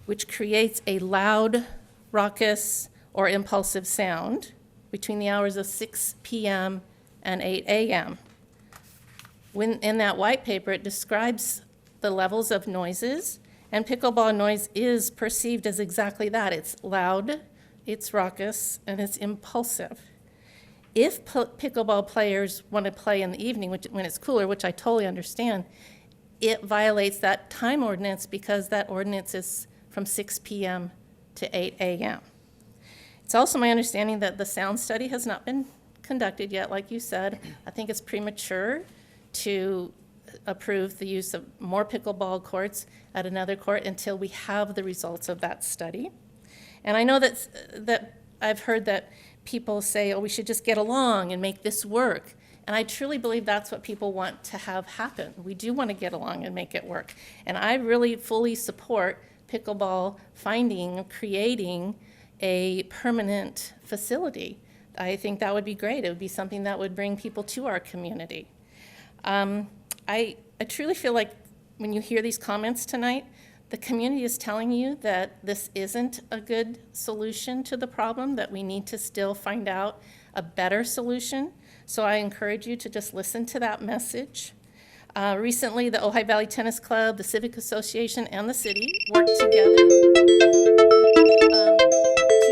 which creates a loud, raucous, or impulsive sound between the hours of 6 p.m. and 8 a.m. In that white paper, it describes the levels of noises, and pickleball noise is perceived as exactly that. It's loud, it's raucous, and it's impulsive. If pickleball players want to play in the evening, when it's cooler, which I totally understand, it violates that time ordinance because that ordinance is from 6 p.m. to 8 a.m. It's also my understanding that the sound study has not been conducted yet, like you said. I think it's premature to approve the use of more pickleball courts at another court until we have the results of that study. And I know that I've heard that people say, oh, we should just get along and make this work. And I truly believe that's what people want to have happen. We do want to get along and make it work. And I really fully support pickleball creating a permanent facility. I think that would be great. It would be something that would bring people to our community. I truly feel like when you hear these comments tonight, the community is telling you that this isn't a good solution to the problem, that we need to still find out a better solution. So I encourage you to just listen to that message. Recently, the Ojai Valley Tennis Club, the Civic Association, and the city worked together to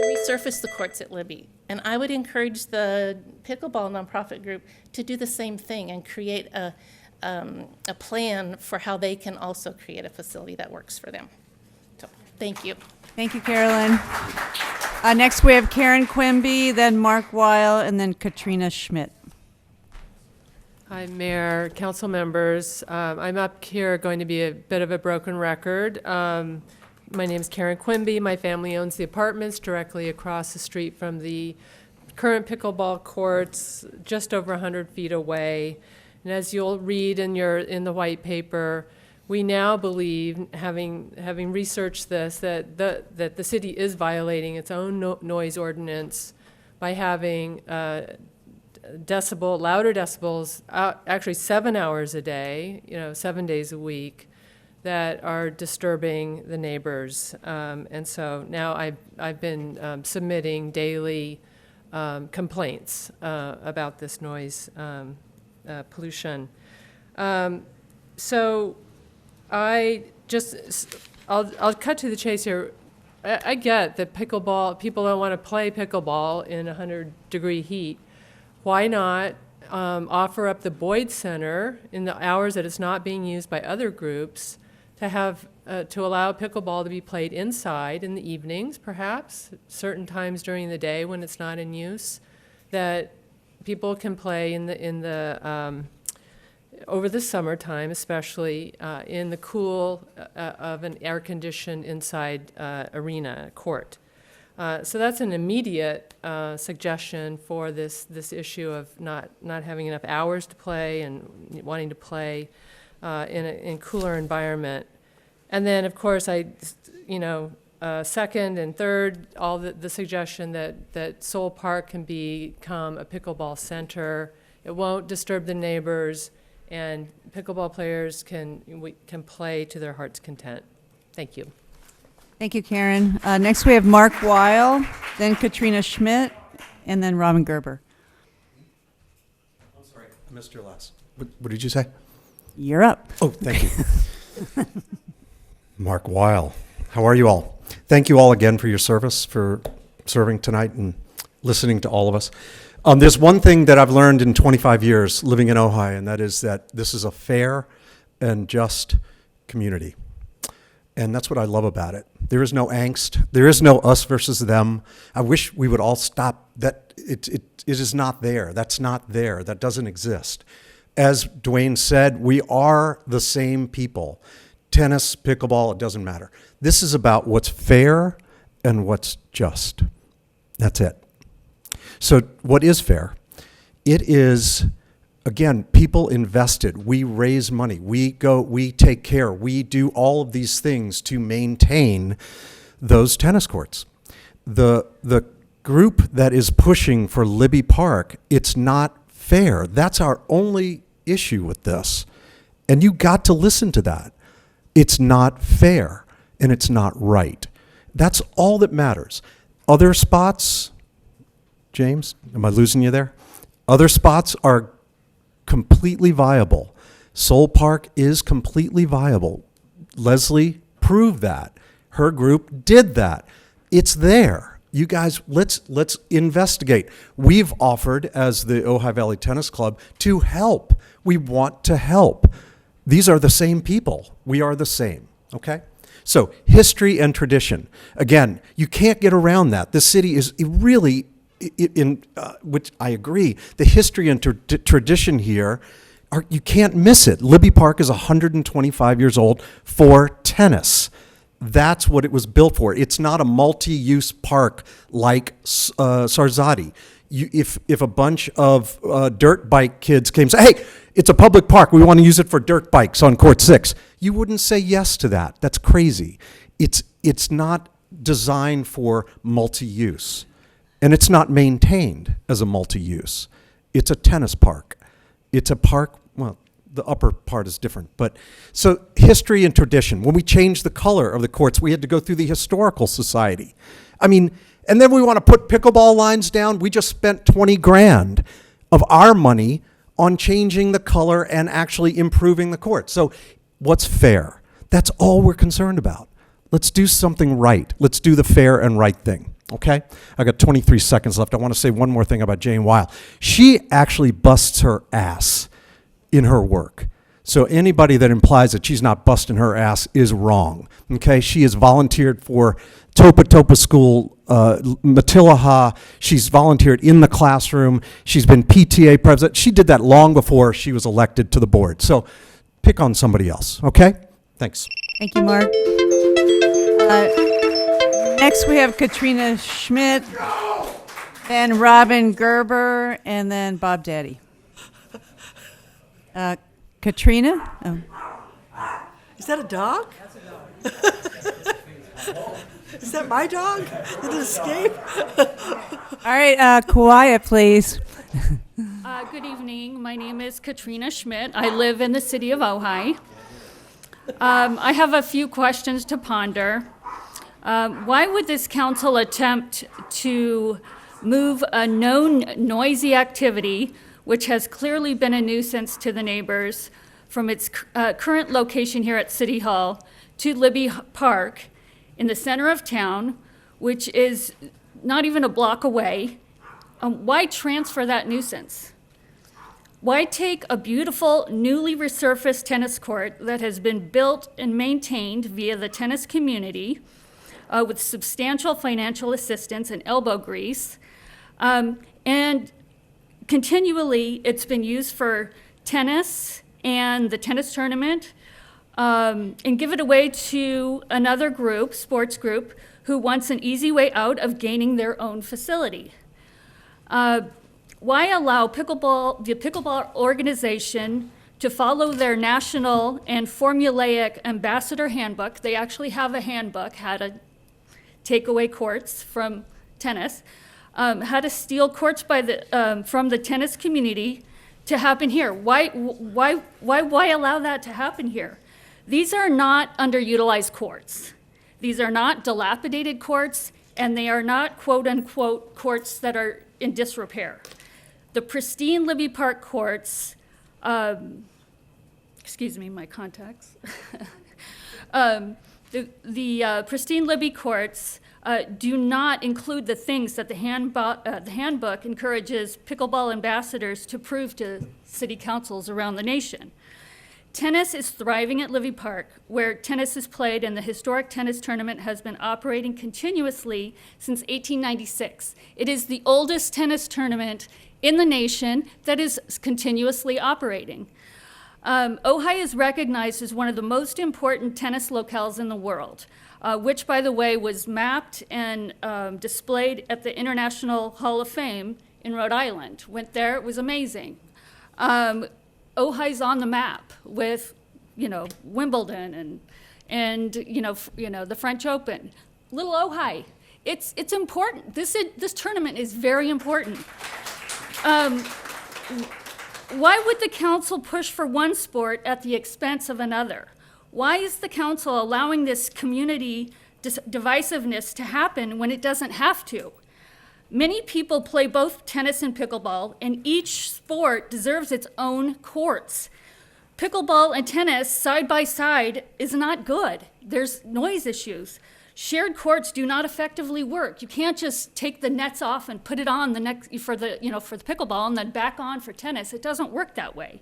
resurface the courts at Libby. And I would encourage the pickleball nonprofit group to do the same thing and create a plan for how they can also create a facility that works for them. So, thank you. Thank you, Carolyn. Next, we have Karen Quimby, then Mark Weil, and then Katrina Schmidt. Hi, Mayor, council members. I'm up here going to be a bit of a broken record. My name is Karen Quimby. My family owns the apartments directly across the street from the current pickleball courts, just over 100 feet away. And as you'll read in the white paper, we now believe, having researched this, that the city is violating its own noise ordinance by having louder decibels, actually 7 hours a day, 7 days a week, that are disturbing the neighbors. And so now I've been submitting daily complaints about this noise pollution. So I'll cut to the chase here. I get that people don't want to play pickleball in 100-degree heat. Why not offer up the Boyd Center in the hours that it's not being used by other groups to allow pickleball to be played inside in the evenings, perhaps, certain times during the day when it's not in use, that people can play over the summertime, especially in the cool of an air-conditioned inside arena court. So that's an immediate suggestion for this issue of not having enough hours to play and wanting to play in a cooler environment. And then, of course, second and third, all the suggestion that Soul Park can become a pickleball center. It won't disturb the neighbors, and pickleball players can play to their heart's content. Thank you. Thank you, Karen. Next, we have Mark Weil, then Katrina Schmidt, and then Robin Gerber. I'm sorry, I missed your last. What did you say? You're up. Oh, thank you. Mark Weil. How are you all? Thank you all again for your service, for serving tonight and listening to all of us. There's one thing that I've learned in 25 years living in Ojai, and that is that this is a fair and just community. And that's what I love about it. There is no angst. There is no us versus them. I wish we would all stop that. It is not there. That's not there. That doesn't exist. As Dwayne said, we are the same people. Tennis, pickleball, it doesn't matter. This is about what's fair and what's just. That's it. So what is fair? It is, again, people invested. We raise money. We take care. We do all of these things to maintain those tennis courts. The group that is pushing for Libby Park, it's not fair. That's our only issue with this. And you got to listen to that. It's not fair and it's not right. That's all that matters. Other spots, James, am I losing you there? Other spots are completely viable. Soul Park is completely viable. Leslie proved that. Her group did that. It's there. You guys, let's investigate. We've offered, as the Ojai Valley Tennis Club, to help. We want to help. These are the same people. We are the same, okay? So history and tradition. Again, you can't get around that. This city is really, which I agree, the history and tradition here, you can't miss it. Libby Park is 125 years old for tennis. That's what it was built for. It's not a multi-use park like Sarzati. If a bunch of dirt bike kids came and say, hey, it's a public park, we want to use it for dirt bikes on Court 6, you wouldn't say yes to that. That's crazy. It's not designed for multi-use, and it's not maintained as a multi-use. It's a tennis park. It's a park, well, the upper part is different. But so history and tradition. When we changed the color of the courts, we had to go through the Historical Society. I mean, and then we want to put pickleball lines down. We just spent 20 grand of our money on changing the color and actually improving the court. So what's fair? That's all we're concerned about. Let's do something right. Let's do the fair and right thing. Okay? I got 23 seconds left. I want to say one more thing about Jane Weil. She actually busts her ass in her work. So anybody that implies that she's not busting her ass is wrong. Okay? She has volunteered for Topa Topa School, Matilaha. She's volunteered in the classroom. She's been PTA president. She did that long before she was elected to the board. So pick on somebody else. Okay? Thanks. Thank you, Mark. Next, we have Katrina Schmidt, then Robin Gerber, and then Bob Daddy. Katrina? Oh. Is that a dog? Is that my dog? Did it escape? All right, quiet, please. Good evening. My name is Katrina Schmidt. I live in the city of Ojai. I have a few questions to ponder. Why would this council attempt to move a known noisy activity, which has clearly been a nuisance to the neighbors, from its current location here at City Hall to Libby Park in the center of town, which is not even a block away? Why transfer that nuisance? Why take a beautiful, newly resurfaced tennis court that has been built and maintained via the tennis community with substantial financial assistance and elbow grease, and continually it's been used for tennis and the tennis tournament, and give it away to another group, sports group, who wants an easy way out of gaining their own facility? Why allow the pickleball organization to follow their national and formulaic ambassador handbook? They actually have a handbook, how to take away courts from tennis, how to steal courts from the tennis community to happen here. Why allow that to happen here? These are not underutilized courts. These are not dilapidated courts, and they are not quote-unquote courts that are in disrepair. The pristine Libby Park courts, excuse me, my contacts. The pristine Libby courts do not include the things that the handbook encourages pickleball ambassadors to prove to city councils around the nation. Tennis is thriving at Libby Park, where tennis is played, and the historic tennis tournament has been operating continuously since 1896. It is the oldest tennis tournament in the nation that is continuously operating. Ojai is recognized as one of the most important tennis locales in the world, which, by the way, was mapped and displayed at the International Hall of Fame in Rhode Island. Went there, it was amazing. Ojai's on the map with, Wimbledon and the French Open. Little Ojai, it's important. This tournament is very important. Why would the council push for one sport at the expense of another? Why is the council allowing this community divisiveness to happen when it doesn't have to? Many people play both tennis and pickleball, and each sport deserves its own courts. Pickleball and tennis side by side is not good. There's noise issues. Shared courts do not effectively work. You can't just take the nets off and put it on the next for the pickleball and then back on for tennis. It doesn't work that way.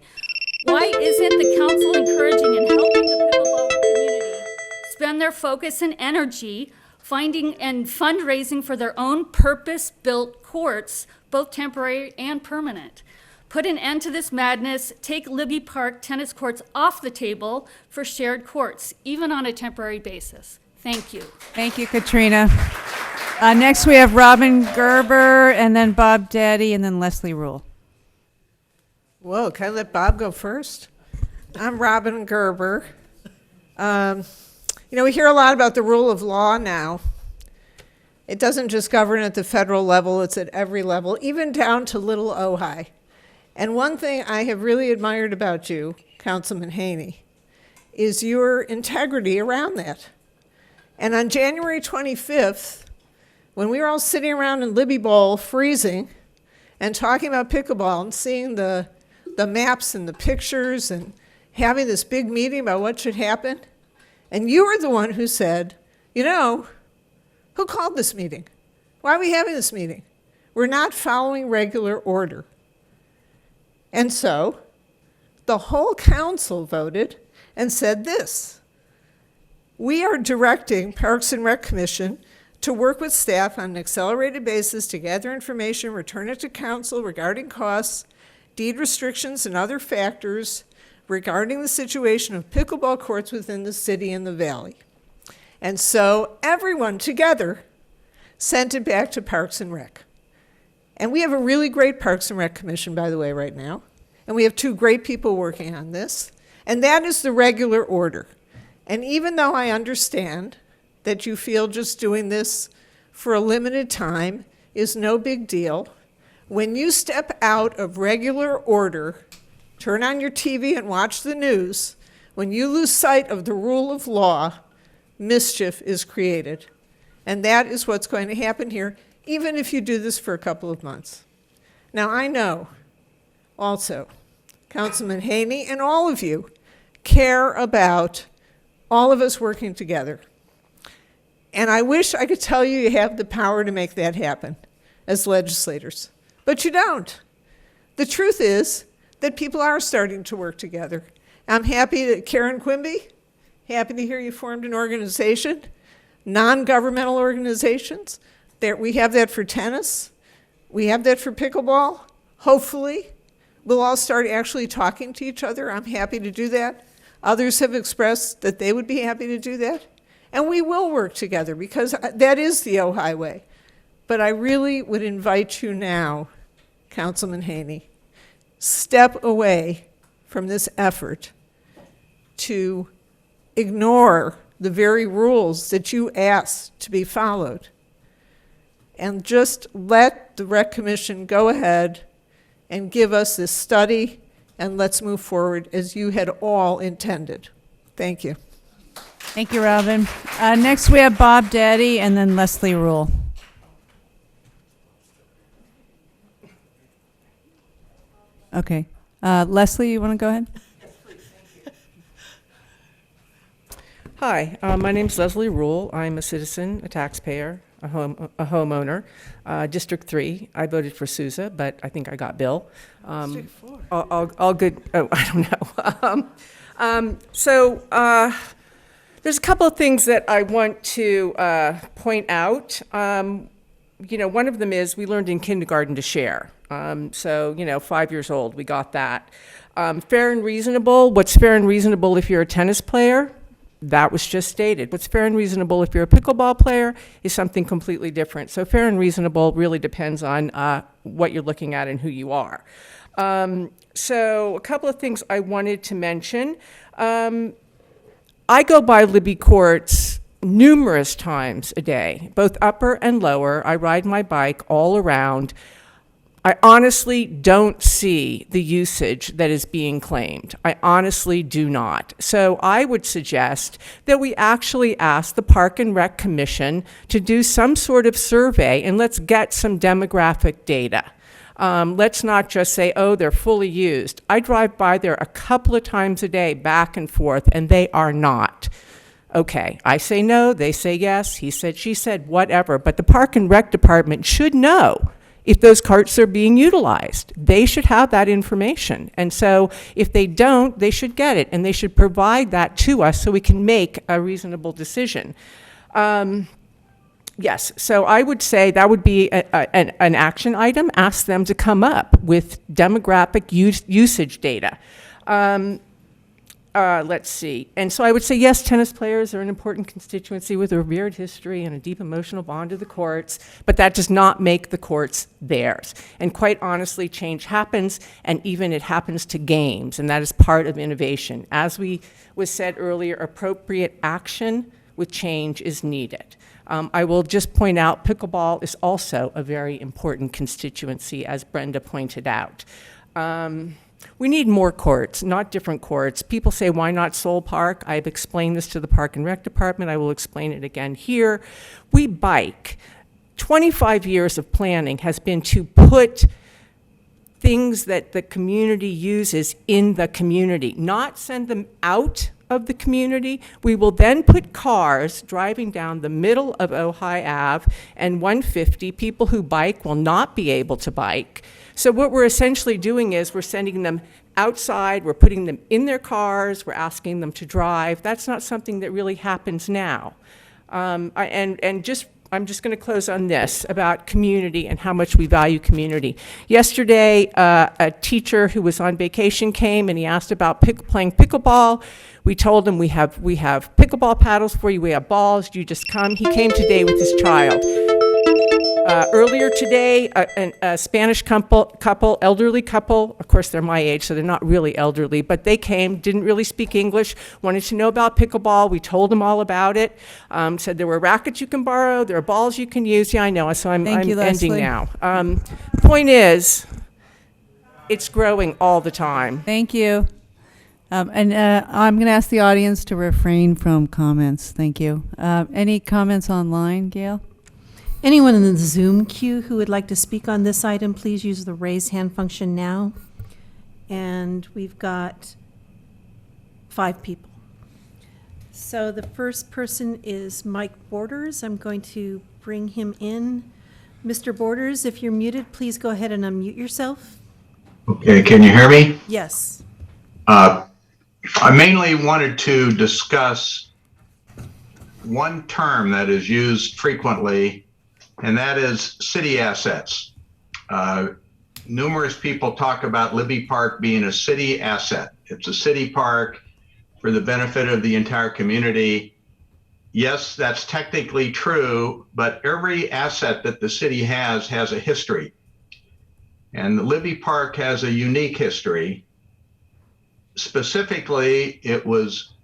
Why isn't the council encouraging and helping the pickleball community spend their focus and energy finding and fundraising for their own purpose-built courts, both temporary and permanent? Put an end to this madness. Take Libby Park tennis courts off the table for shared courts, even on a temporary basis. Thank you. Thank you, Katrina. Next, we have Robin Gerber, and then Bob Daddy, and then Leslie Rule. Whoa, can I let Bob go first? I'm Robin Gerber. We hear a lot about the rule of law now. It doesn't just govern at the federal level, it's at every level, even down to little Ojai. And one thing I have really admired about you, Councilman Haney, is your integrity around that. And on January 25th, when we were all sitting around in Libby Bowl freezing and talking about pickleball and seeing the maps and the pictures and having this big meeting about what should happen, and you were the one who said, who called this meeting? Why are we having this meeting? We're not following regular order. And so the whole council voted and said this: we are directing Parks and Rec Commission to work with staff on an accelerated basis to gather information, return it to council regarding costs, deed restrictions, and other factors regarding the situation of pickleball courts within the city and the valley. And so everyone together sent it back to Parks and Rec. And we have a really great Parks and Rec Commission, by the way, right now. And we have 2 great people working on this. And that is the regular order. And even though I understand that you feel just doing this for a limited time is no big deal, when you step out of regular order, turn on your TV and watch the news, when you lose sight of the rule of law, mischief is created. And that is what's going to happen here, even if you do this for a couple of months. Now, I know also Councilman Haney and all of you care about all of us working together. And I wish I could tell you have the power to make that happen as legislators, but you don't. The truth is that people are starting to work together. I'm happy that Karen Quimby, happy to hear you formed an organization, non-governmental organizations. We have that for tennis. We have that for pickleball. Hopefully, we'll all start actually talking to each other. I'm happy to do that. Others have expressed that they would be happy to do that. And we will work together because that is the Ojai way. But I really would invite you now, Councilman Haney, step away from this effort to ignore the very rules that you asked to be followed. And just let the Rec Commission go ahead and give us this study, and let's move forward as you had all intended. Thank you. Thank you, Robin. Next, we have Bob Daddy, and then Leslie Rule. Okay. Leslie, you want to go ahead? Hi, my name's Leslie Rule. I'm a citizen, a taxpayer, a homeowner. District 3, I voted for Sousa, but I think I got Bill. District 4. All good. Oh, I don't know. There's a couple of things that I want to point out. One of them is we learned in kindergarten to share. 5 years old, we got that. Fair and reasonable, what's fair and reasonable if you're a tennis player? That was just stated. What's fair and reasonable if you're a pickleball player is something completely different. So fair and reasonable really depends on what you're looking at and who you are. So a couple of things I wanted to mention. I go by Libby Courts numerous times a day, both upper and lower. I ride my bike all around. I honestly don't see the usage that is being claimed. I honestly do not. So I would suggest that we actually ask the Park and Rec Commission to do some sort of survey and let's get some demographic data. Let's not just say, oh, they're fully used. I drive by there a couple of times a day, back and forth, and they are not. Okay, I say no, they say yes, he said, she said, whatever. But the Park and Rec Department should know if those courts are being utilized. They should have that information. And so if they don't, they should get it, and they should provide that to us so we can make a reasonable decision. Yes, so I would say that would be an action item. Ask them to come up with demographic usage data. Let's see. And so I would say, yes, tennis players are an important constituency with a revered history and a deep emotional bond to the courts, but that does not make the courts theirs. And quite honestly, change happens, and even it happens to games, and that is part of innovation. As was said earlier, appropriate action with change is needed. I will just point out, pickleball is also a very important constituency, as Brenda pointed out. We need more courts, not different courts. People say, why not Soul Park? I've explained this to the Park and Rec Department. I will explain it again here. We bike. 25 years of planning has been to put things that the community uses in the community, not send them out of the community. We will then put cars driving down the middle of Ojai Ave and 150. People who bike will not be able to bike. So what we're essentially doing is we're sending them outside, we're putting them in their cars, we're asking them to drive. That's not something that really happens now. I'm just going to close on this about community and how much we value community. Yesterday, a teacher who was on vacation came and he asked about playing pickleball. We told him we have pickleball paddles for you, we have balls, you just come. He came today with his child. Earlier today, a Spanish couple, elderly couple, of course they're my age, so they're not really elderly, but they came, didn't really speak English, wanted to know about pickleball. We told them all about it. Said there were rackets you can borrow, there are balls you can use. Yeah, I know, so I'm Thank you, ending Leslie. now. Point is, it's growing all the time. Thank you. I'm going to ask the audience to refrain from comments. Thank you. Any comments online, Gail? Anyone in the Zoom queue who would like to speak on this item, please use the raise hand function now. And we've got 5 people. So the first person is Mike Borders. I'm going to bring him in. Mr. Borders, if you're muted, please go ahead and unmute yourself. Okay, can you hear me? Yes. I mainly wanted to discuss one term that is used frequently, and that is city assets. Numerous people talk about Libby Park being a city asset. It's a city park for the benefit of the entire community. Yes, that's technically true, but every asset that the city has a history. And the Libby Park has a unique history. Specifically, it was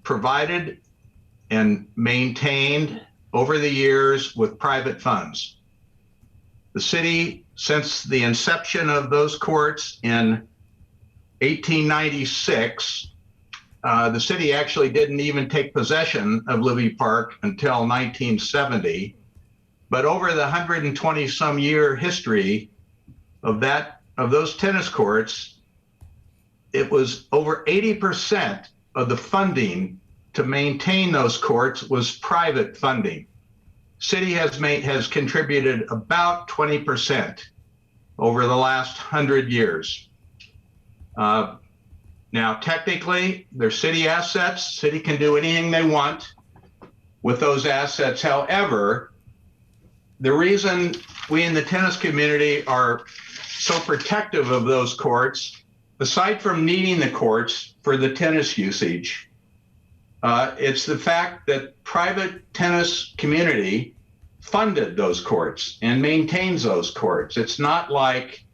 provided and maintained over the years with private funds. The city, since the inception of those courts in 1896, the city actually didn't even take possession of Libby Park until 1970. But over the 120-some year history of those tennis courts, it was over 80% of the funding to maintain those courts was private funding. City has contributed about 20% over the last 100 years. Now, technically, they're city assets. City can do anything they want with those assets. However, the reason we in the tennis community are so protective of those courts, aside from needing the courts for the tennis usage, it's the fact that private tennis community funded those courts and maintains those courts. It's not like,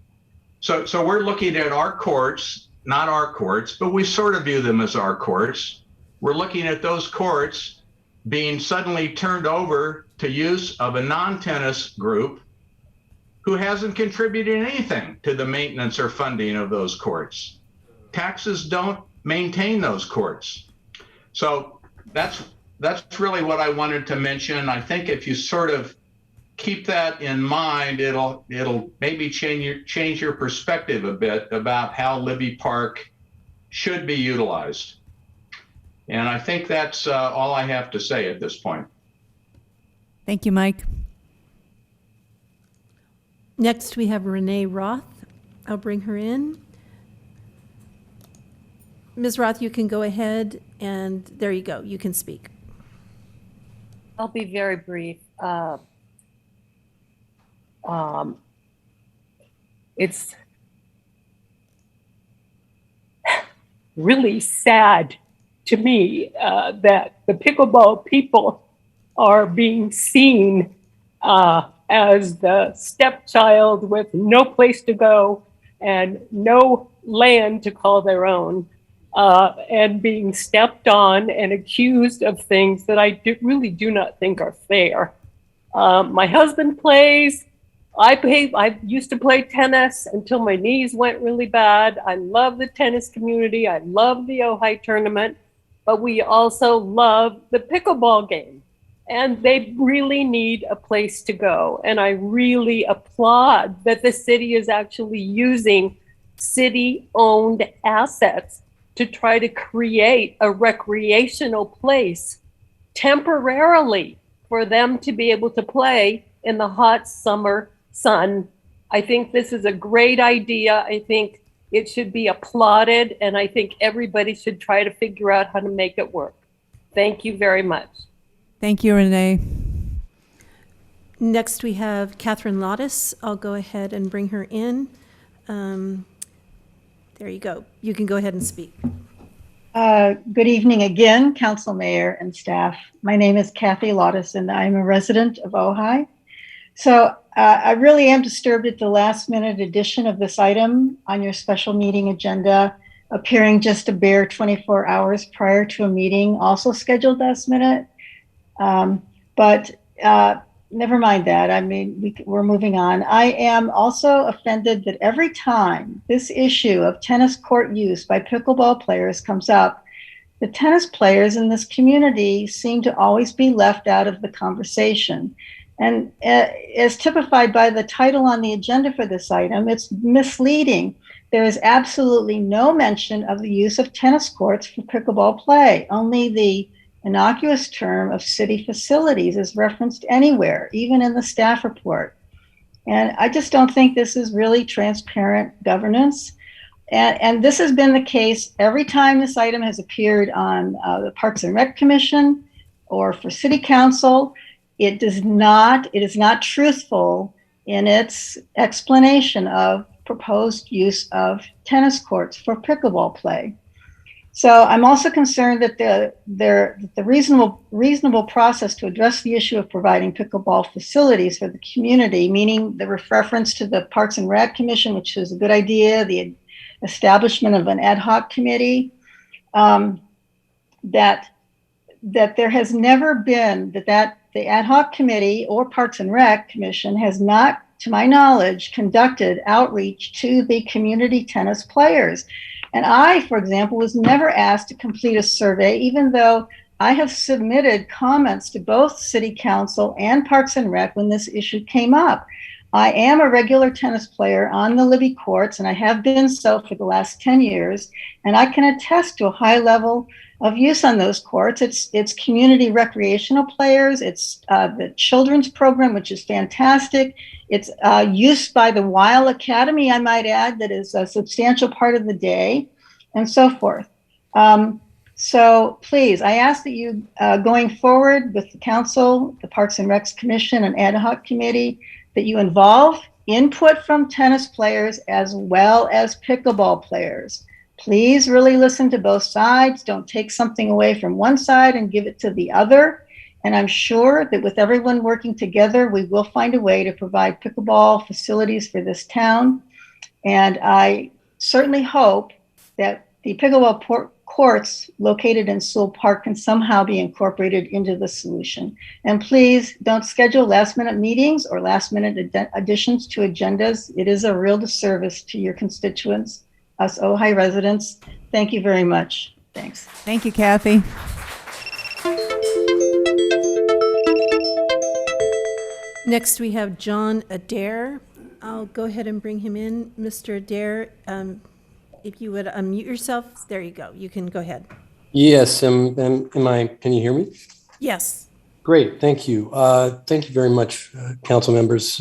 so we're looking at our courts, not our courts, but we sort of view them as our courts. We're looking at those courts being suddenly turned over to use of a non-tennis group who hasn't contributed anything to the maintenance or funding of those courts. Taxes don't maintain those courts. So that's really what I wanted to mention. I think if you sort of keep that in mind, it'll maybe change your perspective a bit about how Libby Park should be utilized. And I think that's all I have to say at this point. Thank you, Mike. Next, we have Renee Roth. I'll bring her in. Ms. Roth, you can go ahead, and there you go. You can speak. I'll be very brief. It's really sad to me that the pickleball people are being seen as the stepchild with no place to go and no land to call their own, and being stepped on and accused of things that really do not think are fair. My husband plays. I used to play tennis until my knees went really bad. I love the tennis community. I love the Ojai tournament, but we also love the pickleball game. And they really need a place to go. And I really applaud that the city is actually using city-owned assets to try to create a recreational place temporarily for them to be able to play in the hot summer sun. I think this is a great idea. I think it should be applauded, and I think everybody should try to figure out how to make it work. Thank you very much. Thank you, Renee. Next, we have Catherine Lottis. I'll go ahead and bring her in. There you go. You can go ahead and speak. Good evening again, Council Mayor and staff. My name is Kathy Lottis, and I'm a resident of Ojai. So I really am disturbed at the last minute addition of this item on your special meeting agenda, appearing just a bare 24 hours prior to a meeting also scheduled last minute. But never mind that. I mean, we're moving on. I am also offended that every time this issue of tennis court use by pickleball players comes up, the tennis players in this community seem to always be left out of the conversation. And as typified by the title on the agenda for this item, it's misleading. There is absolutely no mention of the use of tennis courts for pickleball play. Only the innocuous term of city facilities is referenced anywhere, even in the staff report. And I just don't think this is really transparent governance. And this has been the case every time this item has appeared on the Parks and Rec Commission or for City Council. It is not truthful in its explanation of proposed use of tennis courts for pickleball play. So I'm also concerned that the reasonable process to address the issue of providing pickleball facilities for the community, meaning the reference to the Parks and Rec Commission, which is a good idea, the establishment of an ad hoc committee, that there has never been that the ad hoc committee or Parks and Rec Commission has not, to my knowledge, conducted outreach to the community tennis players. And I, for example, was never asked to complete a survey, even though I have submitted comments to both City Council and Parks and Rec when this issue came up. I am a regular tennis player on the Libby courts, and I have been so for the last 10 years, and I can attest to a high level of use on those courts. It's community recreational players, it's the children's program, which is fantastic. It's used by the Weil Academy, I might add, that is a substantial part of the day, and so forth. So please, I ask that you, going forward with the council, the Parks and Recs Commission, and ad hoc committee, that you involve input from tennis players as well as pickleball players. Please really listen to both sides. Don't take something away from one side and give it to the other. And I'm sure that with everyone working together, we will find a way to provide pickleball facilities for this town. And I certainly hope that the pickleball courts located in Sewell Park can somehow be incorporated into the solution. And please don't schedule last minute meetings or last minute additions to agendas. It is a real disservice to your constituents, us Ojai residents. Thank you very much. Thanks. Thank you, Kathy. Next, we have John Adair. I'll go ahead and bring him in. Mr. Adair, if you would unmute yourself, there you go. You can go ahead. Yes, can you hear me? Yes. Great, thank you. Thank you very much, council members.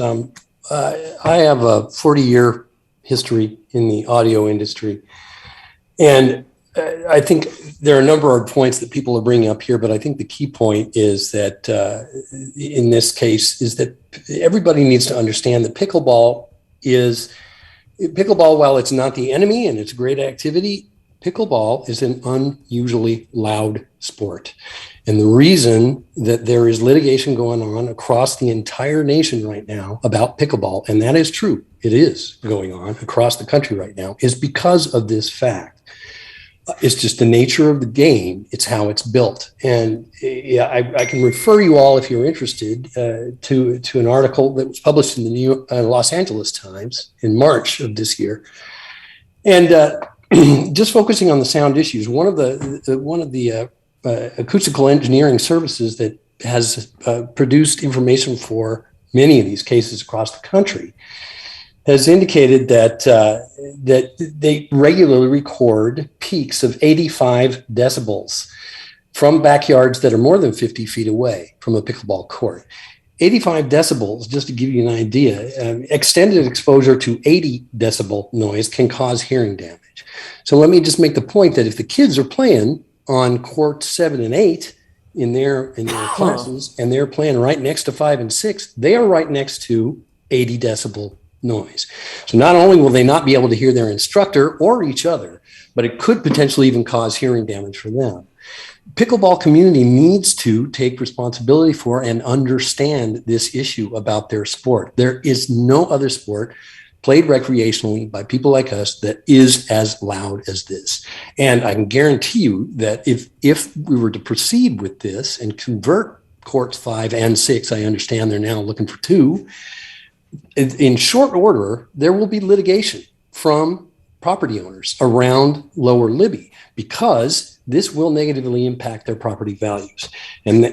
I have a 40-year history in the audio industry. And I think there are a number of points that people are bringing up here, but I think the key point is that in this case is that everybody needs to understand that pickleball, while it's not the enemy and it's a great activity, pickleball is an unusually loud sport. And the reason that there is litigation going on across the entire nation right now about pickleball, and that is true, it is going on across the country right now, is because of this fact. It's just the nature of the game. It's how it's built. And yeah, I can refer you all, if you're interested, to an article that was published in the Los Angeles Times in March of this year. And just focusing on the sound issues, one of the acoustical engineering services that has produced information for many of these cases across the country has indicated that they regularly record peaks of 85 decibels from backyards that are more than 50 feet away from a pickleball court. 85 decibels, just to give you an idea, extended exposure to 80 decibel noise can cause hearing damage. So let me just make the point that if the kids are playing on court 7 and 8 in their classes, and they're playing right next to 5 and 6, they are right next to 80 decibel noise. So not only will they not be able to hear their instructor or each other, but it could potentially even cause hearing damage for them. Pickleball community needs to take responsibility for and understand this issue about their sport. There is no other sport played recreationally by people like us that is as loud as this. And I can guarantee you that if we were to proceed with this and convert courts 5 and 6, I understand they're now looking for 2, in short order, there will be litigation from property owners around Lower Libby because this will negatively impact their property values. And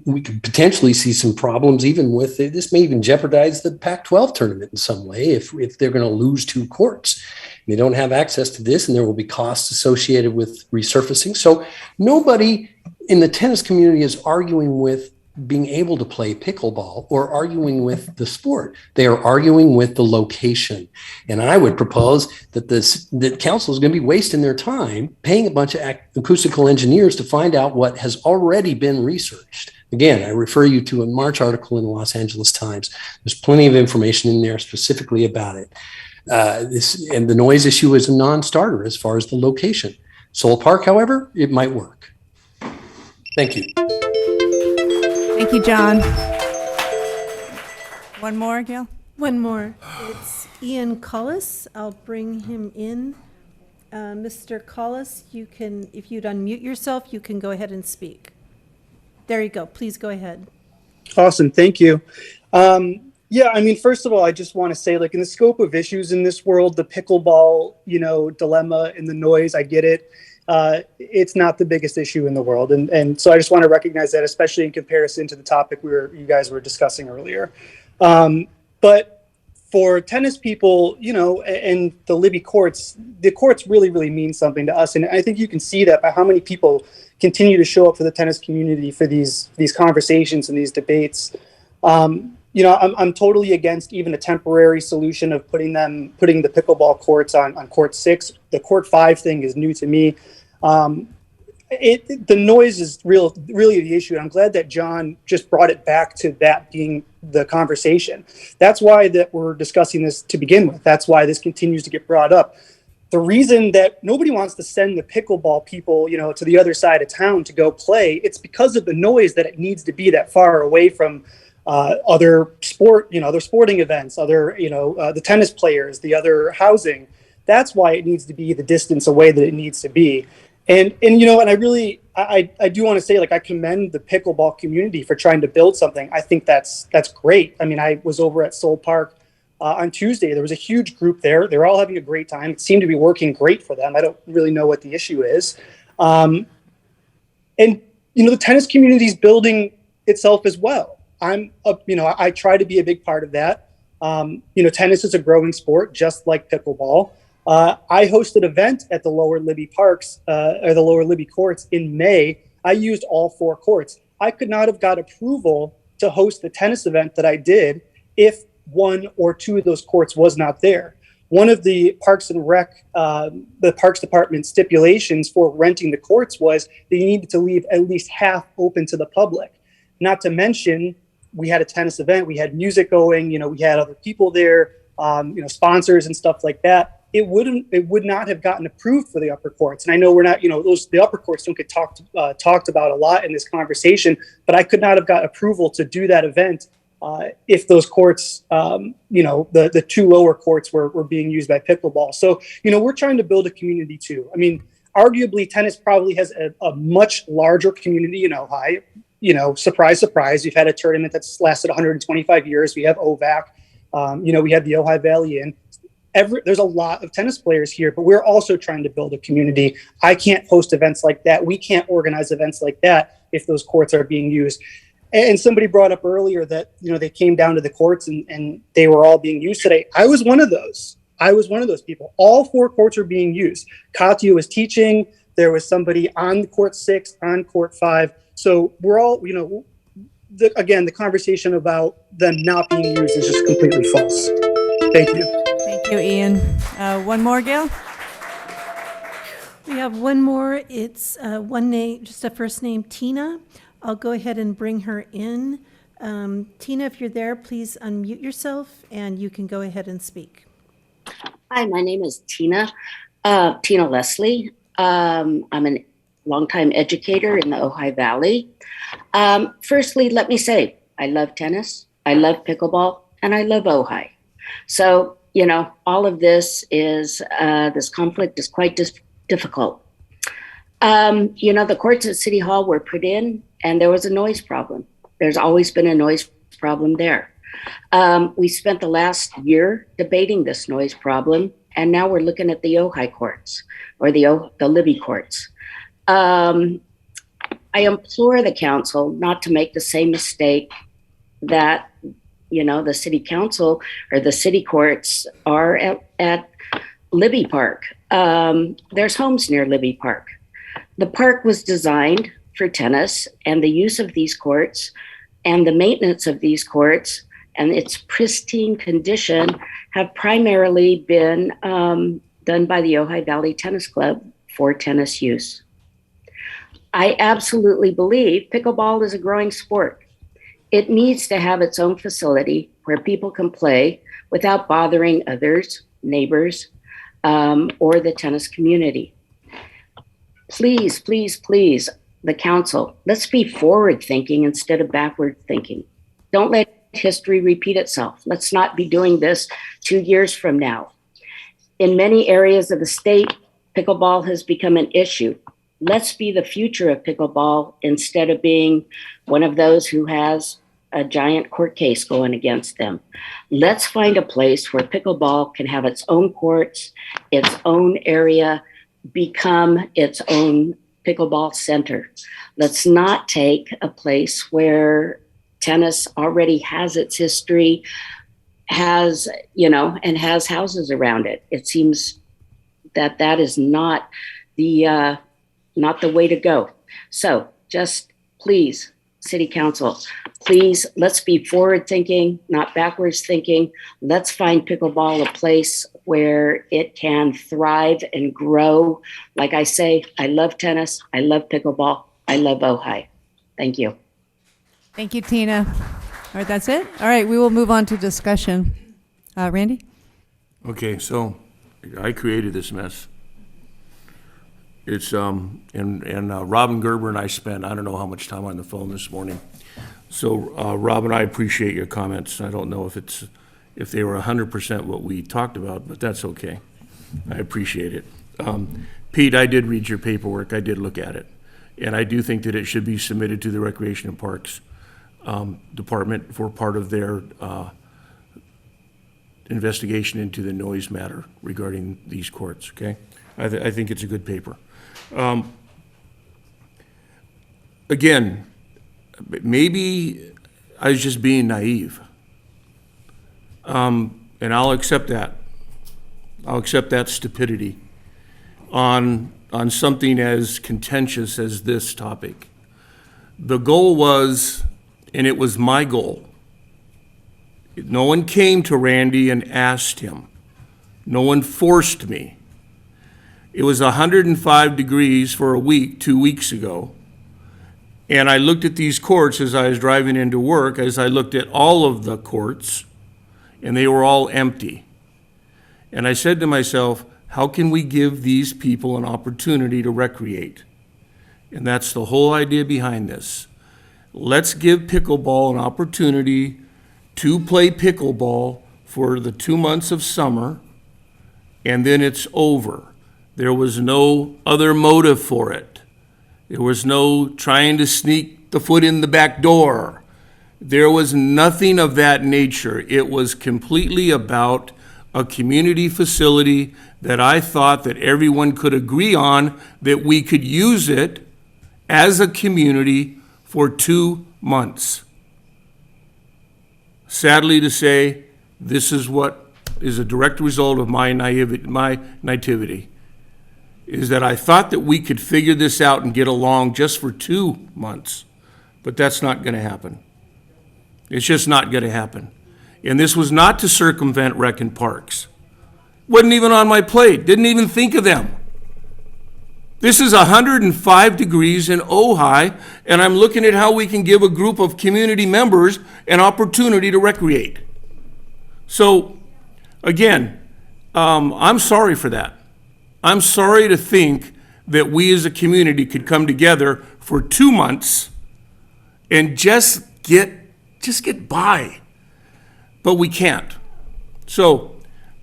we could potentially see some problems even with this may even jeopardize the Pac-12 tournament in some way if they're going to lose 2 courts. They don't have access to this, and there will be costs associated with resurfacing. So nobody in the tennis community is arguing with being able to play pickleball or arguing with the sport. They are arguing with the location. And I would propose that council is going to be wasting their time paying a bunch of acoustical engineers to find out what has already been researched. Again, I refer you to a March article in the Los Angeles Times. There's plenty of information in there specifically about it. And the noise issue is a non-starter as far as the location. Soul Park, however, it might work. Thank you. Thank you, John. One more, Gail? One more. It's Ian Collis. I'll bring him in. Mr. Collis, you can, if you'd unmute yourself, you can go ahead and speak. There you go. Please go ahead. Awesome. Thank you. Yeah, I mean, first of all, I just want to say, like, in the scope of issues in this world, the pickleball, dilemma and the noise, I get it. It's not the biggest issue in the world. And so I just want to recognize that, especially in comparison to the topic you guys were discussing earlier. But for tennis people, and the Libby courts, the courts really, really mean something to us. And I think you can see that by how many people continue to show up for the tennis community for these conversations and these debates. I'm totally against even a temporary solution of putting the pickleball courts on court 6. The court 5 thing is new to me. The noise is really the issue. And I'm glad that John just brought it back to that being the conversation. That's why that we're discussing this to begin with. That's why this continues to get brought up. The reason that nobody wants to send the pickleball people, to the other side of town to go play, it's because of the noise that it needs to be that far away from other sporting events, the tennis players, the other housing. That's why it needs to be the distance away that it needs to be. And I do want to say, like, I commend the pickleball community for trying to build something. I think that's great. I mean, I was over at Soul Park on Tuesday. There was a huge group there. They're all having a great time. It seemed to be working great for them. I don't really know what the issue is. And the tennis community is building itself as well. I try to be a big part of that. Tennis is a growing sport, just like pickleball. I hosted an event at the Lower Libby Parks, or the Lower Libby courts in May. I used all 4 courts. I could not have got approval to host the tennis event that I did if one or two of those courts was not there. One of the Parks and Rec, the Parks Department stipulations for renting the courts was that you needed to leave at least half open to the public. Not to mention, we had a tennis event, we had music going, we had other people there, sponsors and stuff like that. It would not have gotten approved for the upper courts. And I know we're not, the upper courts don't get talked about a lot in this conversation, but I could not have got approval to do that event if those courts, the two lower courts were being used by pickleball. So, we're trying to build a community too. I mean, arguably tennis probably has a much larger community in Ojai. Surprise, surprise. We've had a tournament that's lasted 125 years. We have OVAC. We have the Ojai Valley Inn. There's a lot of tennis players here, but we're also trying to build a community. I can't host events like that. We can't organize events like that if those courts are being used. And somebody brought up earlier that, they came down to the courts and they were all being used today. I was one of those. People. All 4 courts are being used. Katya was teaching. There was somebody on court 6, on court 5. So we're all, the conversation about them not being used is just completely false. Thank you. Thank you, Ian. One more, Gail? We have one more. It's one name, just a first name, Tina. I'll go ahead and bring her in. Tina, if you're there, please unmute yourself and you can go ahead and speak. Hi, my name is Tina Leslie. I'm a longtime educator in the Ojai Valley. Firstly, let me say, I love tennis, I love pickleball, and I love Ojai. So, all of this is, this conflict is quite difficult. The courts at City Hall were put in and there was a noise problem. There's always been a noise problem there. We spent the last year debating this noise problem, and now we're looking at the Ojai courts or the Libby courts. I implore the council not to make the same mistake that, the city council or the city courts are at Libby Park. There's homes near Libby Park. The park was designed for tennis, and the use of these courts and the maintenance of these courts and its pristine condition have primarily been done by the Ojai Valley Tennis Club for tennis use. I absolutely believe pickleball is a growing sport. It needs to have its own facility where people can play without bothering others, neighbors, or the tennis community. Please, please, please, the council, let's be forward thinking instead of backward thinking. Don't let history repeat itself. Let's not be doing this 2 years from now. In many areas of the state, pickleball has become an issue. Let's be the future of pickleball instead of being one of those who has a giant court case going against them. Let's find a place where pickleball can have its own courts, its own area, become its own pickleball center. Let's not take a place where tennis already has its history, and has houses around it. It seems that is not the way to go. So just please, City Council, please, let's be forward thinking, not backwards thinking. Let's find pickleball a place where it can thrive and grow. Like I say, I love tennis, I love pickleball, I love Ojai. Thank you. Thank you, Tina. All right, that's it? All right, we will move on to discussion. Randy? Okay, so I created this mess. It's, Robin Gerber and I spent, I don't know how much time on the phone this morning. So, Robin, I appreciate your comments. I don't know if they were 100% what we talked about, but that's okay. I appreciate it. Pete, I did read your paperwork. I did look at it. And I do think that it should be submitted to the Recreation and Parks Department for part of their investigation into the noise matter regarding these courts, okay? I think it's a good paper. Again, maybe I was just being naive. And I'll accept that. I'll accept that stupidity on something as contentious as this topic. The goal was, and it was my goal, No one came to Randy and asked him. No one forced me. It was 105 degrees for a week 2 weeks ago. And I looked at these courts as I was driving into work, as I looked at all of the courts, and they were all empty. And I said to myself, how can we give these people an opportunity to recreate? And that's the whole idea behind this. Let's give pickleball an opportunity to play pickleball for the 2 months of summer, and then it's over. There was no other motive for it. There was no trying to sneak the foot in the back door. There was nothing of that nature. It was completely about a community facility that I thought that everyone could agree on, that we could use it as a community for 2 months. Sadly to say, this is what is a direct result of my naivety, is that I thought that we could figure this out and get along just for 2 months, but that's not going to happen. It's just not going to happen. And this was not to circumvent rec and parks. Wasn't even on my plate. Didn't even think of them. This is 105 degrees in Ojai, and I'm looking at how we can give a group of community members an opportunity to recreate. So, again, I'm sorry for that. I'm sorry to think that we as a community could come together for 2 months and just get by. But we can't. So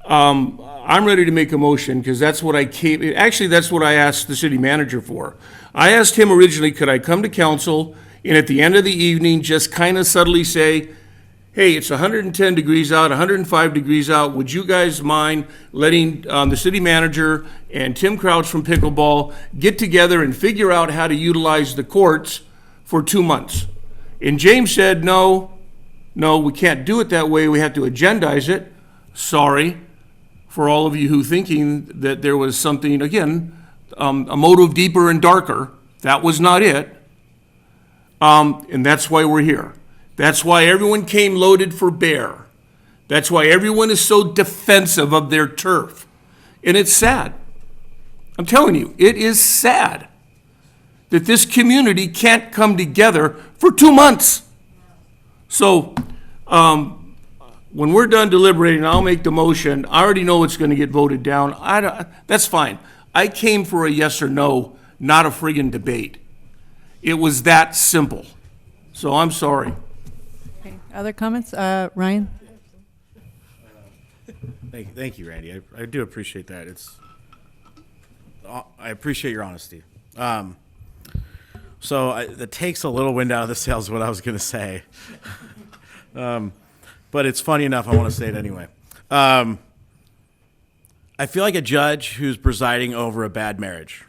I'm ready to make a motion, because that's what that's what I asked the city manager for. I asked him originally, could I come to council and at the end of the evening just kind of subtly say, hey, it's 110 degrees out, 105 degrees out. Would you guys mind letting the city manager and Tim Crouch from Pickleball get together and figure out how to utilize the courts for 2 months? And James said, no, we can't do it that way. We have to agendize it. Sorry for all of you who thinking that there was something, again, a motive deeper and darker. That was not it. And that's why we're here. That's why everyone came loaded for bear. That's why everyone is so defensive of their turf. And it's sad. I'm telling you, it is sad that this community can't come together for 2 months. So when we're done deliberating, I'll make the motion. I already know it's going to get voted down. That's fine. I came for a yes or no, not a friggin' debate. It was that simple. So I'm sorry. Okay. Other comments? Ryan? Thank you, Randy. I do appreciate that. I appreciate your honesty. That takes a little wind out of the sails is what I was going to say. But it's funny enough, I want to say it anyway. I feel like a judge who's presiding over a bad marriage.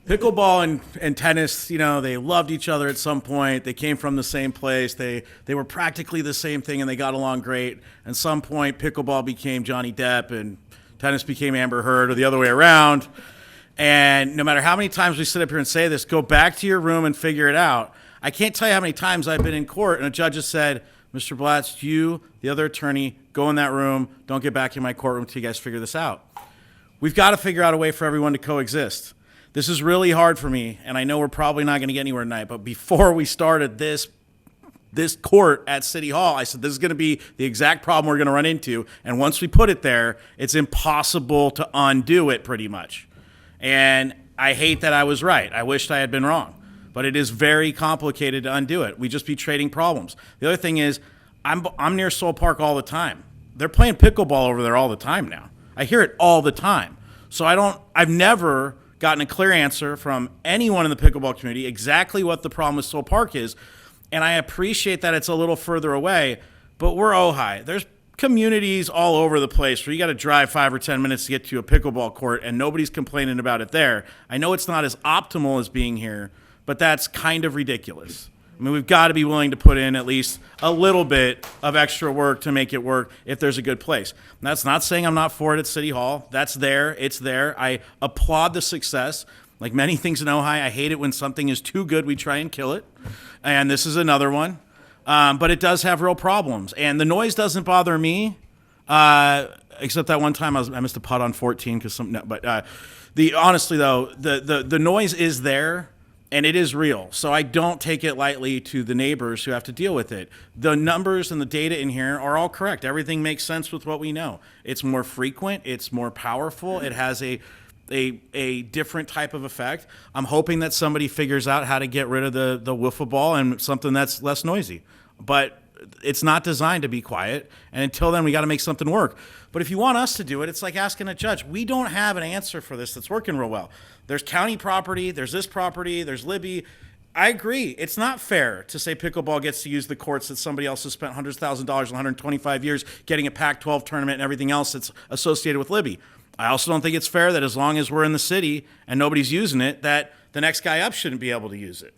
Pickleball and tennis, they loved each other at some point. They came from the same place. They were practically the same thing, and they got along great. At some point, pickleball became Johnny Depp, and tennis became Amber Heard, or the other way around. And no matter how many times we sit up here and say this, go back to your room and figure it out. I can't tell you how many times I've been in court, and a judge has said, Mr. Blatz, you, the other attorney, go in that room. Don't get back in my courtroom until you guys figure this out. We've got to figure out a way for everyone to coexist. This is really hard for me, and I know we're probably not going to get anywhere tonight, but before we started this court at City Hall, I said this is going to be the exact problem we're going to run into, and once we put it there, it's impossible to undo it pretty much. And I hate that I was right. I wished I had been wrong, but it is very complicated to undo it. We just be trading problems. The other thing is, I'm near Soul Park all the time. They're playing pickleball over there all the time now. I hear it all the time. So I've never gotten a clear answer from anyone in the pickleball community exactly what the problem with Soul Park is. And I appreciate that it's a little further away, but we're Ojai. There's communities all over the place where you got to drive 5 or 10 minutes to get to a pickleball court, and nobody's complaining about it there. I know it's not as optimal as being here, but that's kind of ridiculous. I mean, we've got to be willing to put in at least a little bit of extra work to make it work if there's a good place. And that's not saying I'm not for it at City Hall. That's there. It's there. I applaud the success. Like many things in Ojai, I hate it when something is too good, we try and kill it. And this is another one. But it does have real problems. And the noise doesn't bother me, except that one time I missed a putt on 14 because honestly though, the noise is there. And it is real. So I don't take it lightly to the neighbors who have to deal with it. The numbers and the data in here are all correct. Everything makes sense with what we know. It's more frequent. It's more powerful. It has a different type of effect. I'm hoping that somebody figures out how to get rid of the wiffle ball and something that's less noisy. But it's not designed to be quiet. And until then, we got to make something work. But if you want us to do it, it's like asking a judge. We don't have an answer for this that's working real well. There's county property, there's this property, there's Libby. I agree. It's not fair to say pickleball gets to use the courts that somebody else has spent hundreds of thousands of dollars in 125 years getting a Pac-12 tournament and everything else that's associated with Libby. I also don't think it's fair that as long as we're in the city and nobody's using it, that the next guy up shouldn't be able to use it.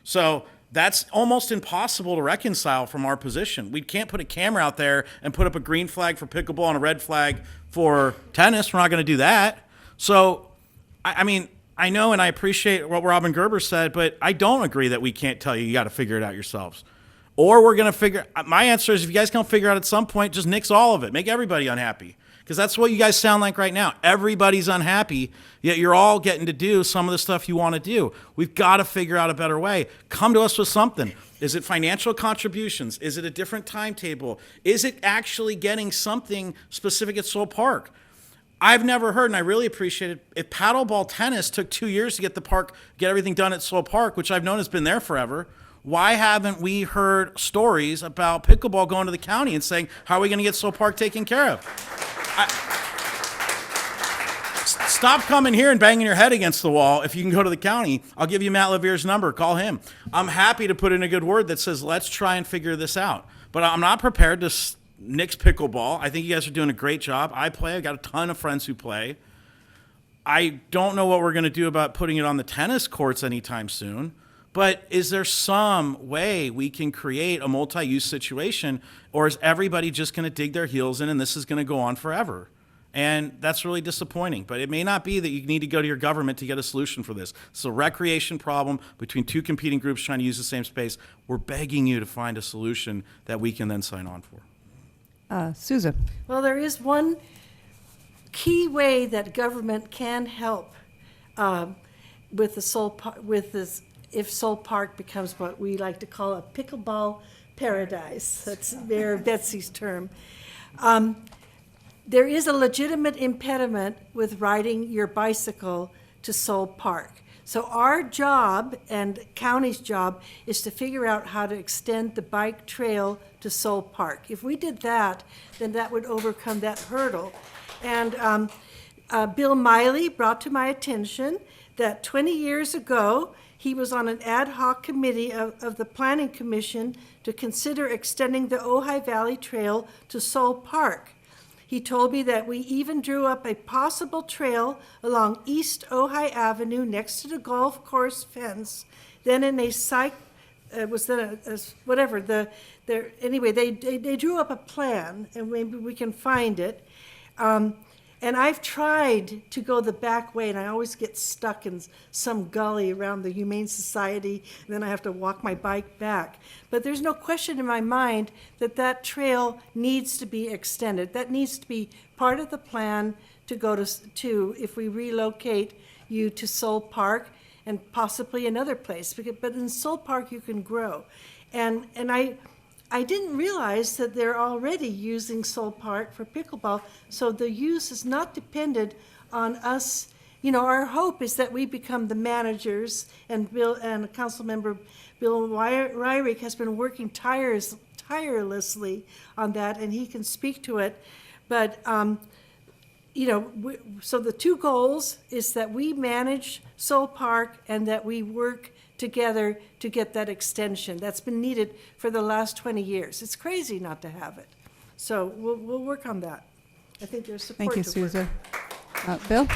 So that's almost impossible to reconcile from our position. We can't put a camera out there and put up a green flag for pickleball and a red flag for tennis. We're not going to do that. So, I mean, I know and I appreciate what Robin Gerber said, but I don't agree that we can't tell you got to figure it out yourselves. Or we're going to my answer is if you guys can't figure out at some point, just nix all of it. Make everybody unhappy. Because that's what you guys sound like right now. Everybody's unhappy, yet you're all getting to do some of the stuff you want to do. We've got to figure out a better way. Come to us with something. Is it financial contributions? Is it a different timetable? Is it actually getting something specific at Soul Park? I've never heard, and I really appreciate it, if paddleball tennis took 2 years to get everything done at Soul Park, which I've known has been there forever, why haven't we heard stories about pickleball going to the county and saying, how are we going to get Soul Park taken care of? Stop coming here and banging your head against the wall. If you can go to the county, I'll give you Matt Levere's number. Call him. I'm happy to put in a good word that says, let's try and figure this out. But I'm not prepared to nix pickleball. I think you guys are doing a great job. I've got a ton of friends who play. I don't know what we're going to do about putting it on the tennis courts anytime soon. But is there some way we can create a multi-use situation, or is everybody just going to dig their heels in and this is going to go on forever? And that's really disappointing. But it may not be that you need to go to your government to get a solution for this. It's a recreation problem between two competing groups trying to use the same space. We're begging you to find a solution that we can then sign on for. Susan. Well, there is one key way that government can help with if Soul Park becomes what we like to call a pickleball paradise. That's Mayor Betsy's term. There is a legitimate impediment with riding your bicycle to Soul Park. So our job and county's job is to figure out how to extend the bike trail to Soul Park. If we did that, then that would overcome that hurdle. And Bill Miley brought to my attention that 20 years ago, he was on an ad hoc committee of the Planning Commission to consider extending the Ojai Valley Trail to Soul Park. He told me that we even drew up a possible trail along East Ojai Avenue next to the golf course fence. Then in a anyway, they drew up a plan, and maybe we can find it. And I've tried to go the back way, and I always get stuck in some gully around the Humane Society, and then I have to walk my bike back. But there's no question in my mind that that trail needs to be extended. That needs to be part of the plan to go to if we relocate you to Soul Park and possibly another place. But in Soul Park, you can grow. And I didn't realize that they're already using Soul Park for pickleball, so the use is not dependent on us. You know, our hope is that we become the managers, and Councilmember Bill Ryrick has been working tirelessly on that, and he can speak to it. But, so the two goals is that we manage Soul Park and that we work together to get that extension that's been needed for the last 20 years. It's crazy not to have it. So we'll work on that. I think there's support. Thank you, Susan. Bill?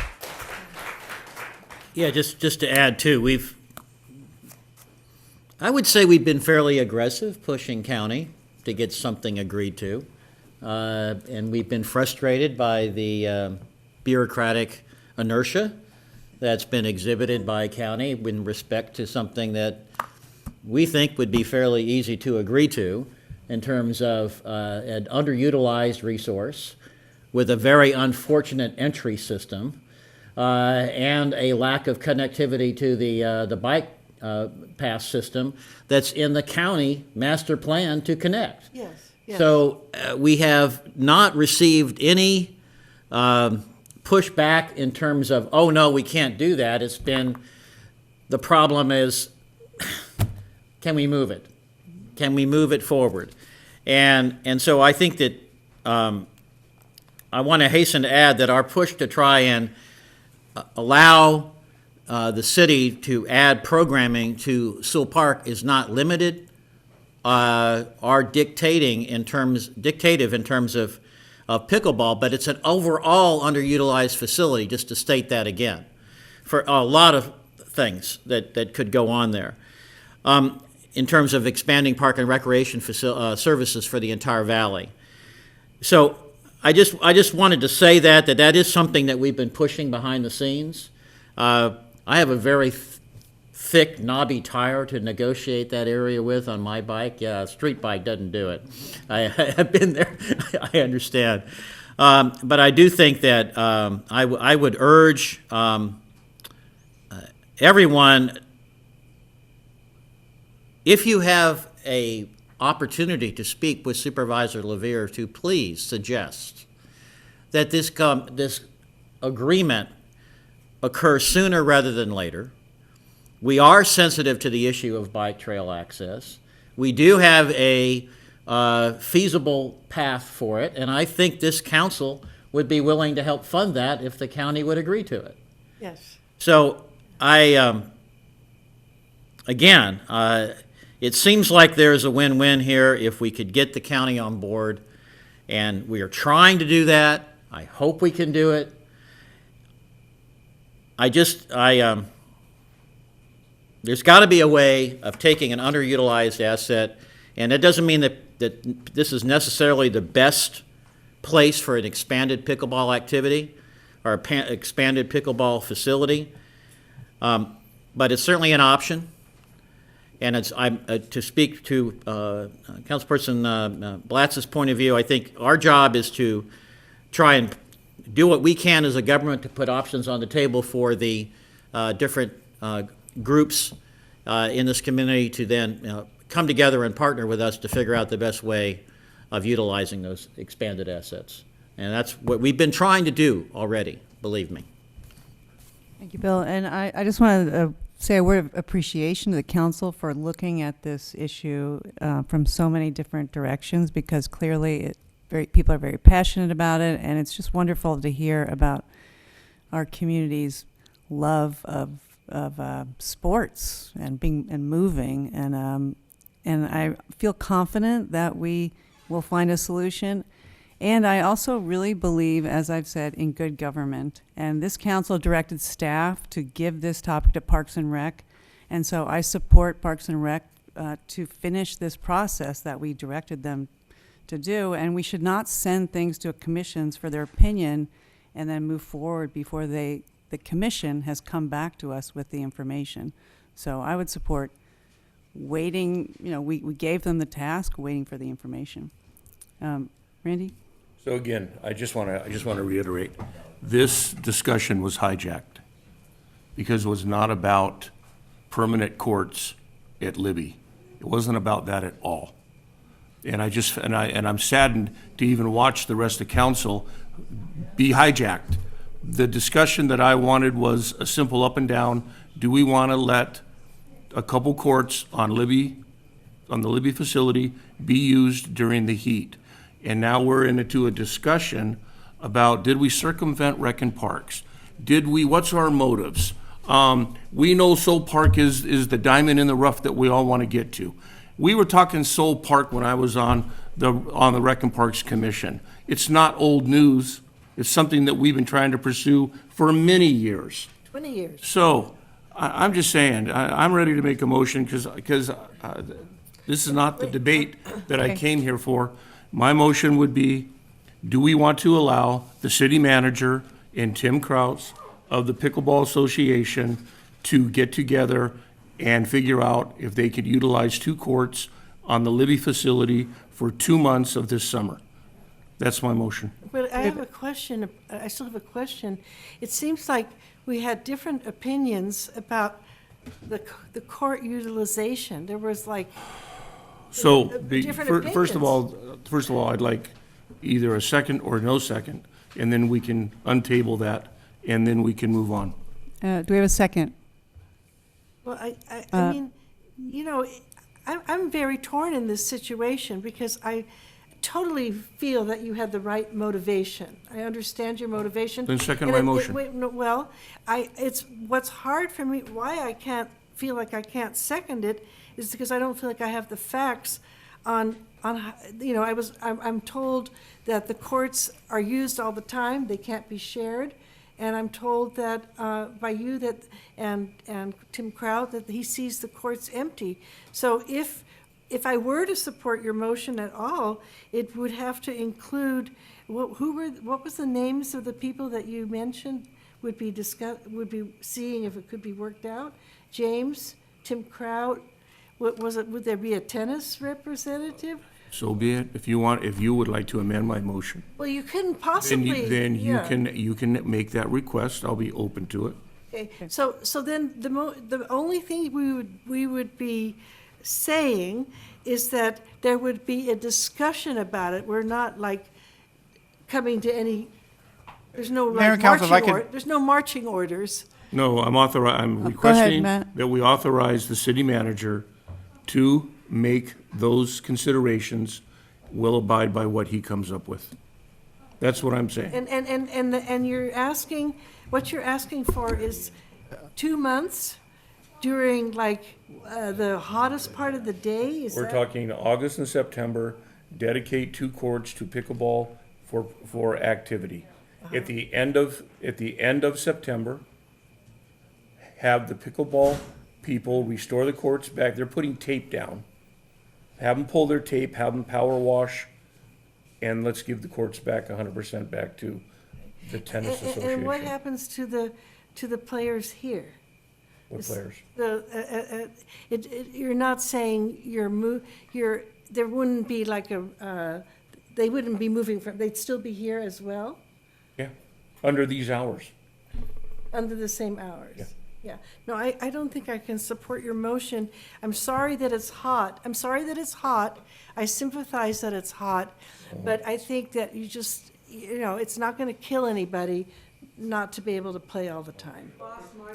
Yeah, just to add too, I would say we've been fairly aggressive pushing county to get something agreed to. And we've been frustrated by the bureaucratic inertia that's been exhibited by county in respect to something that we think would be fairly easy to agree to in terms of an underutilized resource with a very unfortunate entry system and a lack of connectivity to the bike pass system that's in the county master plan to connect. Yes. Yes. So we have not received any pushback in terms of, oh no, we can't do that. It's been, the problem is, can we move it? Can we move it forward? And so I think that I want to hasten to add that our push to try and allow the city to add programming to Sewell Park is not limited or dictative in terms of pickleball, but it's an overall underutilized facility, just to state that again, for a lot of things that could go on there. In terms of expanding park and recreation services for the entire valley. So I just wanted to say that is something that we've been pushing behind the scenes. I have a very thick, knobby tire to negotiate that area with on my bike. Yeah, a street bike doesn't do it. I've been there. I understand. But I do think that I would urge everyone, if you have a opportunity to speak with Supervisor LaVere, to please suggest that this agreement occur sooner rather than later. We are sensitive to the issue of bike trail access. We do have a feasible path for it, and I think this council would be willing to help fund that if the county would agree to it. Yes. So it seems like there's a win-win here if we could get the county on board, and we are trying to do that. I hope we can do it. There's got to be a way of taking an underutilized asset, and it doesn't mean that this is necessarily the best place for an expanded pickleball activity or expanded pickleball facility, but it's certainly an option. And to speak to Councilperson Blatz's point of view, I think our job is to try and do what we can as a government to put options on the table for the different groups in this community to then come together and partner with us to figure out the best way of utilizing those expanded assets. And that's what we've been trying to do already, believe me. Thank you, Bill. And I just want to say a word of appreciation to the council for looking at this issue from so many different directions, because clearly people are very passionate about it, and it's just wonderful to hear about our community's love of sports and moving, and I feel confident that we will find a solution. And I also really believe, as I've said, in good government. And this council directed staff to give this topic to Parks and Rec. And so I support Parks and Rec to finish this process that we directed them to do. And we should not send things to commissions for their opinion and then move forward before the commission has come back to us with the information. So I would support waiting. We gave them the task, waiting for the information. Randy? So again, I just want to reiterate, this discussion was hijacked because it was not about permanent courts at Libby. It wasn't about that at all. And I'm saddened to even watch the rest of council be hijacked. The discussion that I wanted was a simple up and down. Do we want to let a couple courts on the Libby facility be used during the heat? And now we're into a discussion about, did we circumvent rec and parks? What's our motives? We know Sewell Park is the diamond in the rough that we all want to get to. We were talking Sewell Park when I was on the Rec and Parks Commission. It's not old news. It's something that we've been trying to pursue for many years. 20 years. So I'm just saying, I'm ready to make a motion because this is not the debate that I came here for. My motion would be, do we want to allow the city manager and Tim Kraus of the Pickleball Association to get together and figure out if they could utilize 2 courts on the Libby facility for 2 months of this summer. That's my motion. But I have a question, I still have a question. It seems like we had different opinions about the court utilization. There was like So, different first of opinions. all, I'd like either a second or no second, and then we can untable that, and then we can move on. Do we have a second? Well, I mean, you know, I'm very torn in this situation because I totally feel that you had the right motivation. I understand your motivation. Then second And my motion. Well, it's what's hard for me, why I can't feel like I can't second it is because I don't feel like I have the facts on you know, I'm told that the courts are used all the time, they can't be shared. And I'm told that by you that and Tim Kraut that he sees the courts empty. So if I were to support your motion at all, it would have to include what was the names of the people that you mentioned would be seeing if it could be worked out? James, Tim Kraut, what was it? Would there be a tennis representative? So be it. If you would like to amend my motion, Well, you couldn't possibly. then yeah. you can make that request. I'll be open to it. Okay, so then the only thing we would be saying is that there would be a discussion about it. We're not like coming to any, there's no Mayor like and Council, if I marching could- there's no marching orders. No, I'm ahead, requesting Matt. that we authorize the city manager to make those considerations, will abide by what he comes up with. That's what I'm saying. And you're asking, what you're asking for is 2 months during like the hottest part of the day? Is We're that? talking August and September, dedicate 2 courts to pickleball for activity. At the end of September, have the pickleball people restore the courts back. They're putting tape down. Have them pull their tape, have them power wash, and let's give the courts back 100% back to the tennis association. And what happens to the players here? What players? You're not saying there wouldn't be like they wouldn't be moving they'd still be here as well? Yeah, under these hours. Under the same hours? Yeah. Yeah. No, I don't think I can support your motion. I'm sorry that it's hot. I sympathize that it's hot, but I think that it's not going to kill anybody not to be able to play all the time.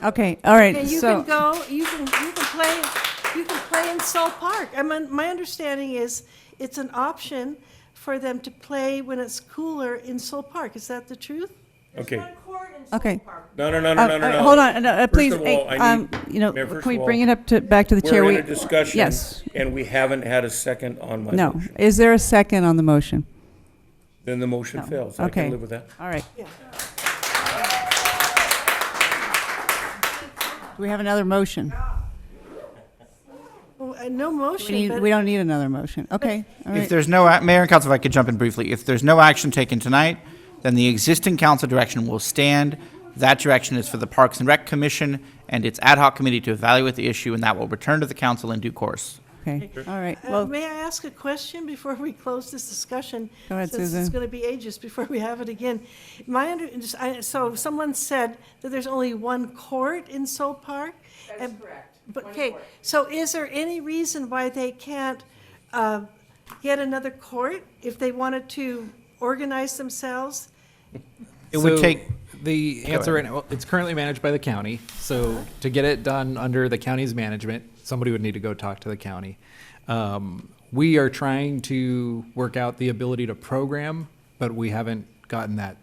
Okay, all right, And you so. can go, you can play in Sol Park. I mean, my understanding is it's an option for them to play when it's cooler in Sol Park. Is that the truth? Okay. Okay. No. Hold on, First please, of all, I need- Mayor, first can we of all, bring it up back to the chair? We're in a discussion. Yes. And we haven't had a second on my No. motion. Is there a second on the motion? Then the motion fails. I Okay. can live with that. All right. Do we have another motion? Well, no motion, but. We don't need another motion. Okay, all If right. there's no, Mayor and Council, if I could jump in briefly, if there's no action taken tonight, then the existing council direction will stand. That direction is for the Parks and Rec Commission and its ad hoc committee to evaluate the issue, and that will return to the council in due course. Okay, all right. Well, May I ask a question before we close this discussion? Go ahead, Since Susan. it's going to be ages before we have it again. So someone said that there's only one court in Sol Park? That's correct. But, okay, so is there any reason why they can't get another court if they wanted to organize themselves? It would take. The answer right now, it's currently managed by the county. So to get it done under the county's management, somebody would need to go talk to the county. We are trying to work out the ability to program, but we haven't gotten that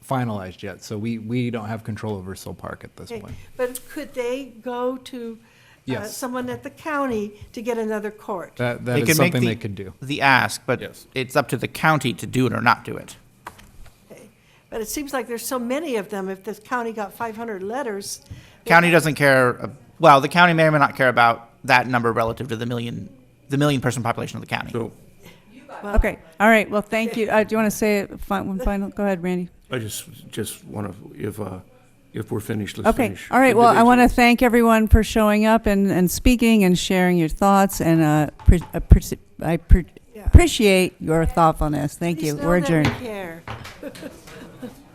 finalized yet. So we don't have control over Sol Park at this Okay, point. but could they go to Yes. someone at the county to get another court? That They is could make something they could do. the ask, but it's up to the county to do it or not do it. But it seems like there's so many of them. If the county got 500 letters. County doesn't care, well, the county may or may not care about that number relative to the million person population of the county. okay, all right, well, thank you. Do you want to say one final, go ahead, Randy. I just want to, if we're finished, let's Okay, finish. all right, well, I want to individually. thank everyone for showing up and speaking and sharing your thoughts, and appreciate your thoughtfulness. Thank Please you. know We're that we adjourned. care.